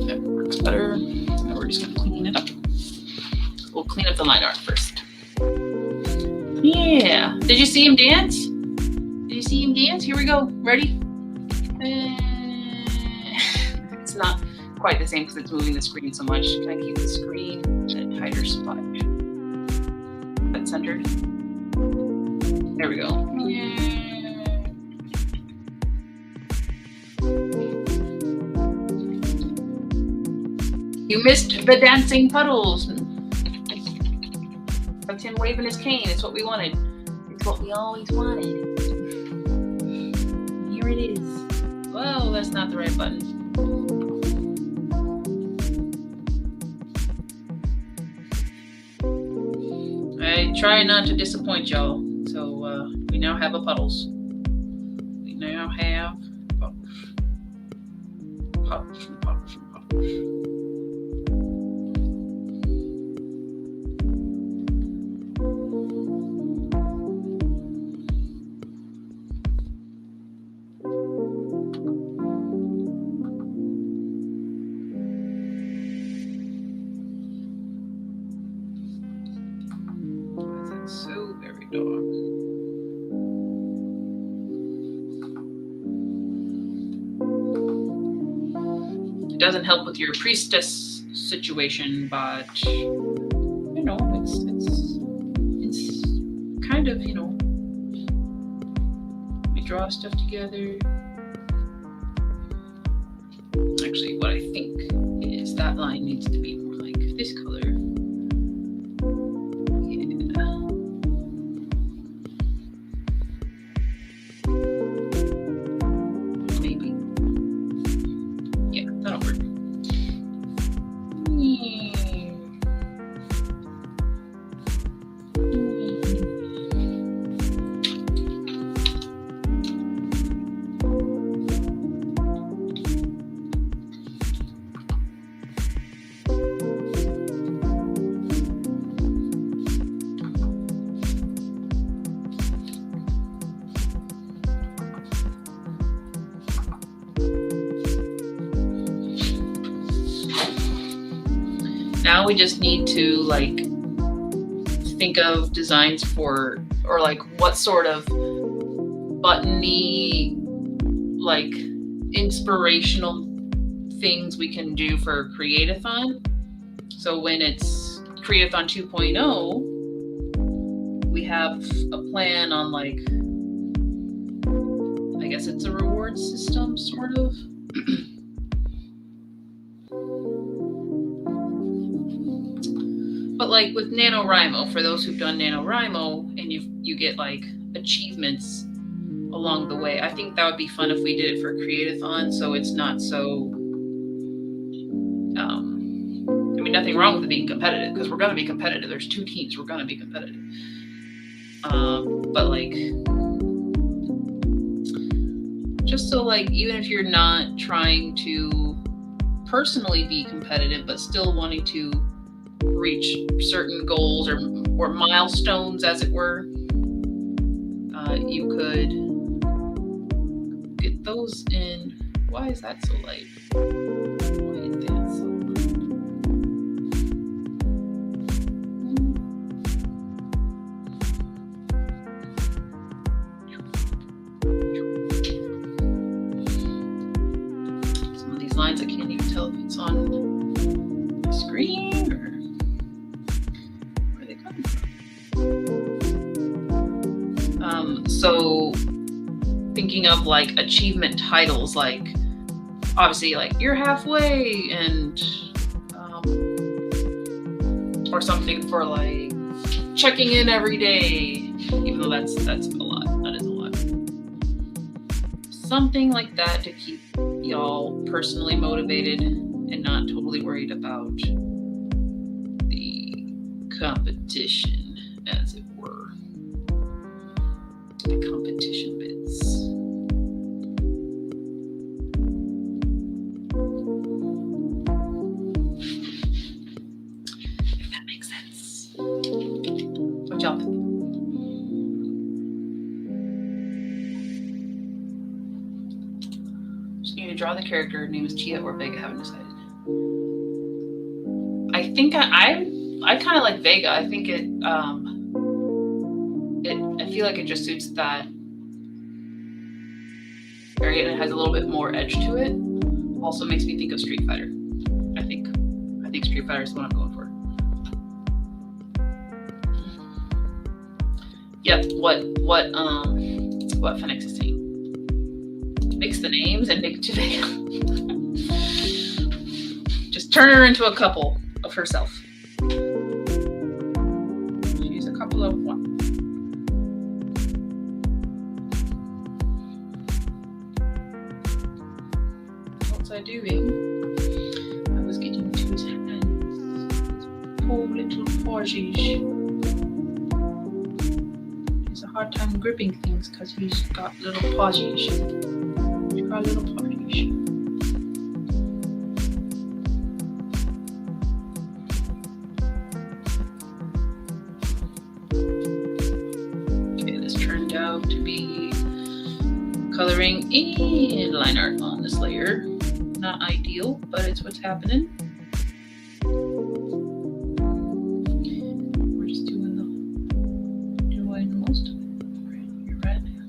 That works better. Now we're just going to clean it up. We'll clean up the line art first. Yeah. Did you see him dance? Did you see him dance? Here we go. Ready? It's not quite the same because it's moving the screen so much. Can I keep the screen and hide her spot? That's centered. There we go. Yeah. You missed the dancing puddles. That's him waving his cane. It's what we wanted. It's what we always wanted. Here it is. Whoa, that's not the right button. I try not to disappoint y'all. So we now have a puddles. We now have puddles. Puddles. doesn't help with your priestess situation, but you know, it's kind of, you know, we draw stuff together. Actually, what I think is that line needs to be more like this color. Now we just need to like think of designs for, or like what sort of buttony, like inspirational things we can do for Create-a-thon. So when it's Create-a-thon 2.0, we have a plan on like, I guess it's a reward system sort of. But like with NaNoWriMo, for those who've done NaNoWriMo, and you get like achievements along the way, I think that would be fun if we did it for Create-a-thon, so it's not so, I mean, nothing wrong with it being competitive, because we're going to be competitive. There's 2 teams, we're going to be competitive. But like, just so like, even if you're not trying to personally be competitive, but still wanting to reach certain goals or milestones, as it were, you could get those in. Why is that so light? Why is that so light? Some of these lines I can't even tell if it's on the screen or where they come from. So thinking of like achievement titles, like obviously like you're halfway, and or something for like checking in every day, even though that's a lot. That is a lot. Something like that to keep y'all personally motivated and not totally worried about the competition, as it were. The competition bits. If that makes sense. What y'all think? Just need to draw the character. Her name is Chia or Vega. Haven't decided. I think I kind of like Vega. I think it I feel like it just suits that area, and it has a little bit more edge to it. Also makes me think of Street Fighter. I think Street Fighter is what I'm going for. Yep. What Phoenix is saying. Mix the names and make it to Vega. Just turn her into a couple of herself. She's a couple of one. Doing, I was getting to his hands, his poor little paws. He's a hard time gripping things because he's got little paws. He's got little paws. Okay, this turned out to be coloring and line art on this layer. Not ideal, but it's what's happening. We're just doing most of it right now.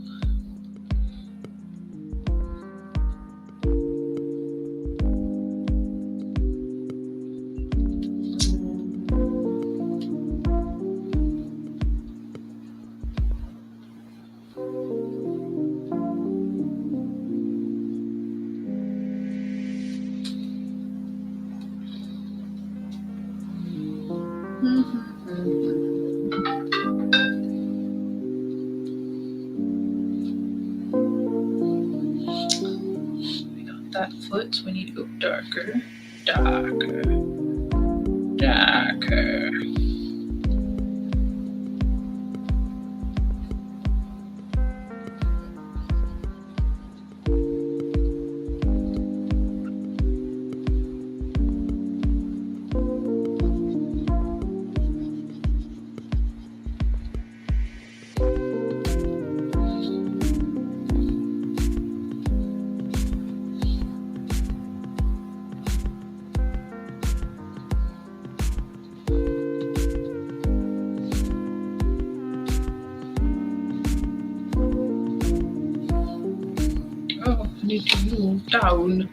that foot, so we need to go darker, darker, darker. Need to move down.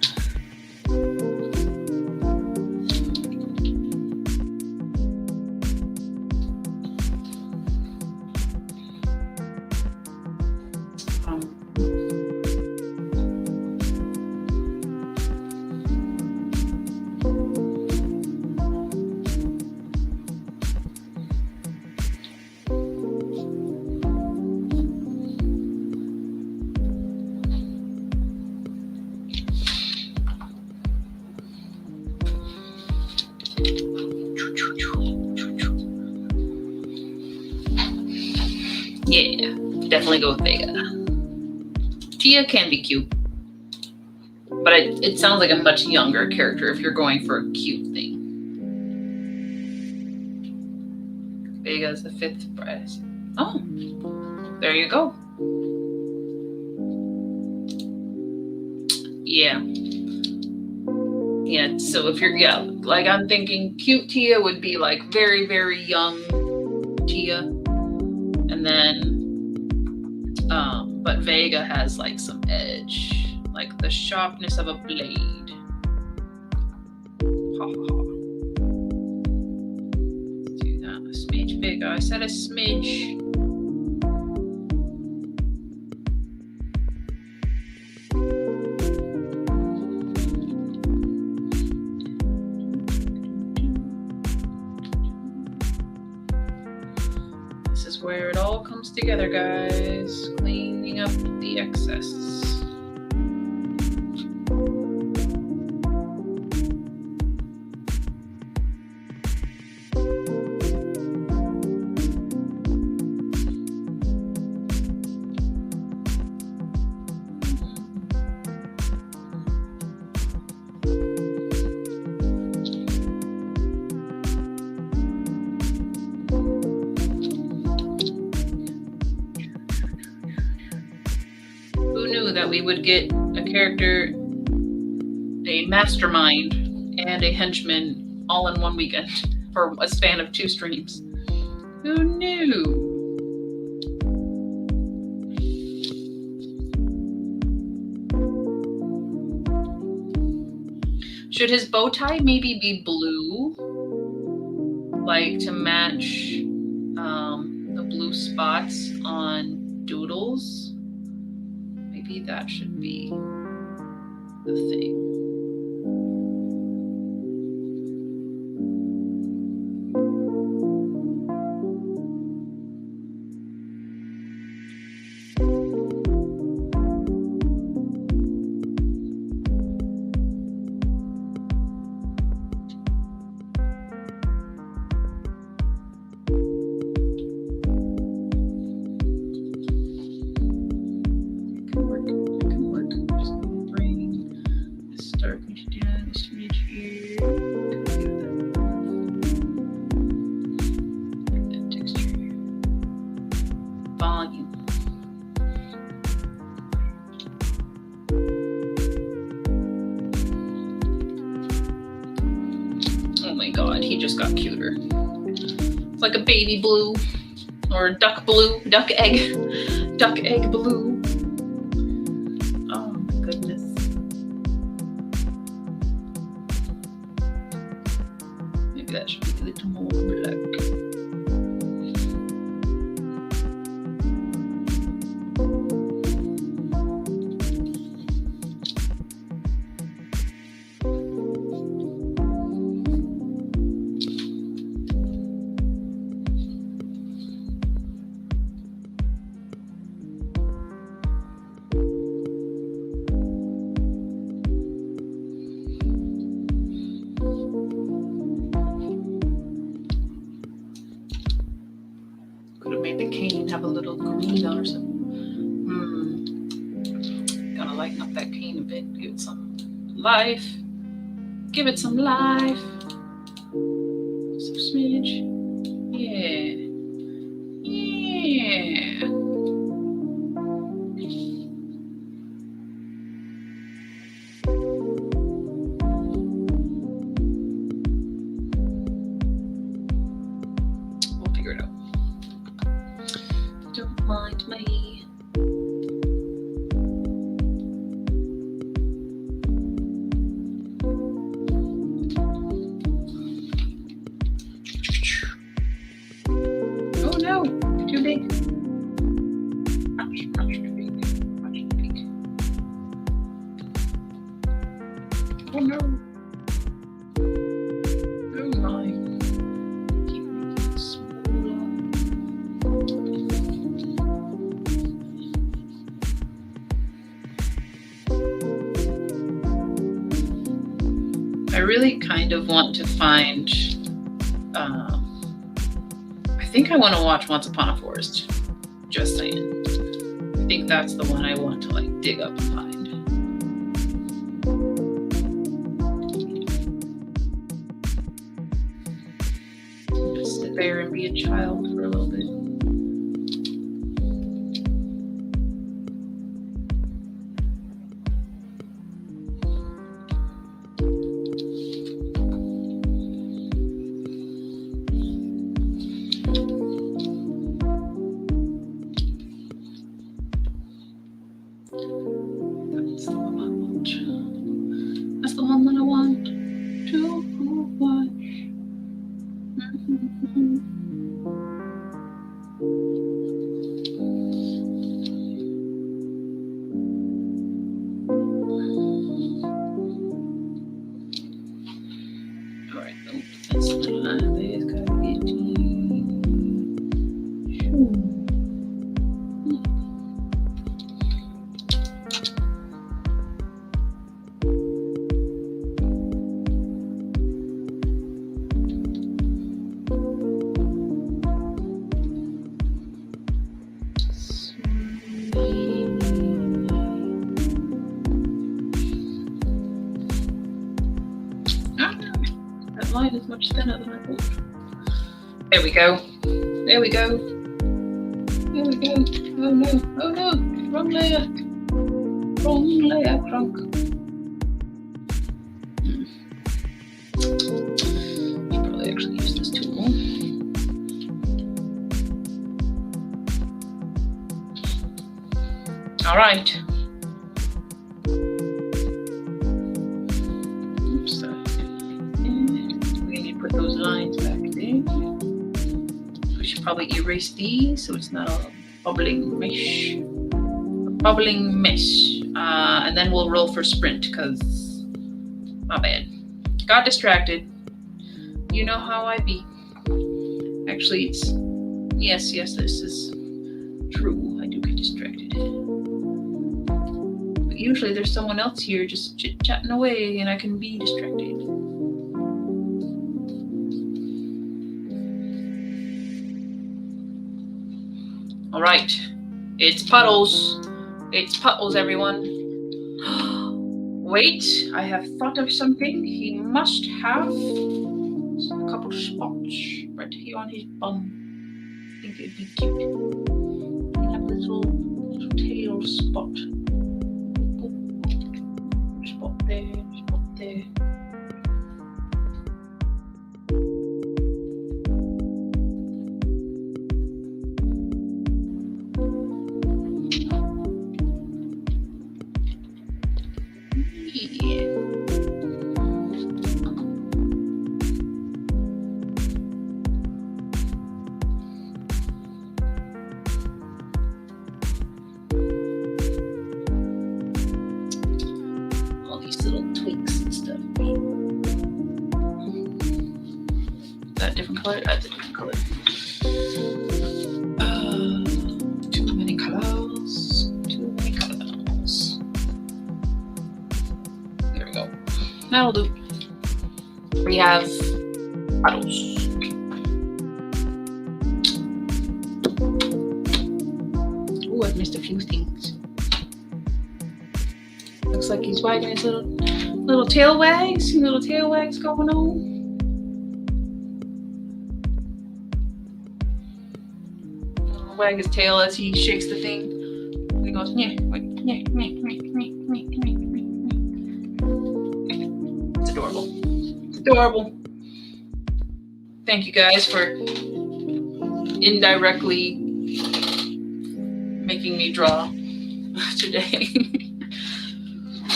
Yeah, definitely go with Vega. Tia can be cute, but it sounds like a much younger character if you're going for a cute thing. Vega's the 5th prize. Oh, there you go. Yeah. Yeah, so if you're, like I'm thinking cute Tia would be like very, very young Tia. And then, but Vega has like some edge, like the sharpness of a blade. Ha ha ha. Let's do that a smidge bigger. I said a smidge. Where it all comes together, guys. Cleaning up the excess. That we would get a character, a mastermind, and a henchman all in one weekend for a span of 2 streams. Who knew? Should his bow tie maybe be blue? Like to match the blue spots on Doodles? Maybe that should be the thing. Got cuter. It's like a baby blue or duck blue, duck egg blue. Oh my goodness. Maybe that should be a little more black. little green on or something. Gotta lighten up that cane a bit. Give it some life. Give it some life. Some smidge. Yeah. Yeah. We'll figure it out. Don't mind me. Oh no, too big. Much too big. Much too big. Oh no. Oh my. Keep making it smaller. I really kind of want to find, I think I want to watch Once Upon a Forest. Just saying. I think that's the one I want to like dig up and find. Just sit there and be a child for a little bit. That's the one I want. That's the one that I want to watch. Alright, that's the line there's gotta be a team. That line is much thinner than I thought. There we go. There we go. There we go. Oh no. Oh no. Wrong layer. Wrong layer, Crunk. Should probably actually use this tool. All right. Oops. We need to put those lines back there. We should probably erase these so it's not a bubbling mesh. Bubbling mesh. And then we'll roll for sprint because my bad. Got distracted. You know how I be. Actually, it's yes, this is true. I do get distracted. But usually there's someone else here just chit-chatting away and I can be distracted. All right. It's puddles. It's puddles, everyone. Wait, I have thought of something. He must have a couple spots right here on his bum. I think it'd be cute. He'll have a little tail spot. Spot there, spot there. Color, that's a different color. Too many colors. Too many colors. There we go. That'll do. We have puddles. Oh, I've missed a few things. Looks like he's wagging his little tail wags. See little tail wags going on. Wag his tail as he shakes the thing. And he goes, yeah, yeah, yeah, yeah. It's adorable. It's adorable. Thank you guys for indirectly making me draw today.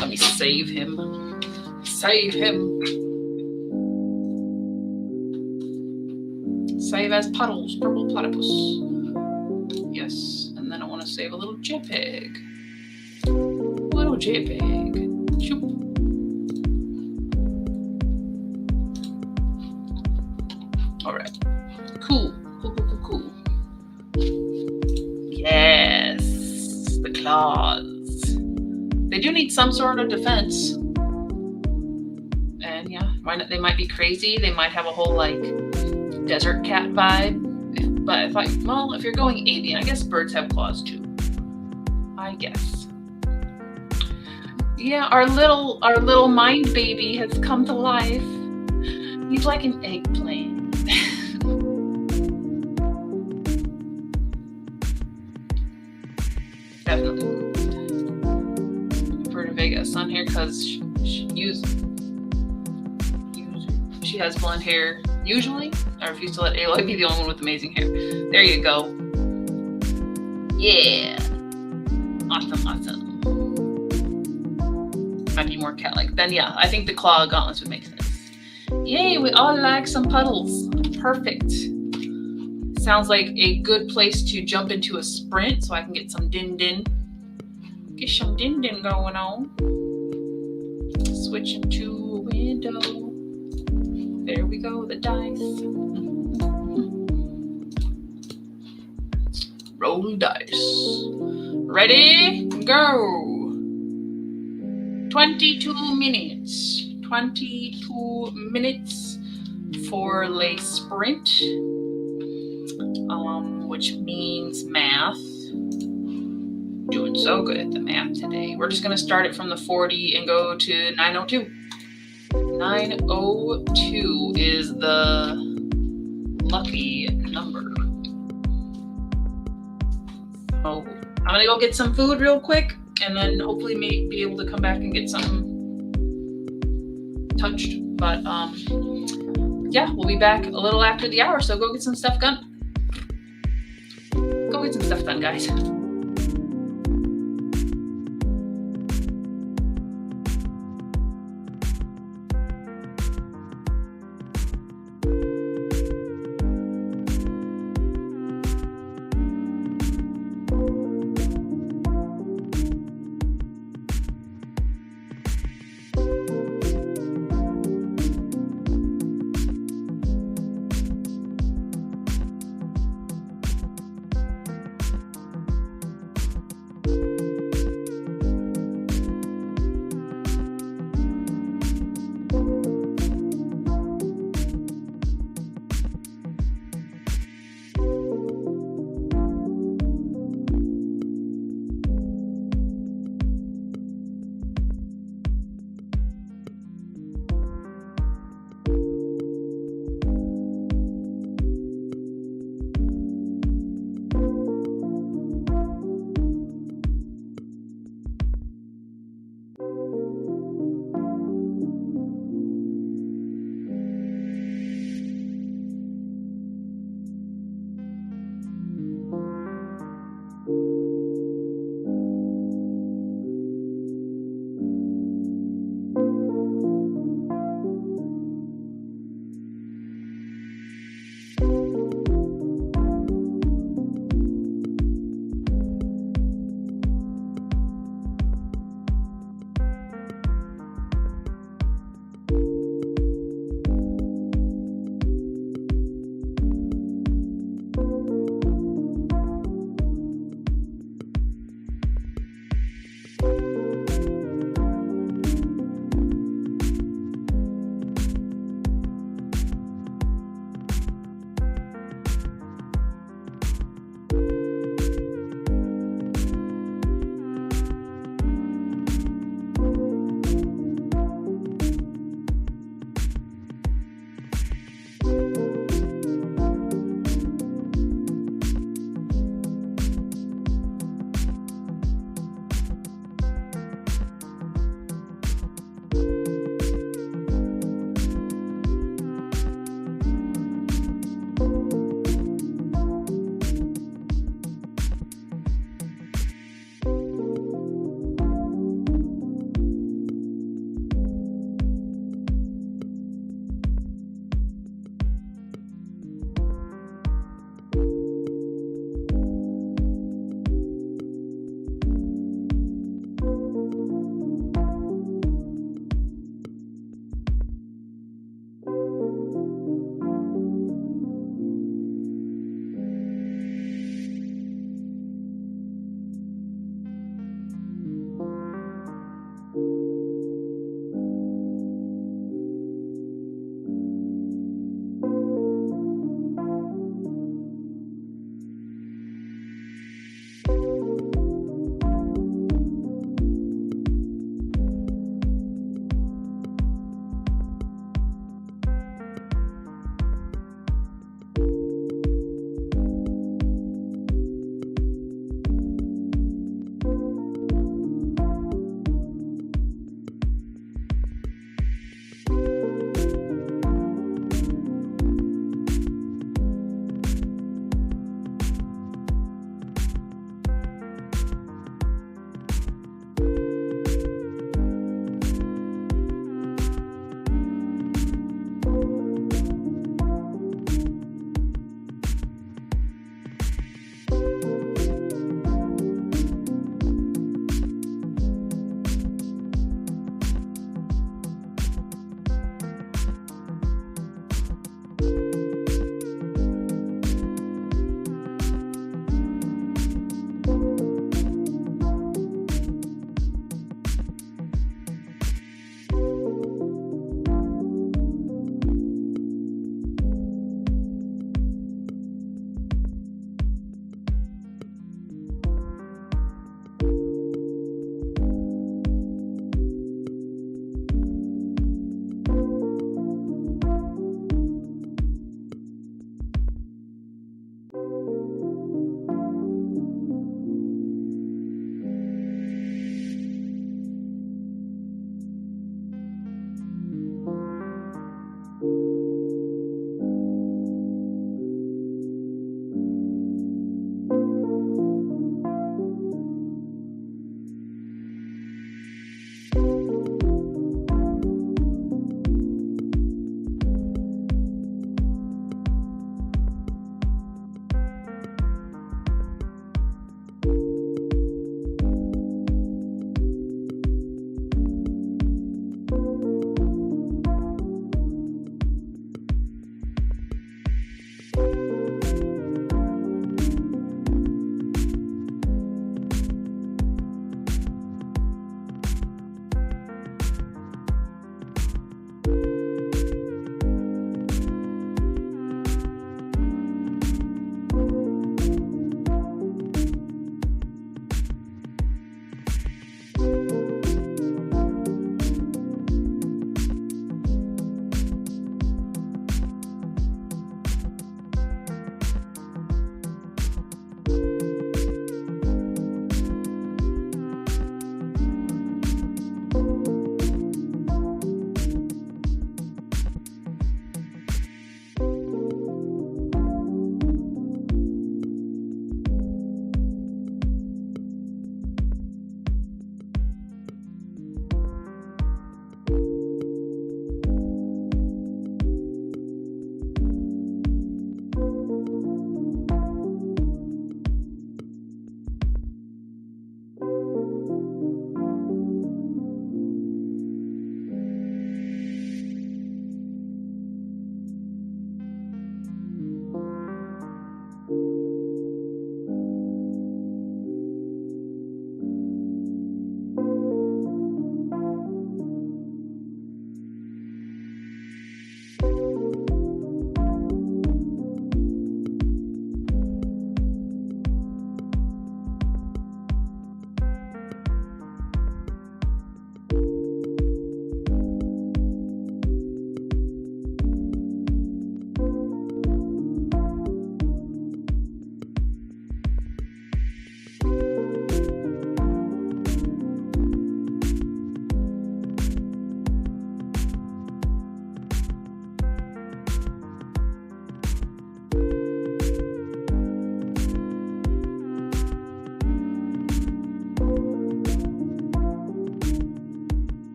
Let me save him. Save him. Save as puddles, purple platypus. Yes, and then I want to save a little JPEG. Little JPEG. Shoop. All right. Cool. Cool. Yes, the claws. They do need some sort of defense. And yeah, they might be crazy. They might have a whole like desert cat vibe. But if you're going avian, I guess birds have claws too. I guess. Yeah, our little mind baby has come to life. He's like an eggplant. Definitely. Vega sun hair because she has blonde hair usually. I refuse to let Aloy be the only one with amazing hair. There you go. Yeah. Awesome. Might be more cat-like. Then yeah, I think the claw gauntlets would make sense. Yay, we all like some puddles. Perfect. Sounds like a good place to jump into a sprint so I can get some din-din. Get some din-din going on. Switch into a window. There we go, the dice. Roll dice. Ready? Go. 22 minutes. 22 minutes for a sprint. Which means math. Doing so good at the math today. We're just going to start it from the 40 and go to 902. 902 is the lucky number. So I'm going to go get some food real quick and then hopefully be able to come back and get something touched. But yeah, we'll be back a little after the hour, so go get some stuff done. Go get some stuff done, guys.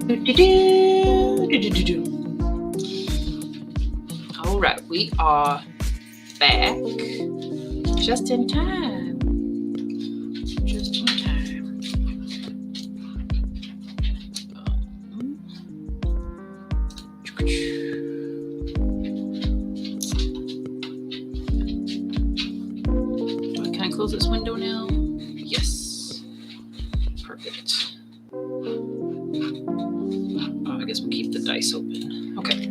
All right, we are back just in time. Just in time. Can I close this window now? Yes. Perfect. Oh, I guess we'll keep the dice open. Okay.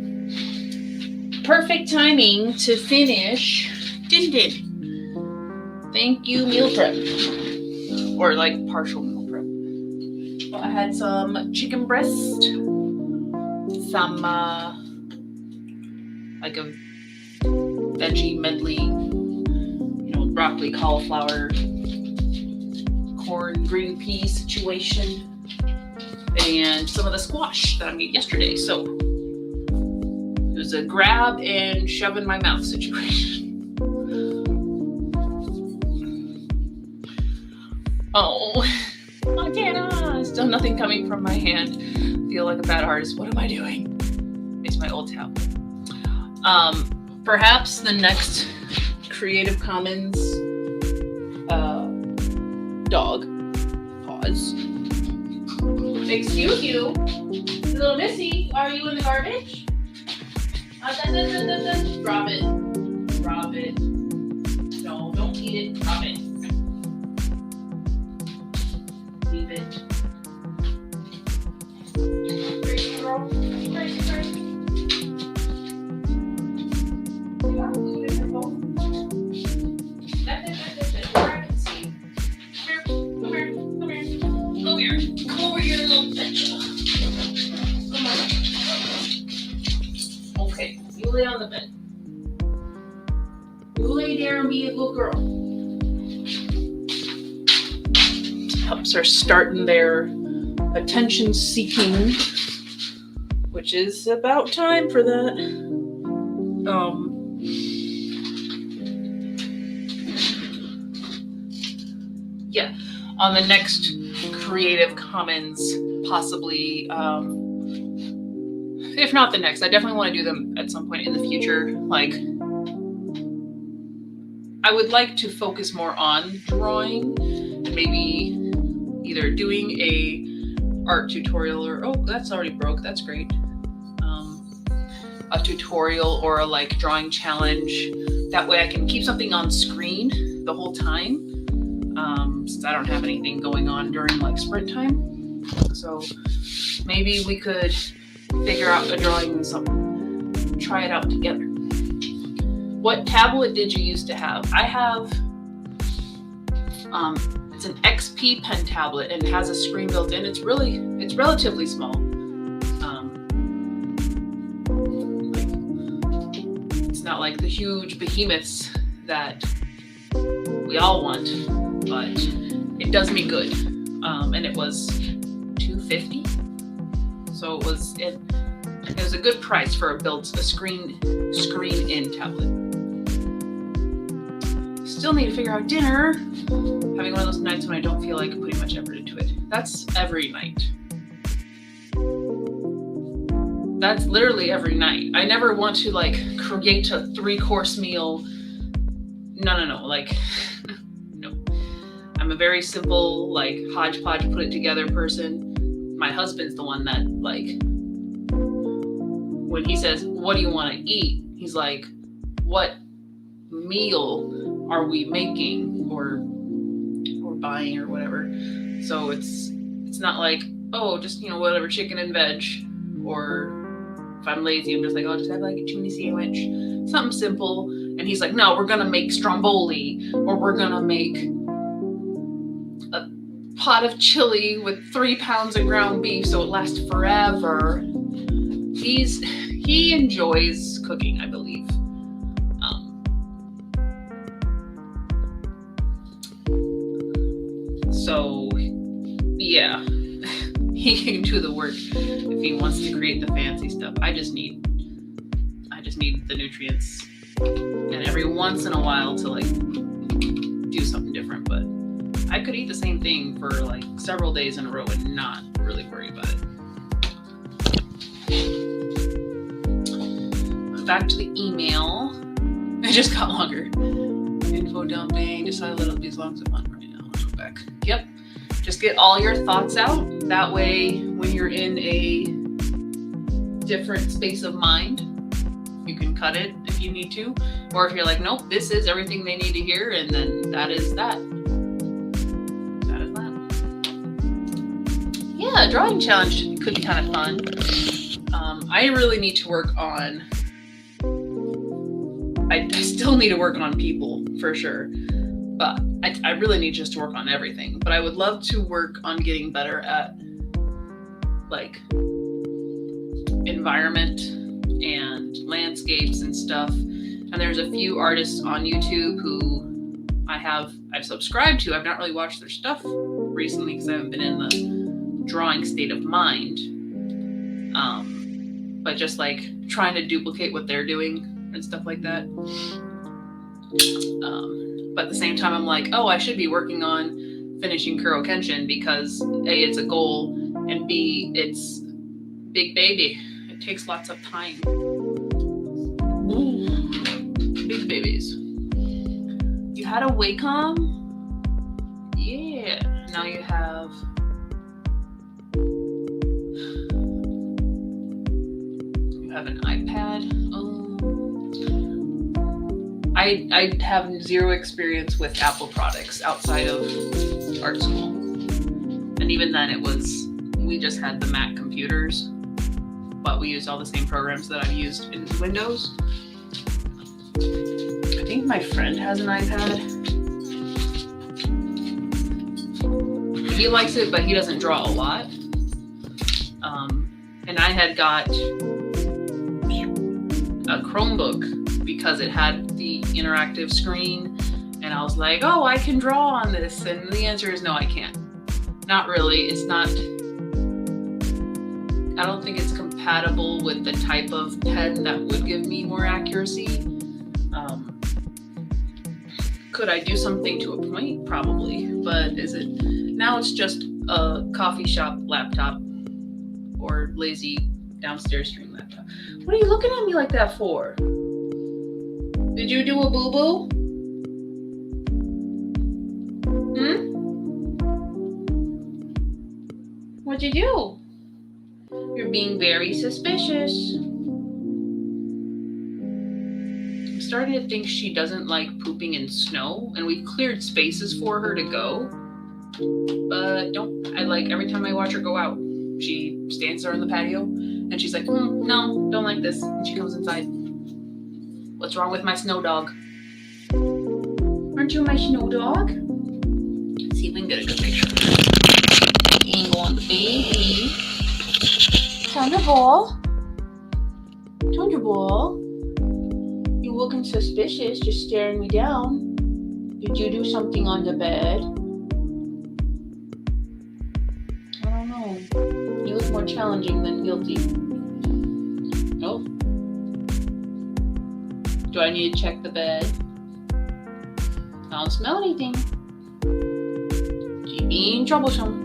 Perfect timing to finish Din Din. Thank you, meal prep. Or like partial meal prep. Well, I had some chicken breast, some like a veggie medley, broccoli, cauliflower, corn, green pea situation, and some of the squash that I made yesterday. So it was a grab and shove in my mouth situation. Oh, Montana! Still nothing coming from my hand. Feel like a bad artist. What am I doing? It's my old tablet. Perhaps the next Creative Commons dog. Pause. Excuse you, little Missy. Are you in the garbage? Drop it. Drop it. No, don't eat it. Drop it. Leave it. Crazy girl. Crazy girl. You got food in your bowl? That's it. Where I can see. Come here. Come here, little bitch. Come on. Okay, you lay on the bed. You lay there and be a good girl. Pups are starting their attention seeking, which is about time for that. Yeah, on the next Creative Commons, possibly, if not the next, I definitely want to do them at some point in the future. Like, I would like to focus more on drawing, and maybe either doing a art tutorial or, oh, that's already broke, that's great. A tutorial or a like drawing challenge. That way I can keep something on screen the whole time. Since I don't have anything going on during like sprint time. So maybe we could figure out a drawing and something, try it out together. What tablet did you used to have? I have, it's an XP pen tablet and it has a screen built in. It's relatively small. It's not like the huge behemoths that we all want, but it does me good. And it was $250, so it was a good price for a screen-in tablet. Still need to figure out dinner. Having one of those nights when I don't feel like putting much effort into it. That's every night. That's literally every night. I never want to like create a 3-course meal. No. Like, no. I'm a very simple, like, hodgepodge, put it together person. My husband's the one that, like, when he says, what do you want to eat? He's like, what meal are we making or buying or whatever? So it's not like, oh, just, whatever, chicken and veg. Or if I'm lazy, I'm just like, I'll just have like a tuna sandwich. Something simple. And he's like, no, we're going to make stromboli, or we're going to make a pot of chili with 3 pounds of ground beef so it lasts forever. He enjoys cooking, I believe. So, yeah, he can do the work if he wants to create the fancy stuff. I just need the nutrients, and every once in a while to like do something different. But I could eat the same thing for like several days in a row and not really worry about it. Back to the email. It just got longer. Info dumping. Decided it'll be as long as I want right now. Let's go back. Yep. Just get all your thoughts out. That way, when you're in a different space of mind, you can cut it if you need to. Or if you're like, nope, this is everything they need to hear, and then that is that. That is that. Yeah, drawing challenge could be kind of fun. I really need to work on... I still need to work on people, for sure. But I really need just to work on everything. But I would love to work on getting better at, like, environment and landscapes and stuff. And there's a few artists on YouTube who I've subscribed to. I've not really watched their stuff recently because I haven't been in the drawing state of mind. But just like trying to duplicate what they're doing and stuff like that. But at the same time, I'm like, oh, I should be working on finishing Kuro Kenshin because A, it's a goal, and B, it's big baby. It takes lots of time. Ooh, big babies. You had a Wacom? Yeah. Now you have... You have an iPad. I have zero experience with Apple products outside of art school. And even then we just had the Mac computers, but we used all the same programs that I've used in Windows. I think my friend has an iPad. He likes it, but he doesn't draw a lot. And I had got a Chromebook because it had the interactive screen, and I was like, oh, I can draw on this, and the answer is no, I can't. Not really. It's not, I don't think it's compatible with the type of pen that would give me more accuracy. Could I do something to a point? Probably, but now it's just a coffee shop laptop or lazy downstairs stream laptop. What are you looking at me like that for? Did you do a boo-boo? What'd you do? You're being very suspicious. I'm starting to think she doesn't like pooping in snow, and we've cleared spaces for her to go. But every time I watch her go out, she stands there on the patio, and she's like, no, don't like this. And she comes inside. What's wrong with my snow dog? Aren't you my snow dog? Let's see if we can get a good picture. Angle on the baby. Thunderball. You looking suspicious, just staring me down. Did you do something on the bed? I don't know. You look more challenging than guilty. Nope. Do I need to check the bed? I don't smell anything. She being troublesome.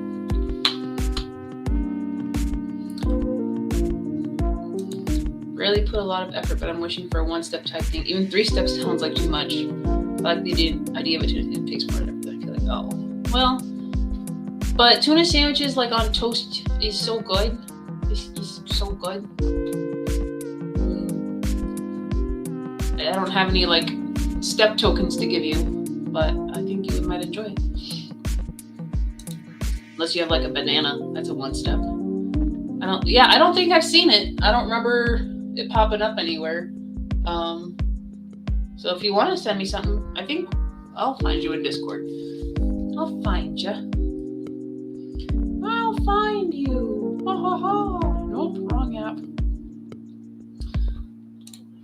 Really put a lot of effort, but I'm wishing for a one-step type thing. Even 3 steps sounds like too much. I like the idea of it takes more than everything. I feel like, oh, well. But tuna sandwiches like on toast is so good. It's so good. I don't have any like step tokens to give you, but I think you might enjoy it. Unless you have like a banana, that's a 1-step. I don't think I've seen it. I don't remember it popping up anywhere. So if you want to send me something, I think I'll find you in Discord. I'll find you. I'll find you. Nope, wrong app.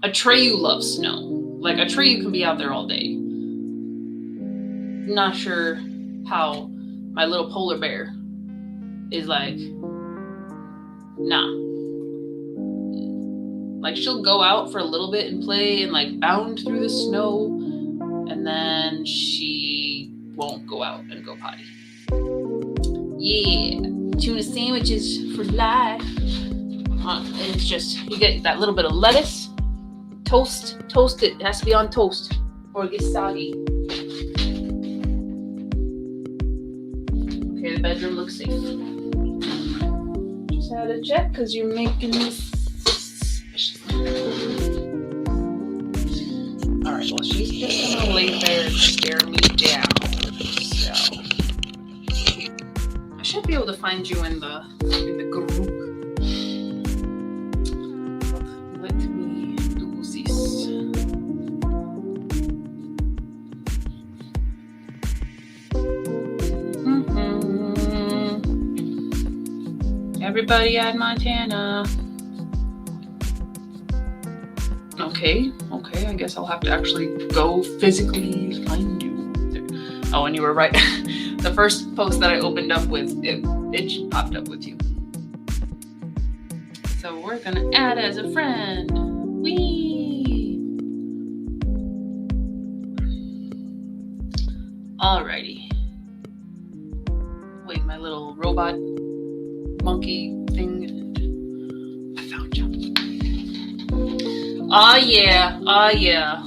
Atreyu loves snow. Like, Atreyu can be out there all day. Not sure how my little polar bear is like, nah. Like, she'll go out for a little bit and play and like bound through the snow, and then she won't go out and go potty. Yeah, tuna sandwiches for life. And it's just, you get that little bit of lettuce, toast it. It has to be on toast or it gets soggy. Okay, the bedroom looks safe. Just had to check because you're making this suspicious. Alright, well, she's just gonna lay there and stare me down. So I should be able to find you in the group. Let me do this. Everybody at Montana. Okay, I guess I'll have to actually go physically find you. Oh, and you were right. The first post that I opened up with, it popped up with you. So we're gonna add as a friend. Whee! Alrighty. Wait, my little robot monkey thing. I found you. Oh yeah.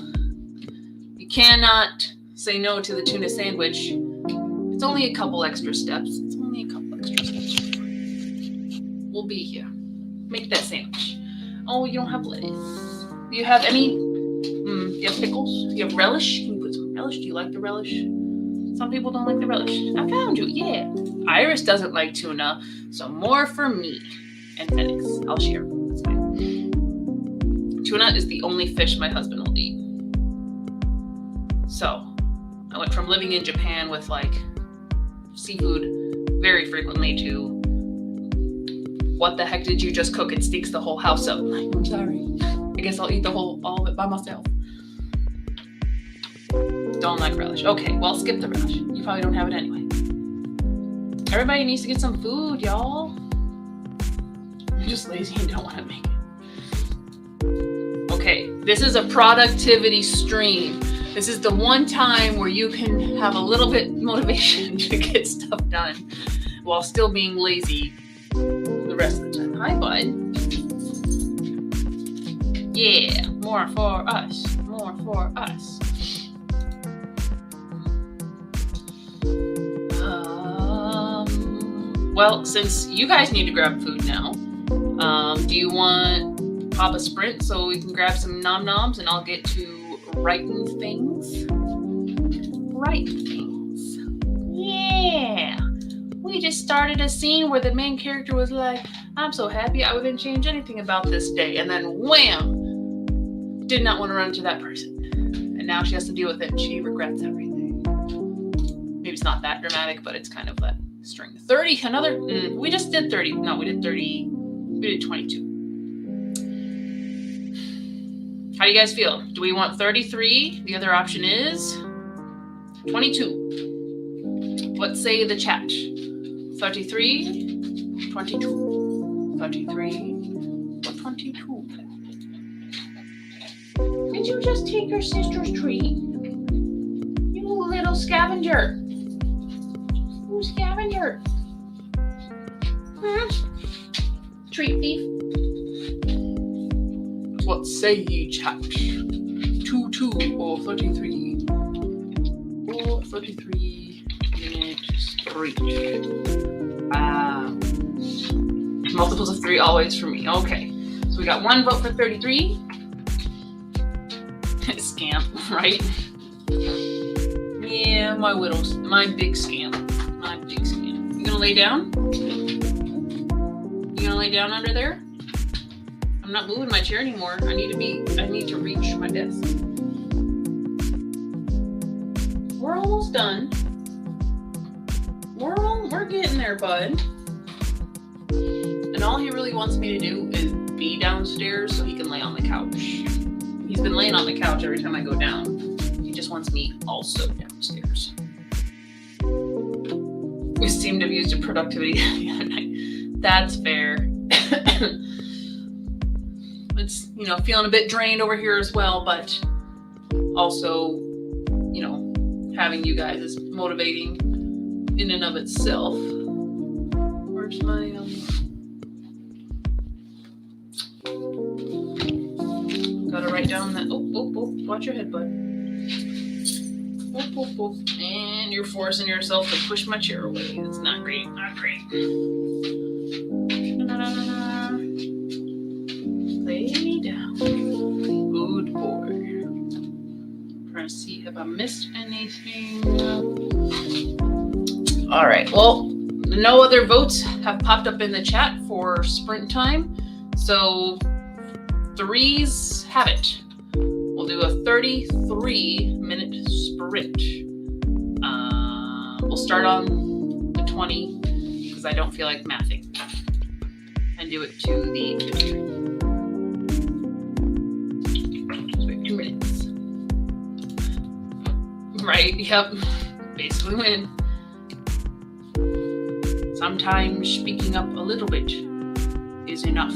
You cannot say no to the tuna sandwich. It's only a couple extra steps. We'll be here. Make that sandwich. Oh, you don't have lettuce. Do you have any? Do you have pickles? Do you have relish? Can you put some relish? Do you like the relish? Some people don't like the relish. I found you, yeah. Iris doesn't like tuna, so more for me and Phoenix. I'll share. That's fine. Tuna is the only fish my husband will eat. So I went from living in Japan with like seafood very frequently to what the heck did you just cook? It stinks the whole house up. I'm sorry. I guess I'll eat all of it by myself. Don't like relish. Okay, well, skip the relish. You probably don't have it anyway. Everybody needs to get some food, y'all. I'm just lazy and don't want to make it. Okay, this is a productivity stream. This is the one time where you can have a little bit motivation to get stuff done while still being lazy the rest of the time. Hi, bud. Yeah, more for us. Well, since you guys need to grab food now, do you want Papa Sprint so we can grab some nom-noms and I'll get to writing things? Yeah. We just started a scene where the main character was like, I'm so happy I wouldn't change anything about this day. And then wham! Did not want to run into that person. And now she has to deal with it and she regrets everything. Maybe it's not that dramatic, but it's kind of that string. 30, another, we just did 30. No, we did 30. We did 22. How do you guys feel? Do we want 33? The other option is 22. What say the chat? 33, 22. 33 or 22? Did you just take your sister's treat? You little scavenger. You scavenger. Treat thief. What say ye, chat? 22 or 33? Or 33 minutes 3. Multiples of 3 always for me. Okay. So we got 1 vote for 33. Scamp, right? Yeah, my big scamp. You gonna lay down? You gonna lay down under there? I'm not moving my chair anymore. I need to reach my desk. We're almost done. We're getting there, bud. And all he really wants me to do is be downstairs so he can lay on the couch. He's been laying on the couch every time I go down. He just wants me also downstairs. We seem to have used a productivity the other night. That's fair. It's, feeling a bit drained over here as well, but also, having you guys is motivating in and of itself. Where's my, write down that. Oh, watch your head, bud. And you're forcing yourself to push my chair away. It's not great. Not great. Lay down. Good boy. I'm trying to see if I missed anything. All right. Well, no other votes have popped up in the chat for sprint time. So 3s have it. We'll do a 33-minute sprint. We'll start on the 20 because I don't feel like mathing. And do it to the 50. So we have 2 minutes. Right, yep. Basically win. Sometimes speaking up a little bit is enough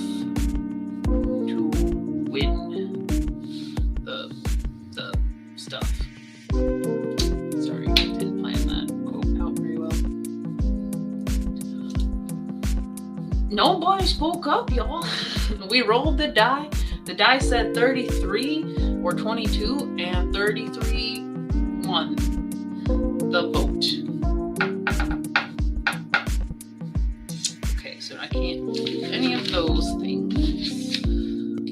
to win the stuff. Sorry, didn't plan that quote out very well. Nobody spoke up, y'all. We rolled the die. The die said 33 or 22, and 33 won the vote. Okay, so I can't do any of those things.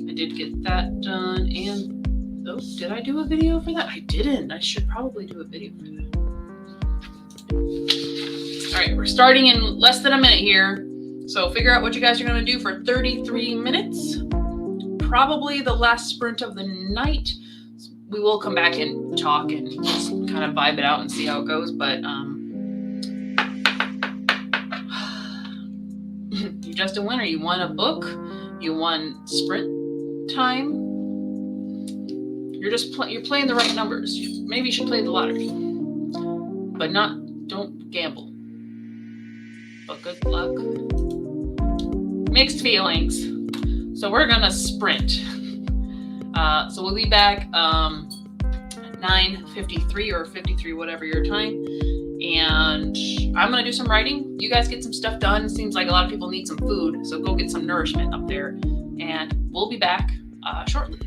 I did get that done, and oh, did I do a video for that? I didn't. I should probably do a video for that. All right, we're starting in less than a minute here. So figure out what you guys are going to do for 33 minutes. Probably the last sprint of the night. We will come back and talk and just kind of vibe it out and see how it goes. But you're just a winner. You won a book. You won sprint time. You're playing the right numbers. Maybe you should play the lottery, but don't gamble. But good luck. Mixed feelings. So we're gonna sprint. So we'll be back at 9:53 or 53, whatever your time. And I'm gonna do some writing. You guys get some stuff done. It seems like a lot of people need some food, so go get some nourishment up there. And we'll be back shortly.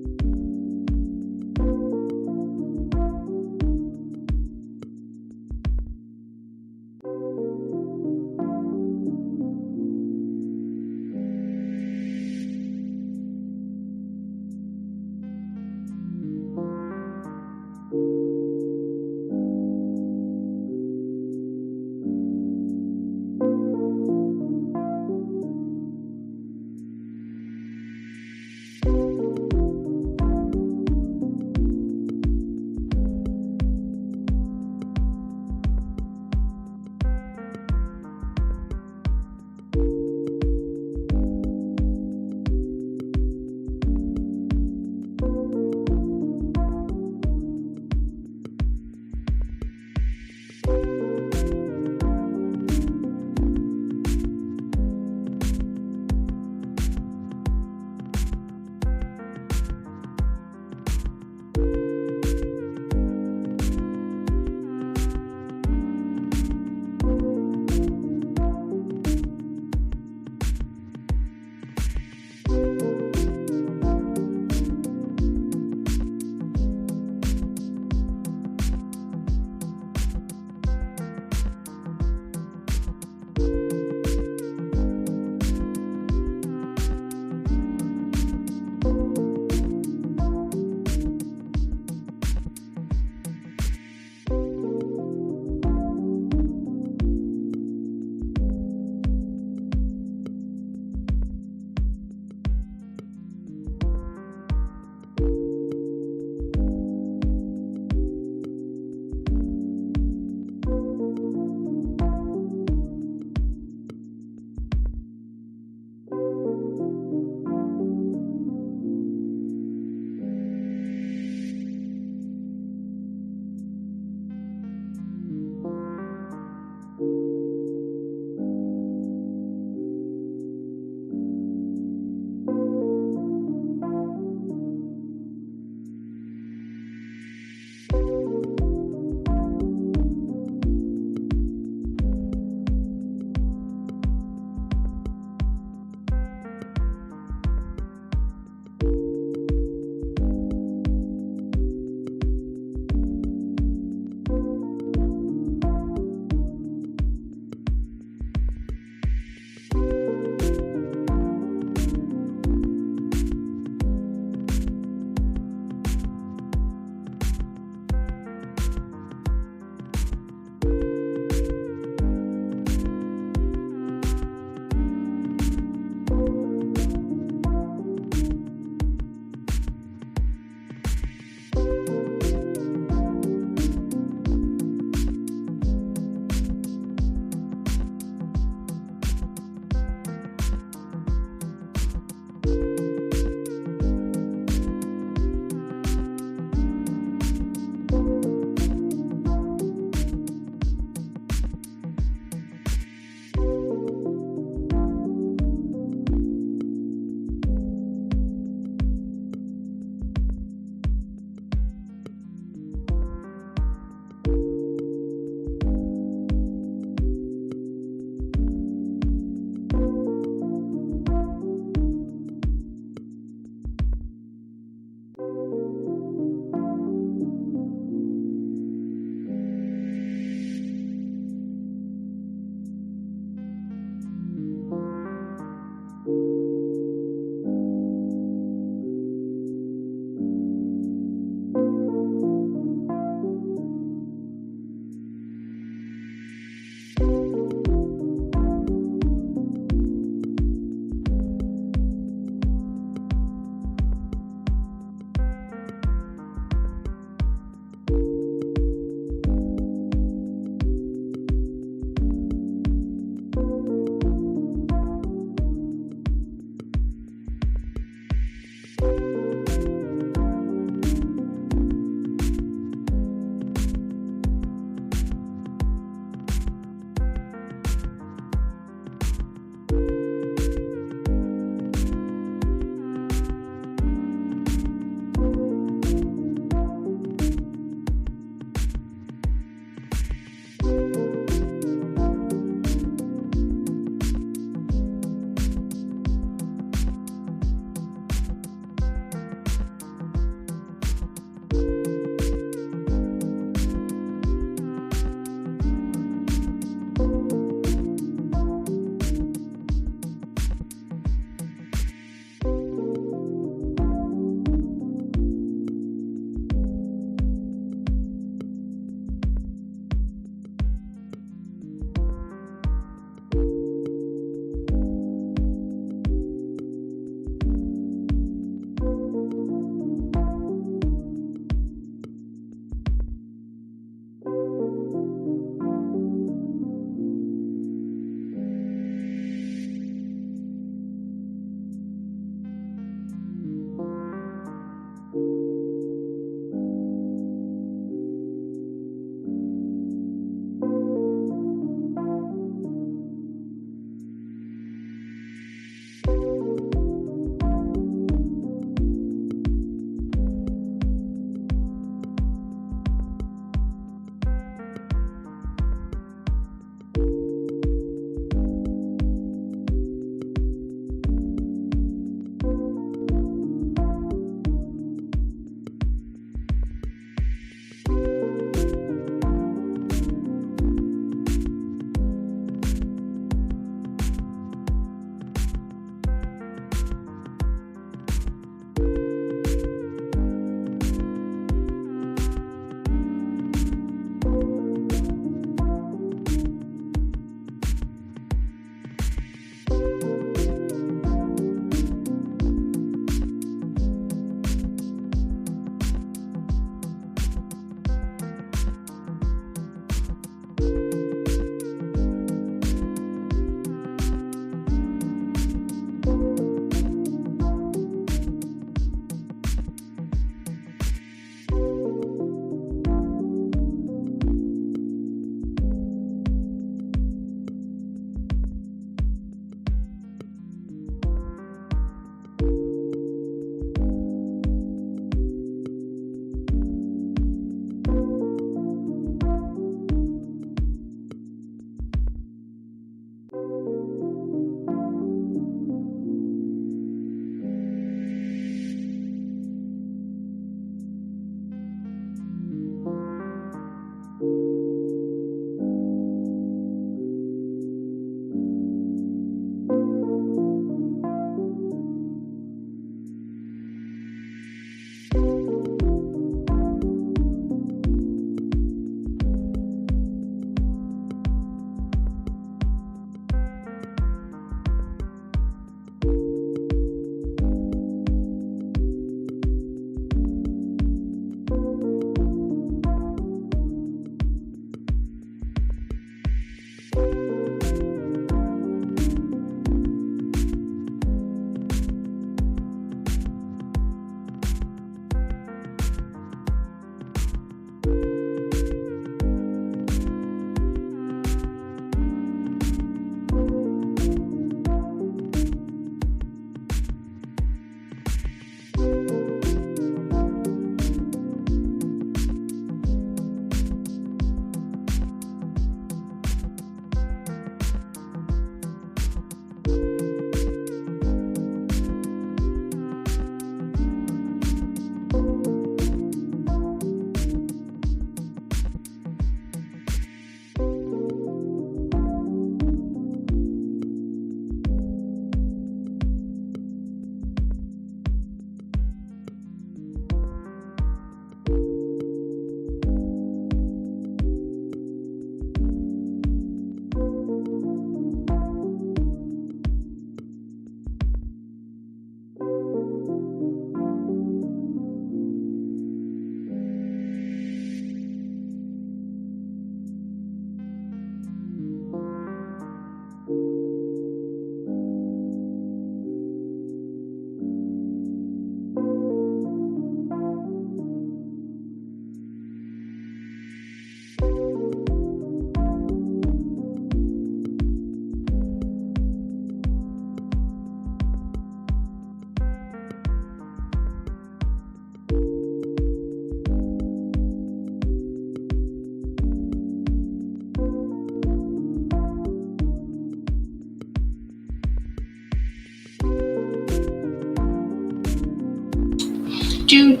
And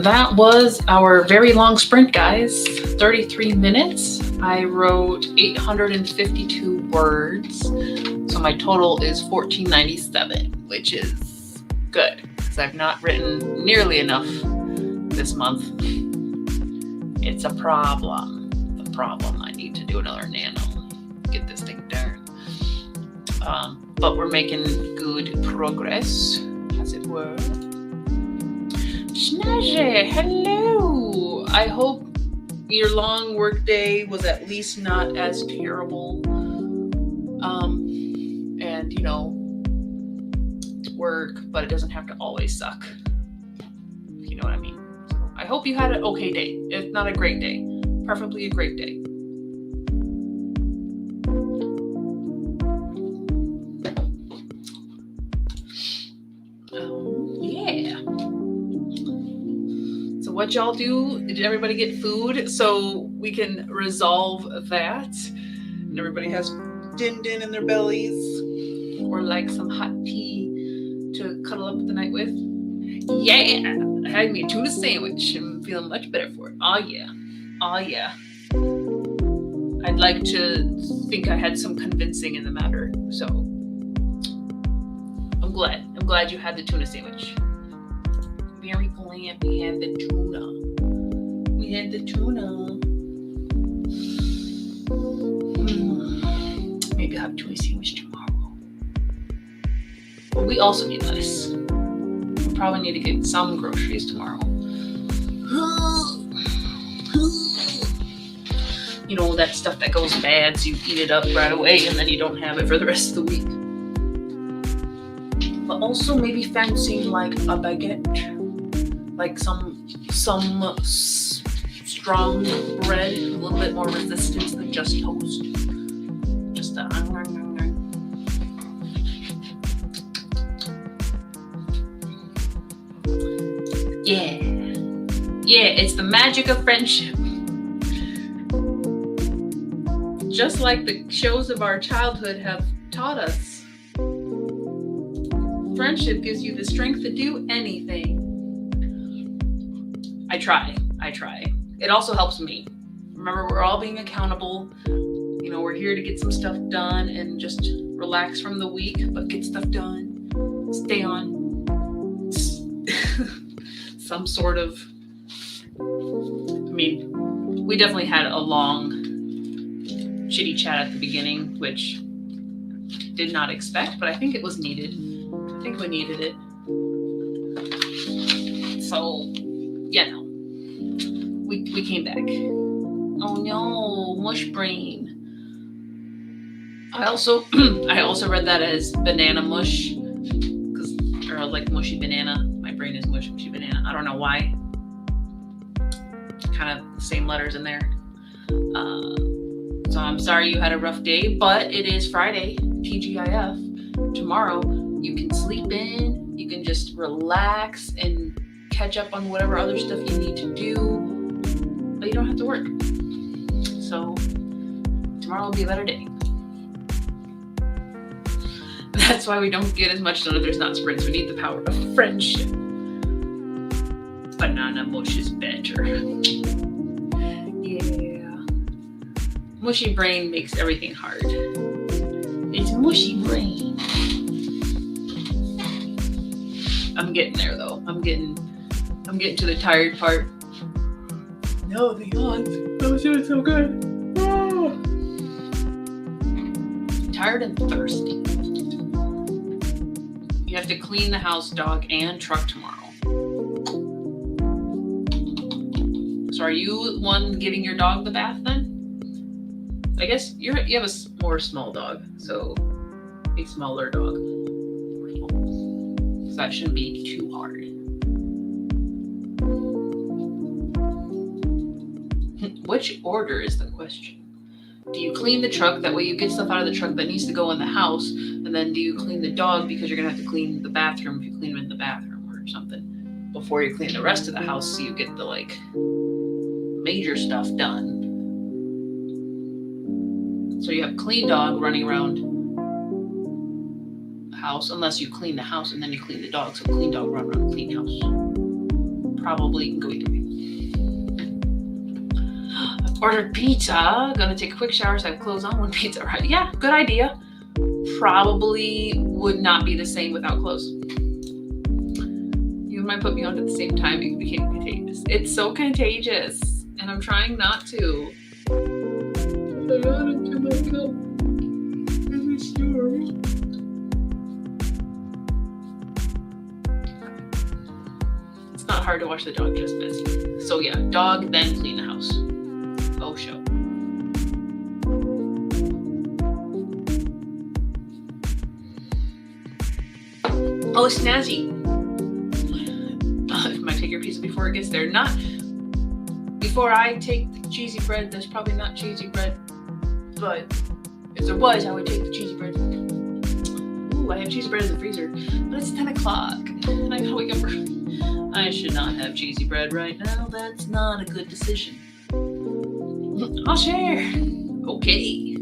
that was our very long sprint, guys. 33 minutes. I wrote 852 words. So my total is 1497, which is good because I've not written nearly enough this month. It's a problem. The problem. I need to do another nano. Get this thing done. But we're making good progress, as it were. Snazzy, hello. I hope your long work day was at least not as terrible. And you know, it's work, but it doesn't have to always suck. If you know what I mean. So I hope you had an okay day, if not a great day. Preferably a great day. Yeah. So what y'all do? Did everybody get food so we can resolve that? And everybody has din-din in their bellies, or like some hot tea to cuddle up the night with. Yeah, I had me a tuna sandwich. I'm feeling much better for it. Oh yeah. I'd like to think I had some convincing in the matter, so I'm glad you had the tuna sandwich. Very glad we had the tuna. Maybe I'll have a tuna sandwich tomorrow. But we also need lettuce. We probably need to get some groceries tomorrow. You know, that stuff that goes bad, so you eat it up right away and then you don't have it for the rest of the week. But also maybe fancying like a baguette, like some strong bread, a little bit more resistance than just toast. Just a yeah, it's the magic of friendship. Just like the shows of our childhood have taught us, friendship gives you the strength to do anything. I try. It also helps me. Remember, we're all being accountable. You know, we're here to get some stuff done and just relax from the week, but get stuff done. Stay on some sort of... I mean, we definitely had a long, shitty chat at the beginning, which did not expect, but I think it was needed. I think we needed it. So, yeah, no. We came back. Oh no, mush brain. I also read that as banana mush, or like mushy banana. My brain is mushy banana. I don't know why. Kind of the same letters in there. So I'm sorry you had a rough day, but it is Friday, TGIF. Tomorrow you can sleep in, you can just relax and catch up on whatever other stuff you need to do, but you don't have to work. So tomorrow will be a better day. That's why we don't get as much done if there's not sprints. We need the power of friendship. Banana mush is better. Yeah. Mushy brain makes everything hard. It's mushy brain. I'm getting there though. I'm getting to the tired part. No, the yawns. I was doing so good. Oh. Tired and thirsty. You have to clean the house, dog, and truck tomorrow. So are you one giving your dog the bath then? I guess you have a more small dog, so a smaller dog. So that shouldn't be too hard. Which order is the question? Do you clean the truck? That way you get stuff out of the truck that needs to go in the house. And then do you clean the dog because you're going to have to clean the bathroom if you clean him in the bathroom or something before you clean the rest of the house so you get the like major stuff done. So you have clean dog running around the house, unless you clean the house and then you clean the dog. So clean dog, run, clean house. Probably can go either way. I've ordered pizza. Gonna take a quick shower so I have clothes on when pizza arrives. Yeah, good idea. Probably would not be the same without clothes. You might put me on at the same time. It became contagious. It's so contagious, and I'm trying not to. It's not hard to wash the dog, just messy. So yeah, dog, then clean the house. Oh, show. Oh, snazzy. I might take your pizza before it gets there. Not before I take the cheesy bread. There's probably not cheesy bread, but if there was, I would take the cheesy bread. Ooh, I have cheesy bread in the freezer, but it's 10 o'clock and I gotta wake up early. I should not have cheesy bread right now. That's not a good decision. I'll share. Okay.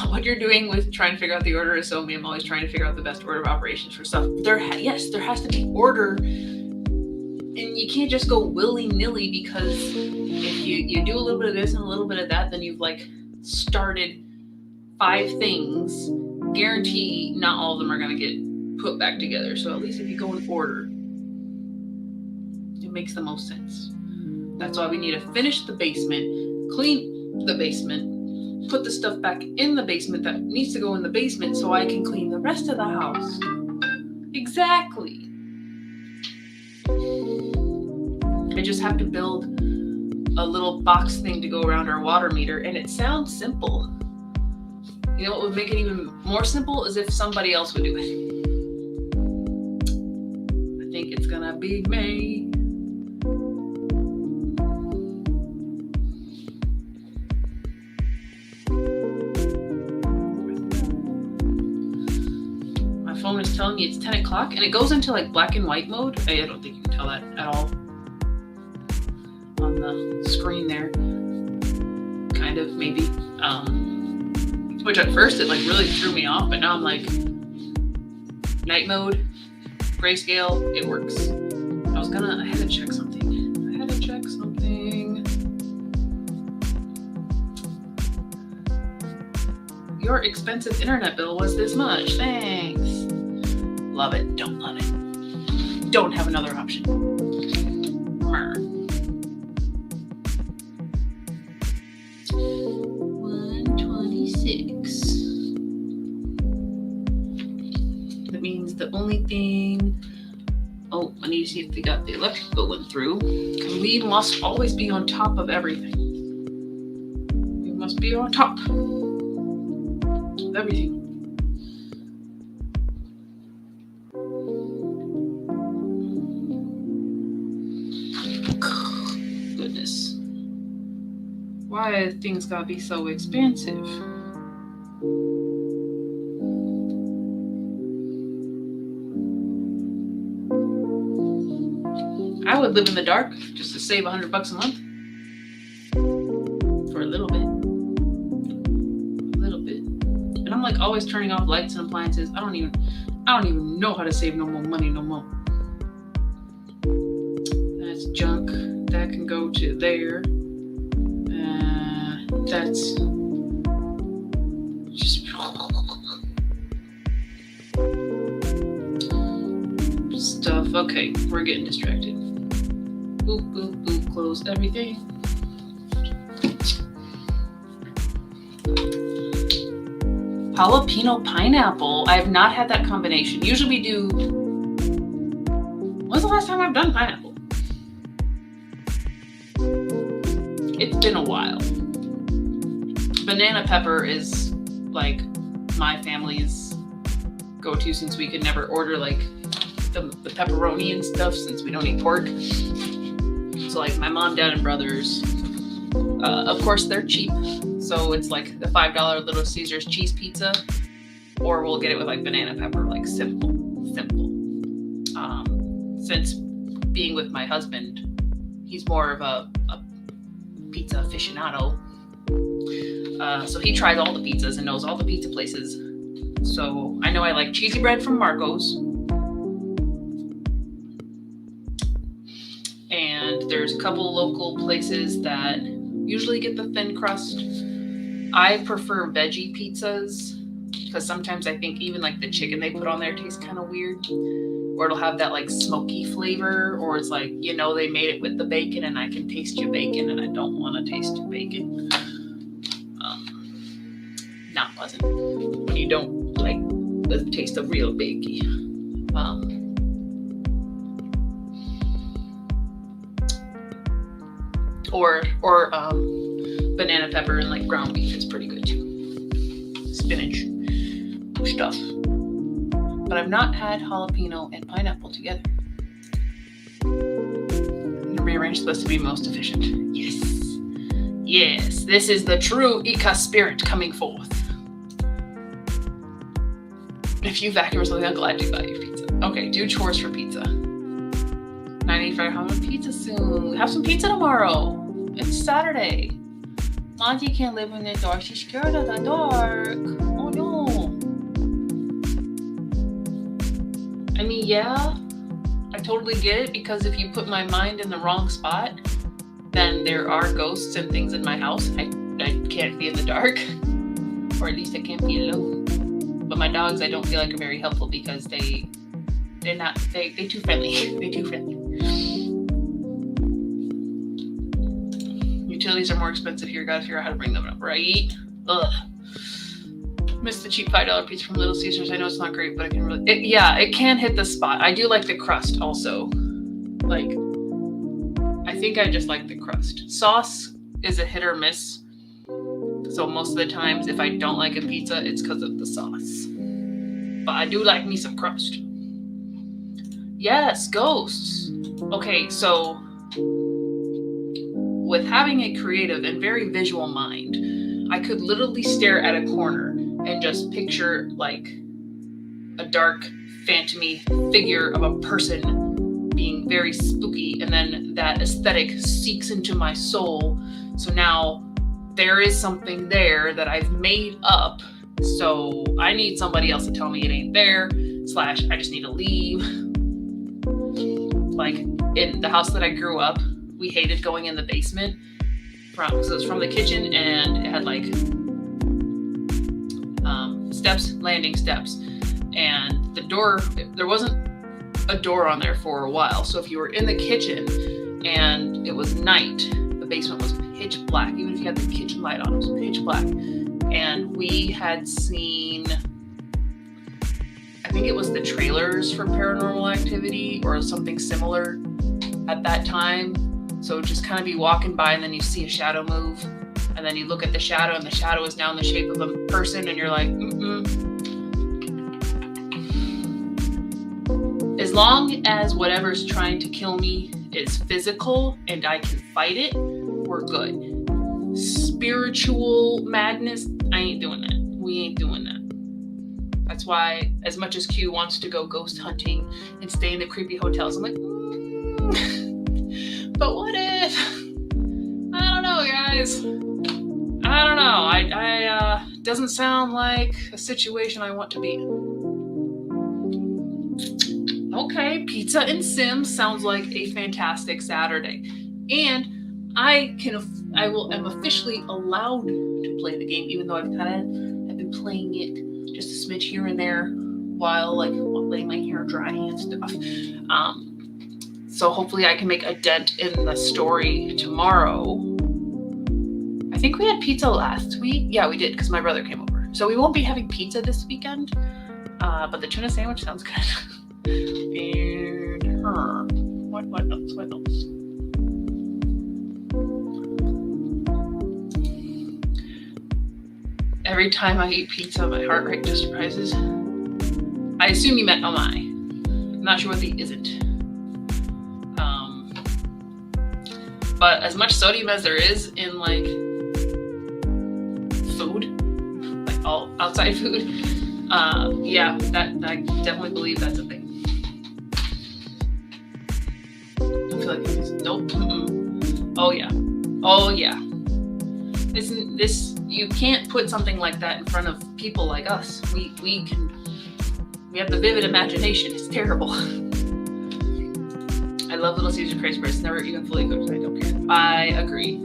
What you're doing with trying to figure out the order is so me. I'm always trying to figure out the best order of operations for stuff. There has to be order, and you can't just go willy-nilly, because if you do a little bit of this and a little bit of that, then you've like started 5 things. Guarantee not all of them are going to get put back together. So at least if you go in order, it makes the most sense. That's why we need to finish the basement, clean the basement, put the stuff back in the basement that needs to go in the basement so I can clean the rest of the house. Exactly. I just have to build a little box thing to go around our water meter, and it sounds simple. You know what would make it even more simple is if somebody else would do it. I think it's gonna be me. Phone is telling me it's 10 o'clock and it goes into like black and white mode. I don't think you can tell that at all on the screen there. Kind of, maybe. Which at first it like really threw me off, but now I'm like, night mode, grayscale, it works. I had to check something. Your expensive internet bill was this much. Thanks. Love it. Don't love it. Don't have another option. 126. That means the only thing. Oh, I need to see if they got the electrical going through. Because we must always be on top of everything. We must be on top of everything. Goodness. Why things gotta be so expensive? I would live in the dark just to save $100 a month. For a little bit. And I'm like always turning off lights and appliances. I don't even know how to save no more money no more. That's junk. That can go to there. That's just stuff. Okay, we're getting distracted. Boop, boop, boop, close everything. Jalapeno pineapple. I have not had that combination. Usually we do. When's the last time I've done pineapple? It's been a while. Banana pepper is like my family's go-to, since we could never order like the pepperoni and stuff, since we don't eat pork. So like my mom, dad, and brothers, of course they're cheap. So it's like the $5 Little Caesars cheese pizza, or we'll get it with like banana pepper, like simple. Since being with my husband, he's more of a pizza aficionado. So he tries all the pizzas and knows all the pizza places. So I know I like cheesy bread from Marco's. And there's a couple local places that usually get the thin crust. I prefer veggie pizzas because sometimes I think even like the chicken they put on there tastes kind of weird. Or it'll have that like smoky flavor, or it's like, you know, they made it with the bacon and I can taste your bacon and I don't want to taste your bacon. Not pleasant when you don't like the taste of real bacon. Or banana pepper and like ground beef is pretty good too. Spinach stuff. But I've not had jalapeno and pineapple together. Rearrange supposed to be most efficient. Yes. Yes, this is the true Ika spirit coming forth. If you vacuum or something, I'll gladly buy you pizza. Okay, do chores for pizza. 985, having pizza soon. Have some pizza tomorrow. It's Saturday. Monty can't live in the dark. She's scared of the dark. Oh no. I mean, yeah, I totally get it, because if you put my mind in the wrong spot, then there are ghosts and things in my house. I can't be in the dark, or at least I can't be alone. But my dogs, I don't feel like are very helpful because they're too friendly. They're too friendly. Utilities are more expensive here. Gotta figure out how to bring them up, right? Ugh. Miss the cheap $5 pizza from Little Caesars. I know it's not great, but I can really... it can hit the spot. I do like the crust also. Like, I think I just like the crust. Sauce is a hit or miss. So most of the times, if I don't like a pizza, it's because of the sauce. But I do like me some crust. Yes, ghosts. Okay, so with having a creative and very visual mind, I could literally stare at a corner and just picture like a dark, phantomy figure of a person being very spooky, and then that aesthetic seeks into my soul. So now there is something there that I've made up. So I need somebody else to tell me it ain't there, / I just need to leave. Like in the house that I grew up, we hated going in the basement because it was from the kitchen and it had like landing steps, and the door, there wasn't a door on there for a while. So if you were in the kitchen and it was night, the basement was pitch black. Even if you had the kitchen light on, it was pitch black. And we had seen, I think it was the trailers for Paranormal Activity or something similar at that time. So just kind of be walking by and then you see a shadow move, and then you look at the shadow and the shadow is now in the shape of a person, and you're like, As long as whatever's trying to kill me is physical and I can fight it, we're good. Spiritual madness, I ain't doing that. We ain't doing that. That's why, as much as Q wants to go ghost hunting and stay in the creepy hotels, I'm like, but what if? I don't know, guys. I don't know. I doesn't sound like a situation I want to be in. Okay, pizza and Sims sounds like a fantastic Saturday. And I'm officially allowed to play the game, even though I've been playing it just a smidge here and there while letting my hair dry and stuff. So hopefully I can make a dent in the story tomorrow. I think we had pizza last week. Yeah, we did, because my brother came over. So we won't be having pizza this weekend. But the tuna sandwich sounds good. And what else? Every time I eat pizza, my heart rate just rises. I assume you meant oh my. I'm not sure what the isn't. But as much sodium as there is in food, like all outside food, yeah, that I definitely believe that's a thing. I feel like it's nope. Oh yeah. Isn't this, you can't put something like that in front of people like us. We have the vivid imagination. It's terrible. I love Little Caesar crazy bread. It's never even fully cooked. I don't care. I agree.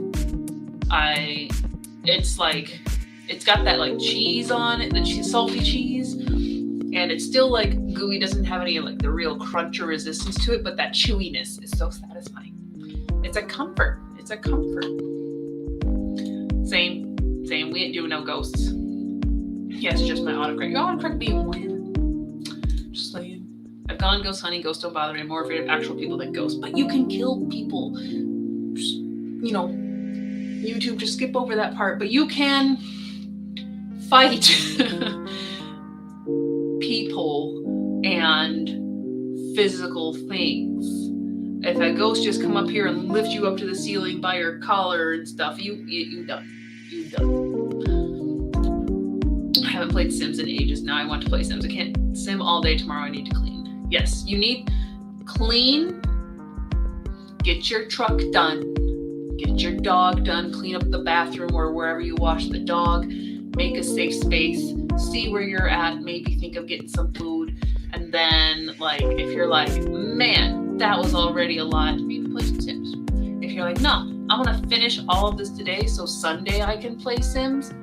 It's like, it's got that like cheese on it, the salty cheese, and it's still like gooey, doesn't have any like the real crunch or resistance to it, but that chewiness is so satisfying. It's a comfort. It's a comfort. Same. We ain't doing no ghosts. Yes, just my autocorrect. Your autocorrect being weird. Just saying. I've gone ghost hunting. Ghosts don't bother me. I'm more afraid of actual people than ghosts. But you can kill people. Just, YouTube, just skip over that part. But you can fight people and physical things. If a ghost just come up here and lift you up to the ceiling by your collar and stuff, you done. You done. I haven't played Sims in ages. Now I want to play Sims. I can't sim all day tomorrow. I need to clean. Yes, you need clean. Get your truck done. Get your dog done. Clean up the bathroom or wherever you wash the dog. Make a safe space. See where you're at. Maybe think of getting some food. And then, like, if you're like, man, that was already a lot, maybe play some Sims. If you're like, no, I want to finish all of this today so Sunday I can play Sims,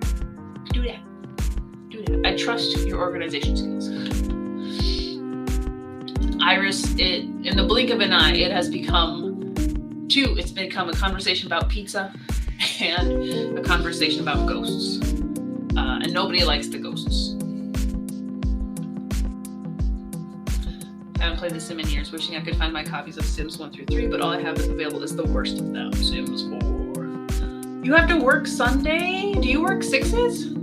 do that. I trust your organization skills. Iris, in the blink of an eye, it has become it's become a conversation about pizza and a conversation about ghosts. And nobody likes the ghosts. I haven't played The Sim in years, wishing I could find my copies of Sims 1 through 3, but all I have available is the worst of them, Sims 4. You have to work Sunday? Do you work 6s?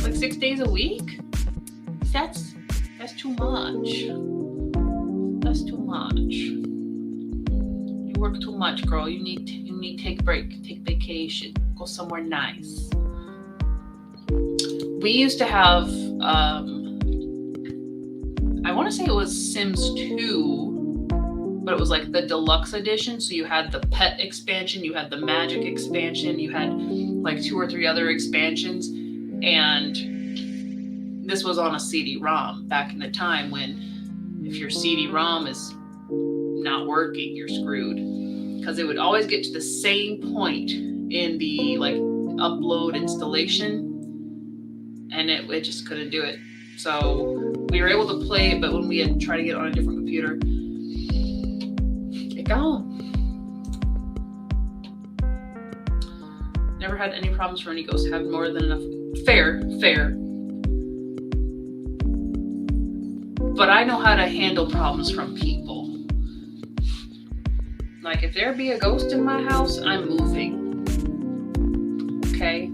Like 6 days a week? That's too much. That's too much. You work too much, girl. You need to take a break, take vacation, go somewhere nice. We used to have I want to say it was Sims 2, but it was like the deluxe edition. So you had the pet expansion, you had the magic expansion, you had like 2 or 3 other expansions. And this was on a CD-ROM back in the time when if your CD-ROM is not working, you're screwed. Because it would always get to the same point in the like upload installation and it just couldn't do it. So we were able to play it, but when we had tried to get it on a different computer, it gone. Never had any problems for any ghosts. Have more than enough. Fair. But I know how to handle problems from people. Like if there be a ghost in my house, I'm moving. Okay?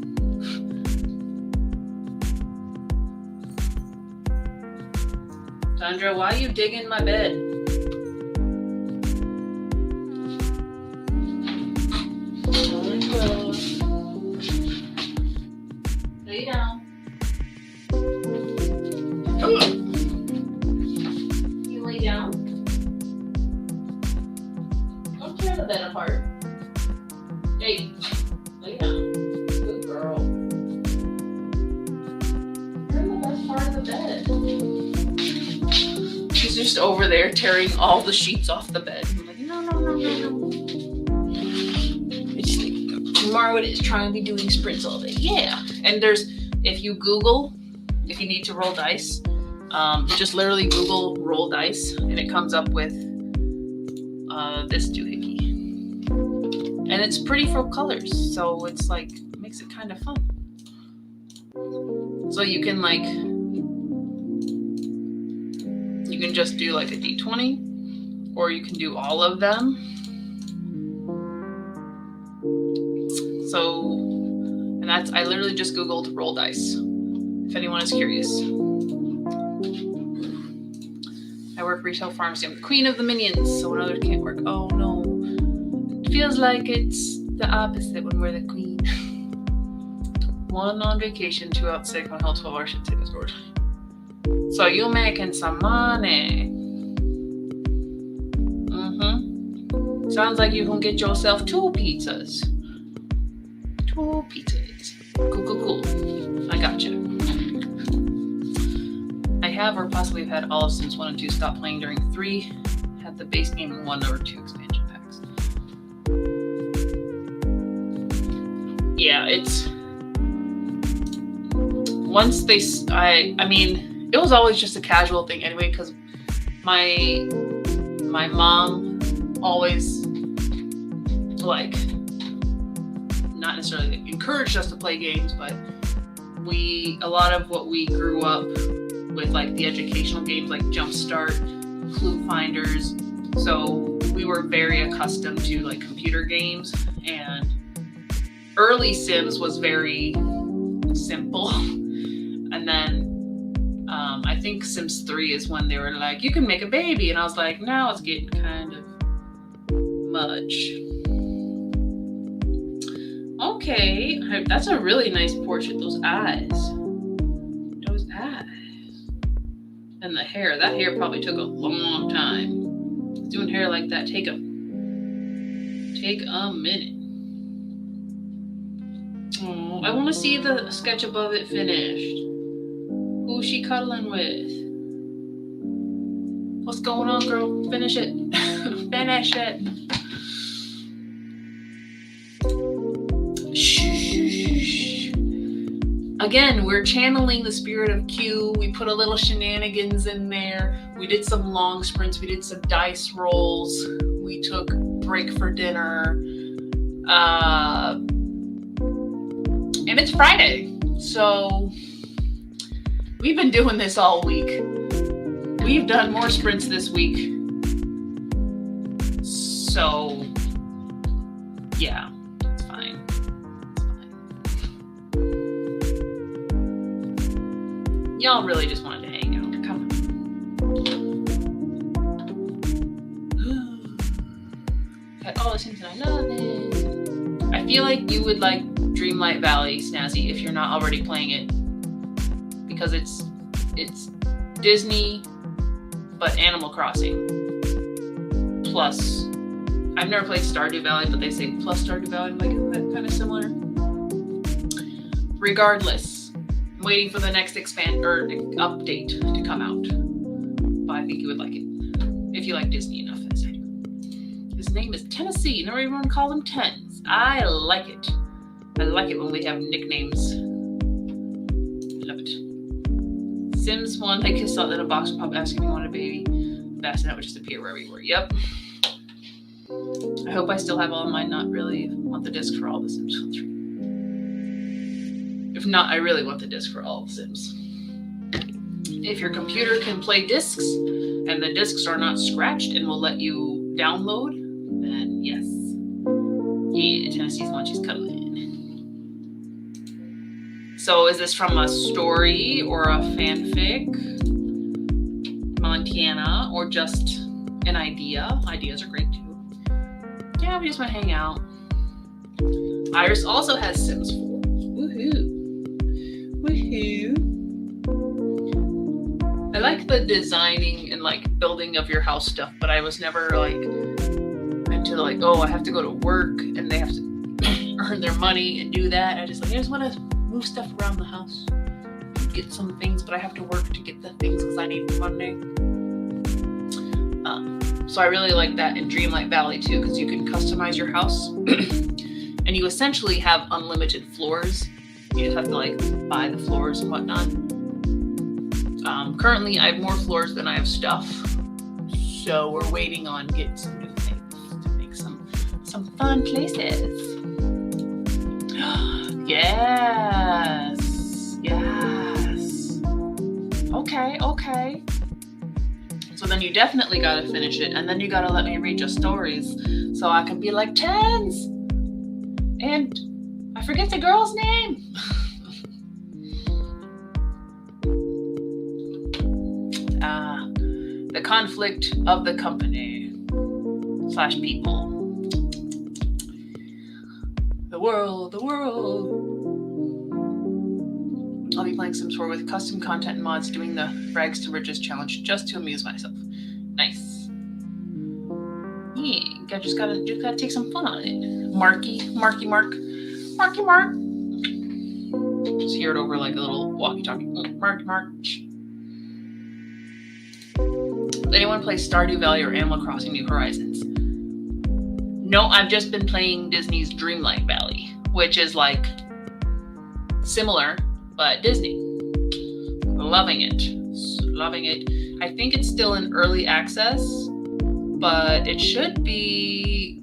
Sandra, why are you digging my bed? Lay down. You lay down. Don't tear the bed apart. Hey, lay down. Good girl. You're in the best part of the bed. She's just over there tearing all the sheets off the bed. I'm like, no. It's like, tomorrow it is trying to be doing sprints all day. Yeah. And if you Google, if you need to roll dice, just literally Google roll dice and it comes up with this doohickey. And it's pretty for colors. So it's like, makes it kind of fun. So you can just do like a D20, or you can do all of them. So, and I literally just Googled roll dice, if anyone is curious. I work retail pharmacy. I'm the queen of the minions, so when others can't work, oh no. It feels like it's the opposite when we're the queen. 1 on vacation, 2 out sick, 1 held 12 hours shit to the store. So you making some money. Sounds like you can get yourself 2 pizzas. 2 pizzas. Cool. I gotcha. I have or possibly have had all of Sims 1 and 2. Stopped playing during 3. Had the base game and 1 or 2 expansion packs. Yeah, it's... Once they... I mean, it was always just a casual thing anyway, because my mom always, like, not necessarily encouraged us to play games, but a lot of what we grew up with, like the educational games like Jumpstart, Clue Finders, so we were very accustomed to like computer games, and early Sims was very simple. And then I think Sims 3 is when they were like, you can make a baby, and I was like, now it's getting kind of much. Okay, that's a really nice portrait. Those eyes. And the hair. That hair probably took a long time. Doing hair like that take a minute. Oh, I want to see the sketch above it finished. Who's she cuddling with? What's going on, girl? Finish it. Finish it. Again, we're channeling the spirit of Q. We put a little shenanigans in there. We did some long sprints. We did some dice rolls. We took break for dinner. And it's Friday. So we've been doing this all week. We've done more sprints this week. So, yeah. Y'all really just wanted to hang out. Come on. Oh, it seems I love it. I feel like you would like Dreamlight Valley, Snazzy, if you're not already playing it. Because it's Disney, but Animal Crossing. Plus, I've never played Stardew Valley, but they say plus Stardew Valley. I'm like, isn't that kind of similar? Regardless. Waiting for the next update to come out. But I think you would like it. If you like Disney enough, that's it. His name is Tennessee. Never even want to call him Tens. I like it. I like it when we have nicknames. Love it. Sims 1, they kissed out in a box pop asking if you wanted a baby. Bassinet would just appear wherever you were. Yep. I hope I still have all of mine. Not really want the disc for all the Sims 3. If not, I really want the disc for all of Sims. If your computer can play discs and the discs are not scratched and will let you download, then yes. Yeah, Tennessee's one she's cuddling. So is this from a story or a fanfic? Montana, or just an idea? Ideas are great too. Yeah, we just want to hang out. Iris also has Sims 4. Woohoo. I like the designing and like building of your house stuff, but I was never like into like, oh, I have to go to work and they have to earn their money and do that. I just want to move stuff around the house, get some things, but I have to work to get the things because I need money. So I really like that in Dreamlight Valley too, because you can customize your house and you essentially have unlimited floors. You just have to like buy the floors and whatnot. Currently, I have more floors than I have stuff, so we're waiting on getting some new things to make some fun places. Yes. Okay. So then you definitely gotta finish it, and then you gotta let me read your stories, so I can be like Tens. And I forget the girl's name. The conflict of the company / people. The world. I'll be playing Sims 4 with custom content and mods, doing the Rags to Riches challenge just to amuse myself. Nice. Yeah, just gotta take some fun on it. Marky Mark. Just hear it over like a little walkie-talkie. March. Did anyone play Stardew Valley or Animal Crossing New Horizons? No, I've just been playing Disney's Dreamlight Valley, which is like similar, but Disney. Loving it. I think it's still in early access, but it should be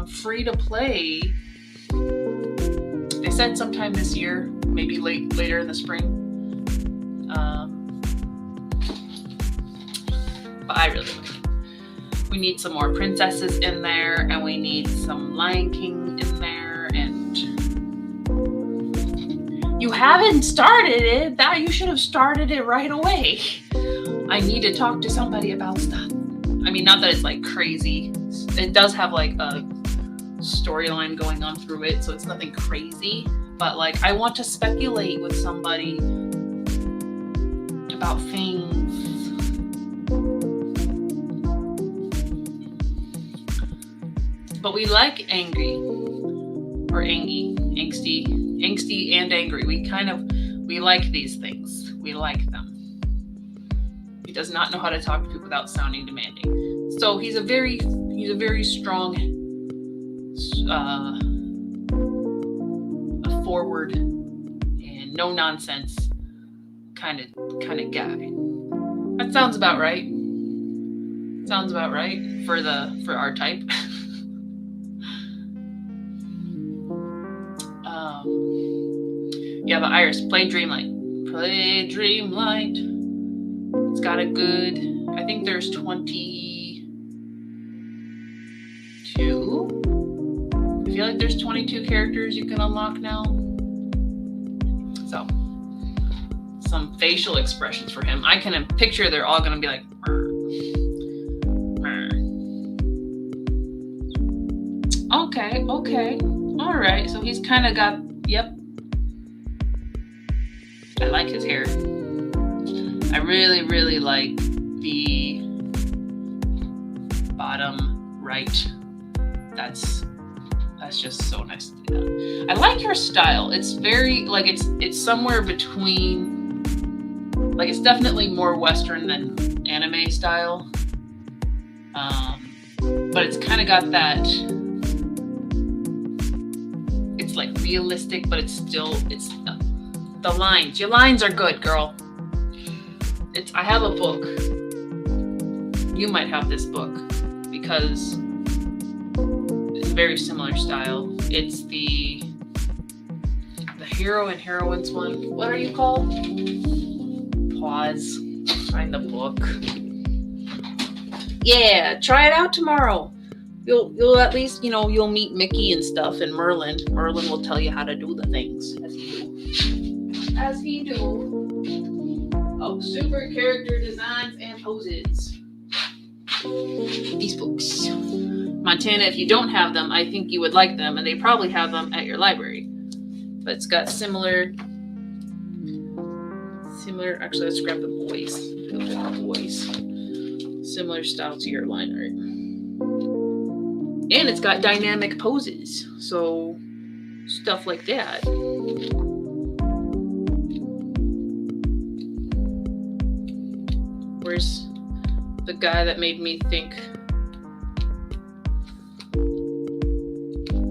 free to play. They said sometime this year, maybe later in the spring. But I really like it. We need some more princesses in there, and we need some Lion King in there, and you haven't started it. That you should have started it right away. I need to talk to somebody about stuff. I mean, not that it's like crazy. It does have like a storyline going on through it, so it's nothing crazy. But like, I want to speculate with somebody about things. But we like angry or angsty and angry. We like these things. We like them. He does not know how to talk to people without sounding demanding. So he's a very strong, a forward and no nonsense kind of guy. That sounds about right. Sounds about right for our type. Yeah, but Iris, play Dreamlight. It's got a good, I think there's 22. I feel like there's 22 characters you can unlock now. So, some facial expressions for him. I can picture they're all gonna be like, "Murr. Murr." Okay. All right, so he's kind of got, yep. I like his hair. I really like the bottom right. That's just so nice to do that. I like your style. It's very, like, it's somewhere between, like, it's definitely more Western than anime style. But it's kind of got that, it's like realistic, but it's the lines. Your lines are good, girl. I have a book. You might have this book because it's a very similar style. It's the hero and heroines one. What are you called? Pause. Find the book. Yeah, try it out tomorrow. You'll at least, you'll meet Mickey and stuff, and Merlin. Merlin will tell you how to do the things as he do. Oh, super character designs and poses. These books. Montana, if you don't have them, I think you would like them, and they probably have them at your library. But it's got similar, actually, let's grab the boys. Similar style to your line art. And it's got dynamic poses, so stuff like that. Where's the guy that made me think?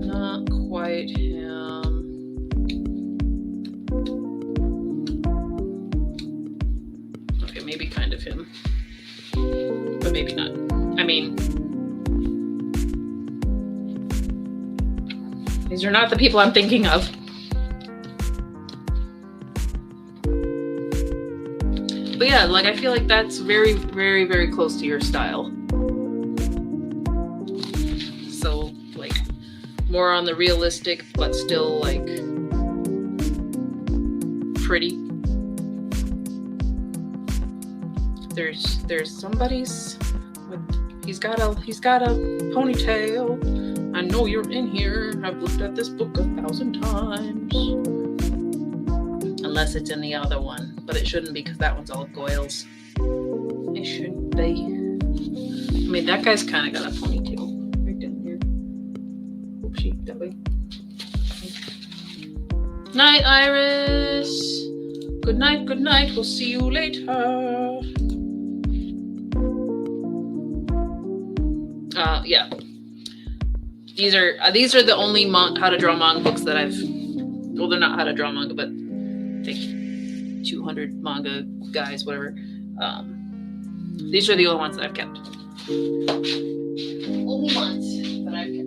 Not quite him. Okay, maybe kind of him. But maybe not. I mean, these are not the people I'm thinking of. But yeah, like, I feel like that's very, very, very close to your style. So, like, more on the realistic, but still, like, pretty. There's somebody's with, he's got a ponytail. I know you're in here. I've looked at this book 1,000 times. Unless it's in the other one. But it shouldn't be, because that one's all Goyles. It shouldn't be. I mean, that guy's kind of got a ponytail right down here. Oopsie, that way. Night, Iris. Good night, good night. We'll see you later. Yeah. These are the only how to draw manga books that I've. Well, they're not how to draw manga, but I think 200 manga guys, whatever. These are the only ones that I've kept. Only ones that I've kept.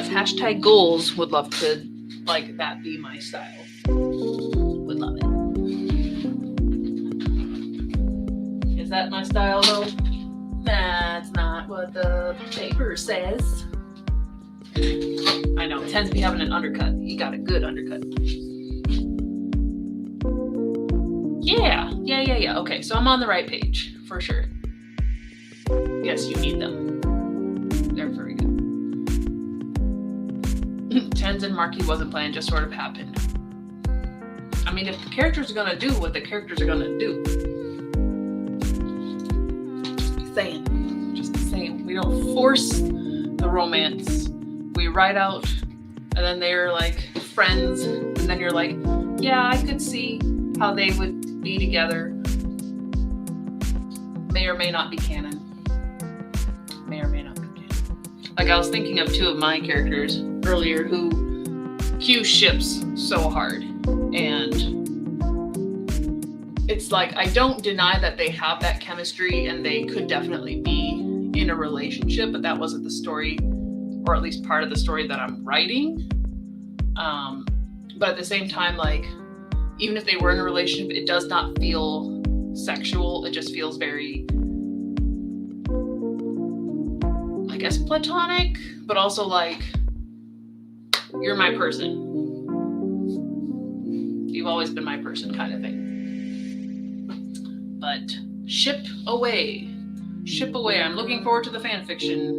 Because #goals would love to like that be my style. Would love it. Is that my style though? That's not what the paper says. I know, tends to be having an undercut. He got a good undercut. Yeah. Okay, so I'm on the right page, for sure. Yes, you need them. They're very good. Tens and Marky wasn't playing, just sort of happened. I mean, if the characters are gonna do what the characters are gonna do. Just saying. We don't force the romance. We write out, and then they're like friends, and then you're like, yeah, I could see how they would be together. May or may not be canon. Like I was thinking of two of my characters earlier who Q ships so hard, and it's like I don't deny that they have that chemistry and they could definitely be in a relationship, but that wasn't the story, or at least part of the story that I'm writing. But at the same time, like even if they were in a relationship, it does not feel sexual. It just feels very, I guess, platonic, but also like you're my person. You've always been my person kind of thing. But ship away. I'm looking forward to the fan fiction.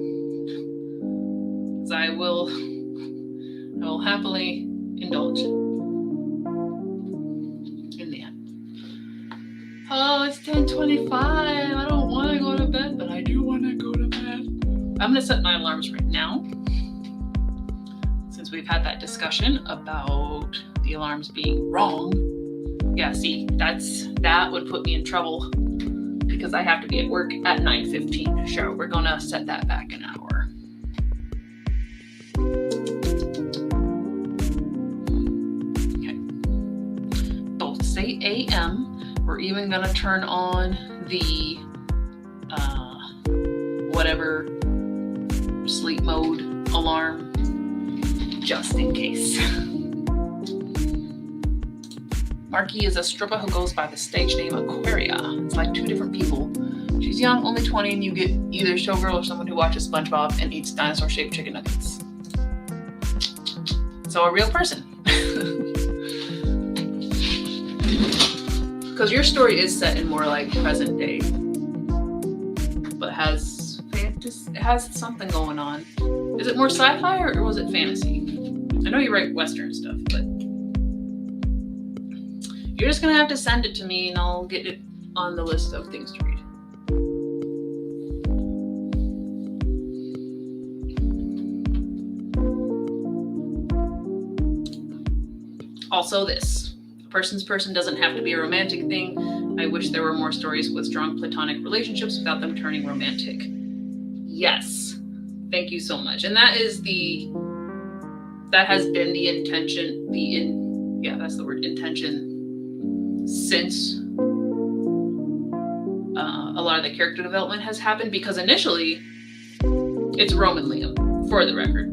Because I will happily indulge in the end. Oh, it's 10:25. I don't want to go to bed, but I do want to go to bed. I'm going to set my alarms right now. Since we've had that discussion about the alarms being wrong. Yeah, see, that would put me in trouble because I have to be at work at 9:15. So we're going to set that back an hour. Okay. Both say AM. We're even going to turn on the whatever sleep mode alarm just in case. Marky is a stripper who goes by the stage name Aquaria. It's like two different people. She's young, only 20, and you get either showgirl or someone who watches SpongeBob and eats dinosaur-shaped chicken nuggets. So a real person. Because your story is set in more like present day, but it has something going on. Is it more sci-fi or was it fantasy? I know you write Western stuff, but you're just gonna have to send it to me and I'll get it on the list of things to read. Also this, a person's person doesn't have to be a romantic thing. I wish there were more stories with strong platonic relationships without them turning romantic. Yes, thank you so much. And that has been the intention, that's the word, intention, since a lot of the character development has happened, because initially it's Rome and Liam, for the record.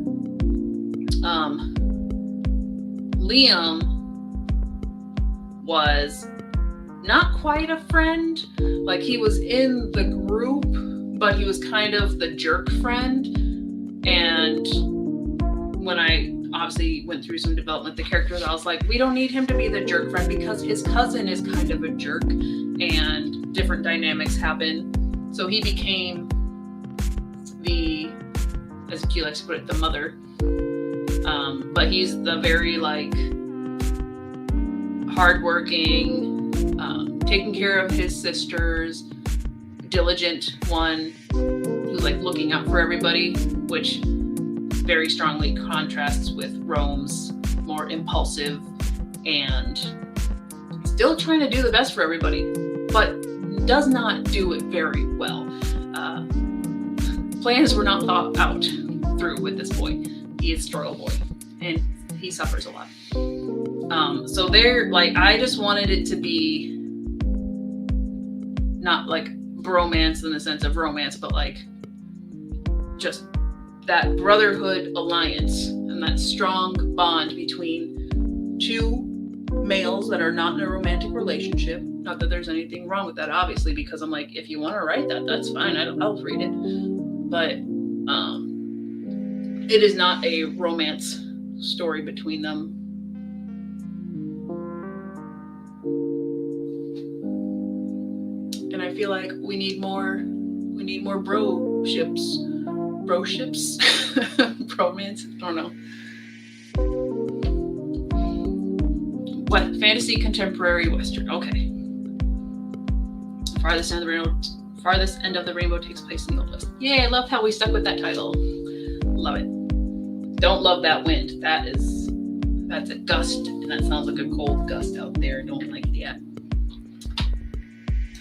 Liam was not quite a friend, like he was in the group, but he was kind of the jerk friend. And when I obviously went through some development, the characters, I was like, we don't need him to be the jerk friend because his cousin is kind of a jerk and different dynamics happen. So he became the, as Q likes to put it, the mother. But he's the very like hardworking, taking care of his sisters, diligent one who's like looking out for everybody, which very strongly contrasts with Rome's more impulsive and still trying to do the best for everybody, but does not do it very well. Plans were not thought out through with this boy. He is a struggle boy, and he suffers a lot. So they're like, I just wanted it to be not like bromance in the sense of romance, but like just that brotherhood alliance and that strong bond between two males that are not in a romantic relationship. Not that there's anything wrong with that, obviously, because I'm like, if you want to write that, that's fine. I'll read it. But it is not a romance story between them. And I feel like we need more bro ships. Bromance? I don't know. What? Fantasy, contemporary, western. Okay. Farthest End of the Rainbow takes place in the Old West. Yay, I love how we stuck with that title. Love it. Don't love that wind. That's a gust, and that sounds like a cold gust out there. Don't like it yet.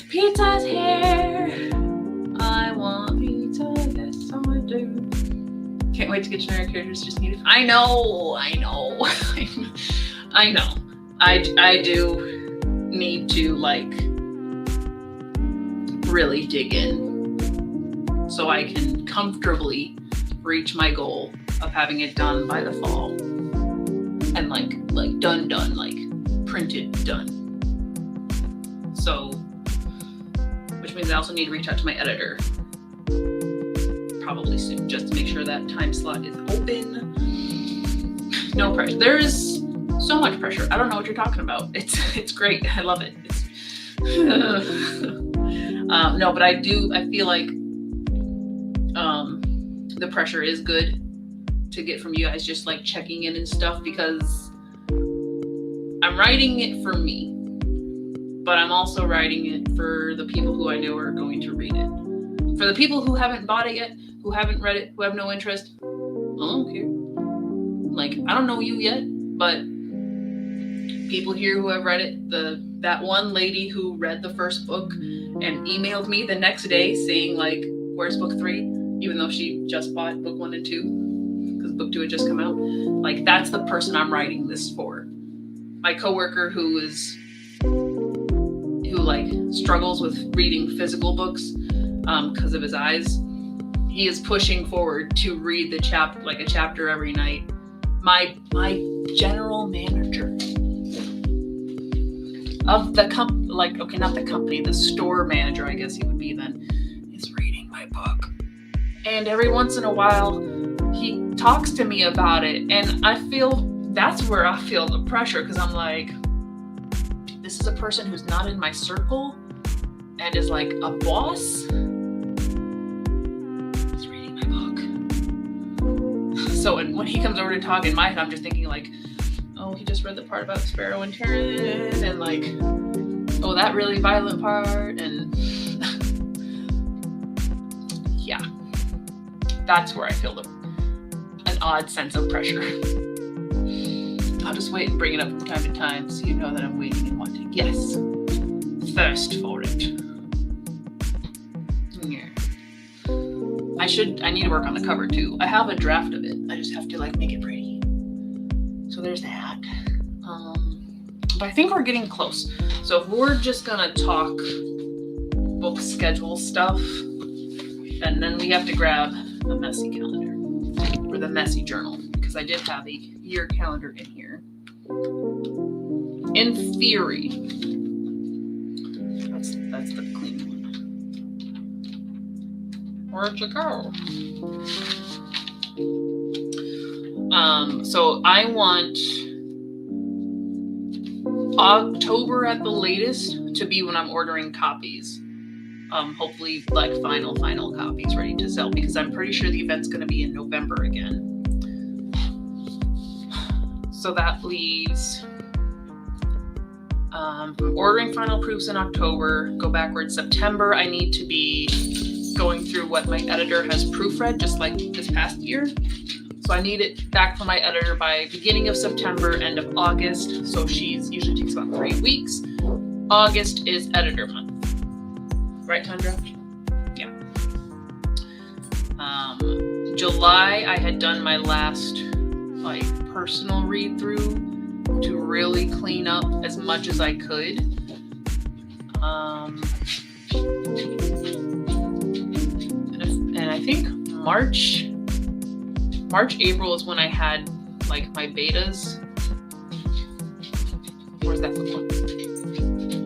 Pizza's here. I want pizza, yes I do. Can't wait to get generic characters just needed. I know. I do need to like really dig in so I can comfortably reach my goal of having it done by the fall and like done, like printed done. So, which means I also need to reach out to my editor probably soon just to make sure that time slot is open. No pressure. There is so much pressure. I don't know what you're talking about. It's great. I love it. No, but I feel like the pressure is good to get from you guys just like checking in and stuff, because I'm writing it for me, but I'm also writing it for the people who I know are going to read it. For the people who haven't bought it yet, who haven't read it, who have no interest, I don't care. Like, I don't know you yet, but people here who have read it, that one lady who read the first book and emailed me the next day saying like, where's book 3? Even though she just bought book 1 and 2 because book 2 had just come out. Like, that's the person I'm writing this for. My coworker who like struggles with reading physical books because of his eyes. He is pushing forward to read a chapter every night. My general manager of the the store manager, I guess he would be then, is reading my book. And every once in a while, he talks to me about it, and that's where I feel the pressure, because I'm like, this is a person who's not in my circle and is like a boss. He's reading my book. So when he comes over to talk, in my head, I'm just thinking like, oh, he just read the part about Sparrow and Tyrion, and like, oh, that really violent part, and yeah, that's where I feel an odd sense of pressure. I'll just wait and bring it up from time to time so you know that I'm waiting and wanting. Yes, thirst for it. Yeah. I need to work on the cover too. I have a draft of it. I just have to like make it pretty. So there's that. But I think we're getting close. So if we're just gonna talk book schedule stuff, and then we have to grab a messy calendar or the messy journal, because I did have a year calendar in here. In theory, that's the clean one. Where'd you go? So I want October at the latest to be when I'm ordering copies. Hopefully like final copies ready to sell, because I'm pretty sure the event's going to be in November again. So that leaves from ordering final proofs in October, go backwards. September, I need to be going through what my editor has proofread, just like this past year. So I need it back from my editor by beginning of September, end of August. So she's usually takes about 3 weeks. August is editor month. Right, Tundra? Yeah. July, I had done my last personal read through to really clean up as much as I could. And I think March, April is when I had my betas. Where's that book one?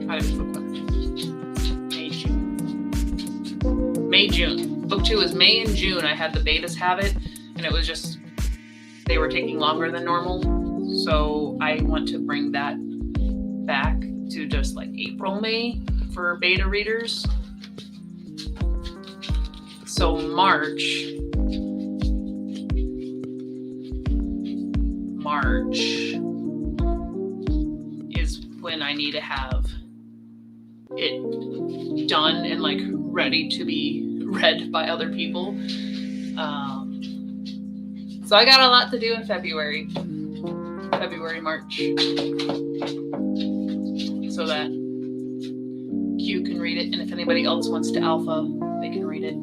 How did this book one? May, June. Book 2 is May and June. I had the betas have it, and it was just, they were taking longer than normal. So I want to bring that back to just April, May for beta readers. So March is when I need to have it done and ready to be read by other people. So I got a lot to do in February, March, so that Q can read it, and if anybody else wants to alpha, they can read it.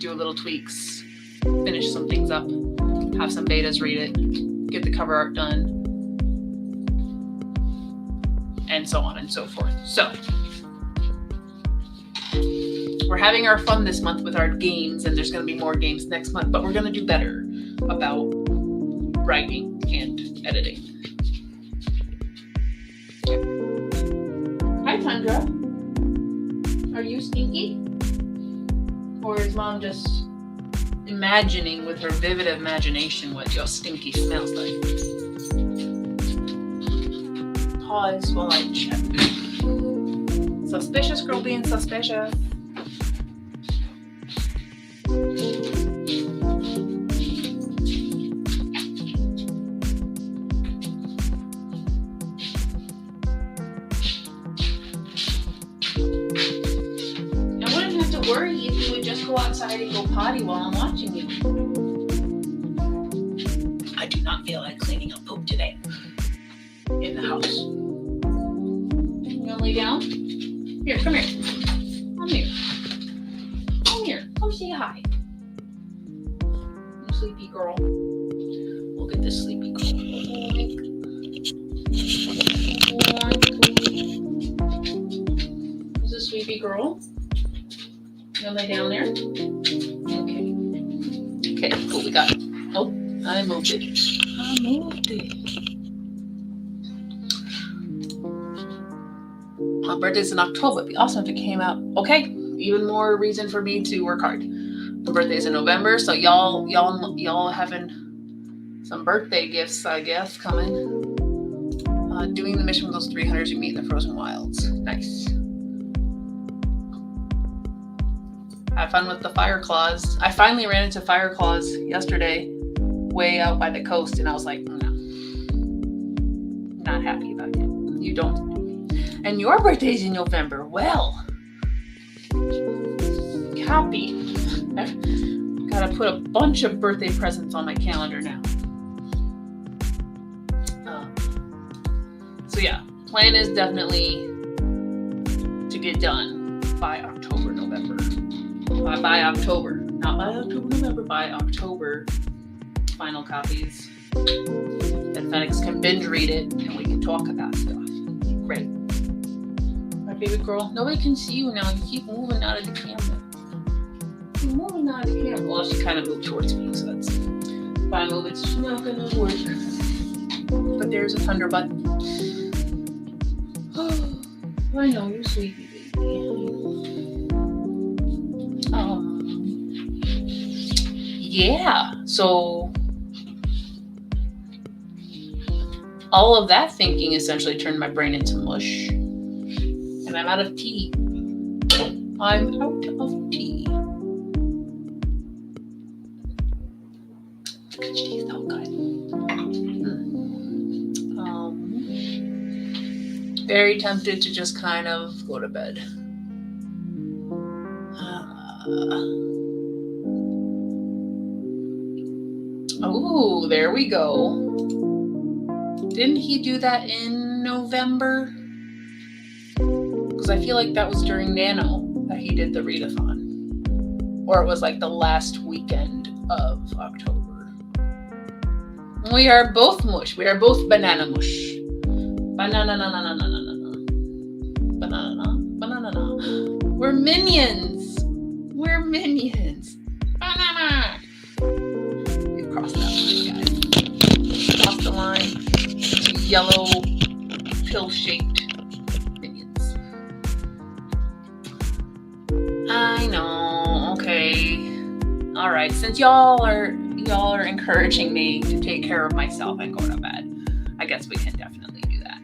Do a little tweaks, finish some things up, have some betas read it, get the cover art done, and so on and so forth. So we're having our fun this month with our games, and there's going to be more games next month, but we're going to do better about writing and editing. Hi, Tundra. Are you stinky? Or is Mom just imagining with her vivid imagination what your stinky smells like? Pause while I check. Suspicious girl being suspicious. Worry if you would just go outside and go potty while I'm watching you. I do not feel like cleaning up poop today in the house. You gonna lay down? Here, come here. Come here. Come here. Come say hi. You sleepy girl. Look at this sleepy girl. Is this sleepy girl? You gonna lay down there? Okay, cool, we got it. Oh, I moved it. My birthday's in October. It'd be awesome if it came out. Okay, even more reason for me to work hard. My birthday's in November, so y'all having some birthday gifts, I guess, coming. Doing the mission with those 3 hunters you meet in the frozen wilds. Nice. Have fun with the fire claws. I finally ran into fire claws yesterday, way out by the coast, and I was like, no, not happy about it. You don't. And your birthday's in November. Well, happy. I've got to put a bunch of birthday presents on my calendar now. So yeah, plan is definitely to get done by October, November. By October, not by October, November, by October, final copies. Then Phoenix can binge read it and we can talk about stuff. Great. My baby girl, nobody can see you now. You keep moving out of the camera. You're moving out of the camera. Well, she kind of moved towards me, so that's fine. Move, it's not gonna work. But there's a thunder button. Oh, I know you're sleepy, baby. Yeah, so all of that thinking essentially turned my brain into mush. And I'm out of tea. I'm out of tea. She's so good. Very tempted to just kind of go to bed. Ooh, there we go. Didn't he do that in November? Because I feel like that was during Nano that he did the readathon. Or it was like the last weekend of October. We are both mush. We are both banana mush. Banana. We're minions. We're minions. Banana. We've crossed that line, guys. Crossed the line. Yellow, pill-shaped minions. I know. Okay. All right. Since y'all are encouraging me to take care of myself and go to bed, I guess we can definitely do that.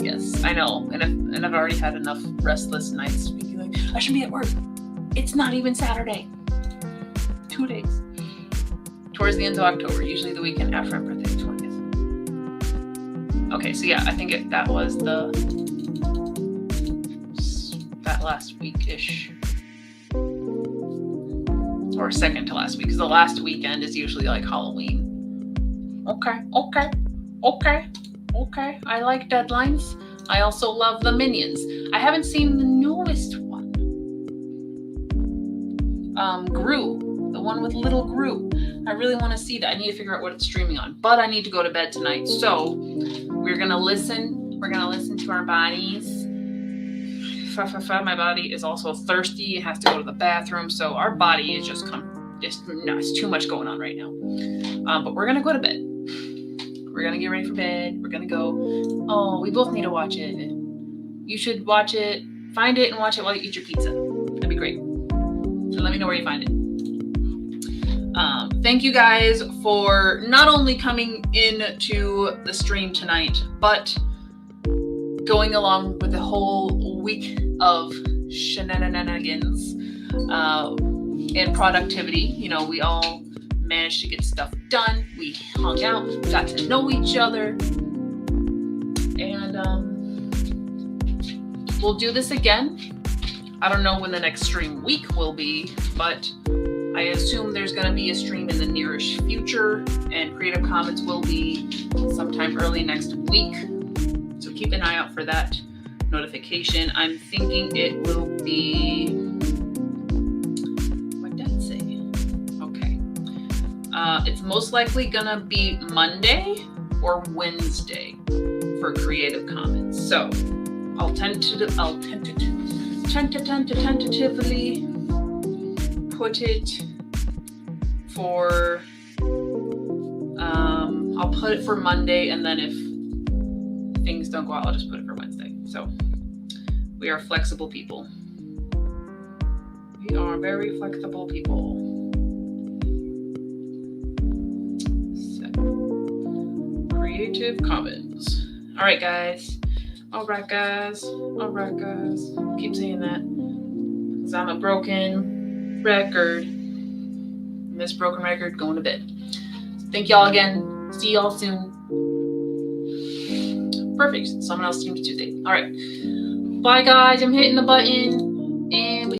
Yes. I know. And I've already had enough restless nights being like, I should be at work. It's not even Saturday. 2 days. Towards the end of October, usually the weekend after my birthday, 20th. Okay, so yeah, I think that was that last week-ish. Or second to last week, because the last weekend is usually like Halloween. Okay. I like deadlines. I also love the minions. I haven't seen the newest one. Gru. The one with little Gru. I really want to see that. I need to figure out what it's streaming on. But I need to go to bed tonight. So we're going to listen. We're going to listen to our bodies. My body is also thirsty. It has to go to the bathroom. So our body is just nuts. Too much going on right now. But we're going to go to bed. We're going to get ready for bed. We're going to go. Oh, we both need to watch it. You should watch it. Find it and watch it while you eat your pizza. That'd be great. So let me know where you find it. Thank you guys for not only coming into the stream tonight, but going along with the whole week of shenanigans and productivity. You know, we all managed to get stuff done. We hung out, got to know each other, and we'll do this again. I don't know when the next stream week will be, but I assume there's going to be a stream in the nearish future, and Creative Commons will be sometime early next week. So keep an eye out for that notification. I'm thinking it will be... What did it say? Okay. It's most likely going to be Monday or Wednesday for Creative Commons. So I'll tentatively put it for I'll put it for Monday, and then if things don't go out, I'll just put it for Wednesday. So we are flexible people. We are very flexible people. So, Creative Commons. All right, guys. Keep saying that. Because I'm a broken record. And this broken record going to bed. Thank y'all again. See y'all soon. Perfect. Someone else streams Tuesday. All right. Bye, guys. I'm hitting the button. And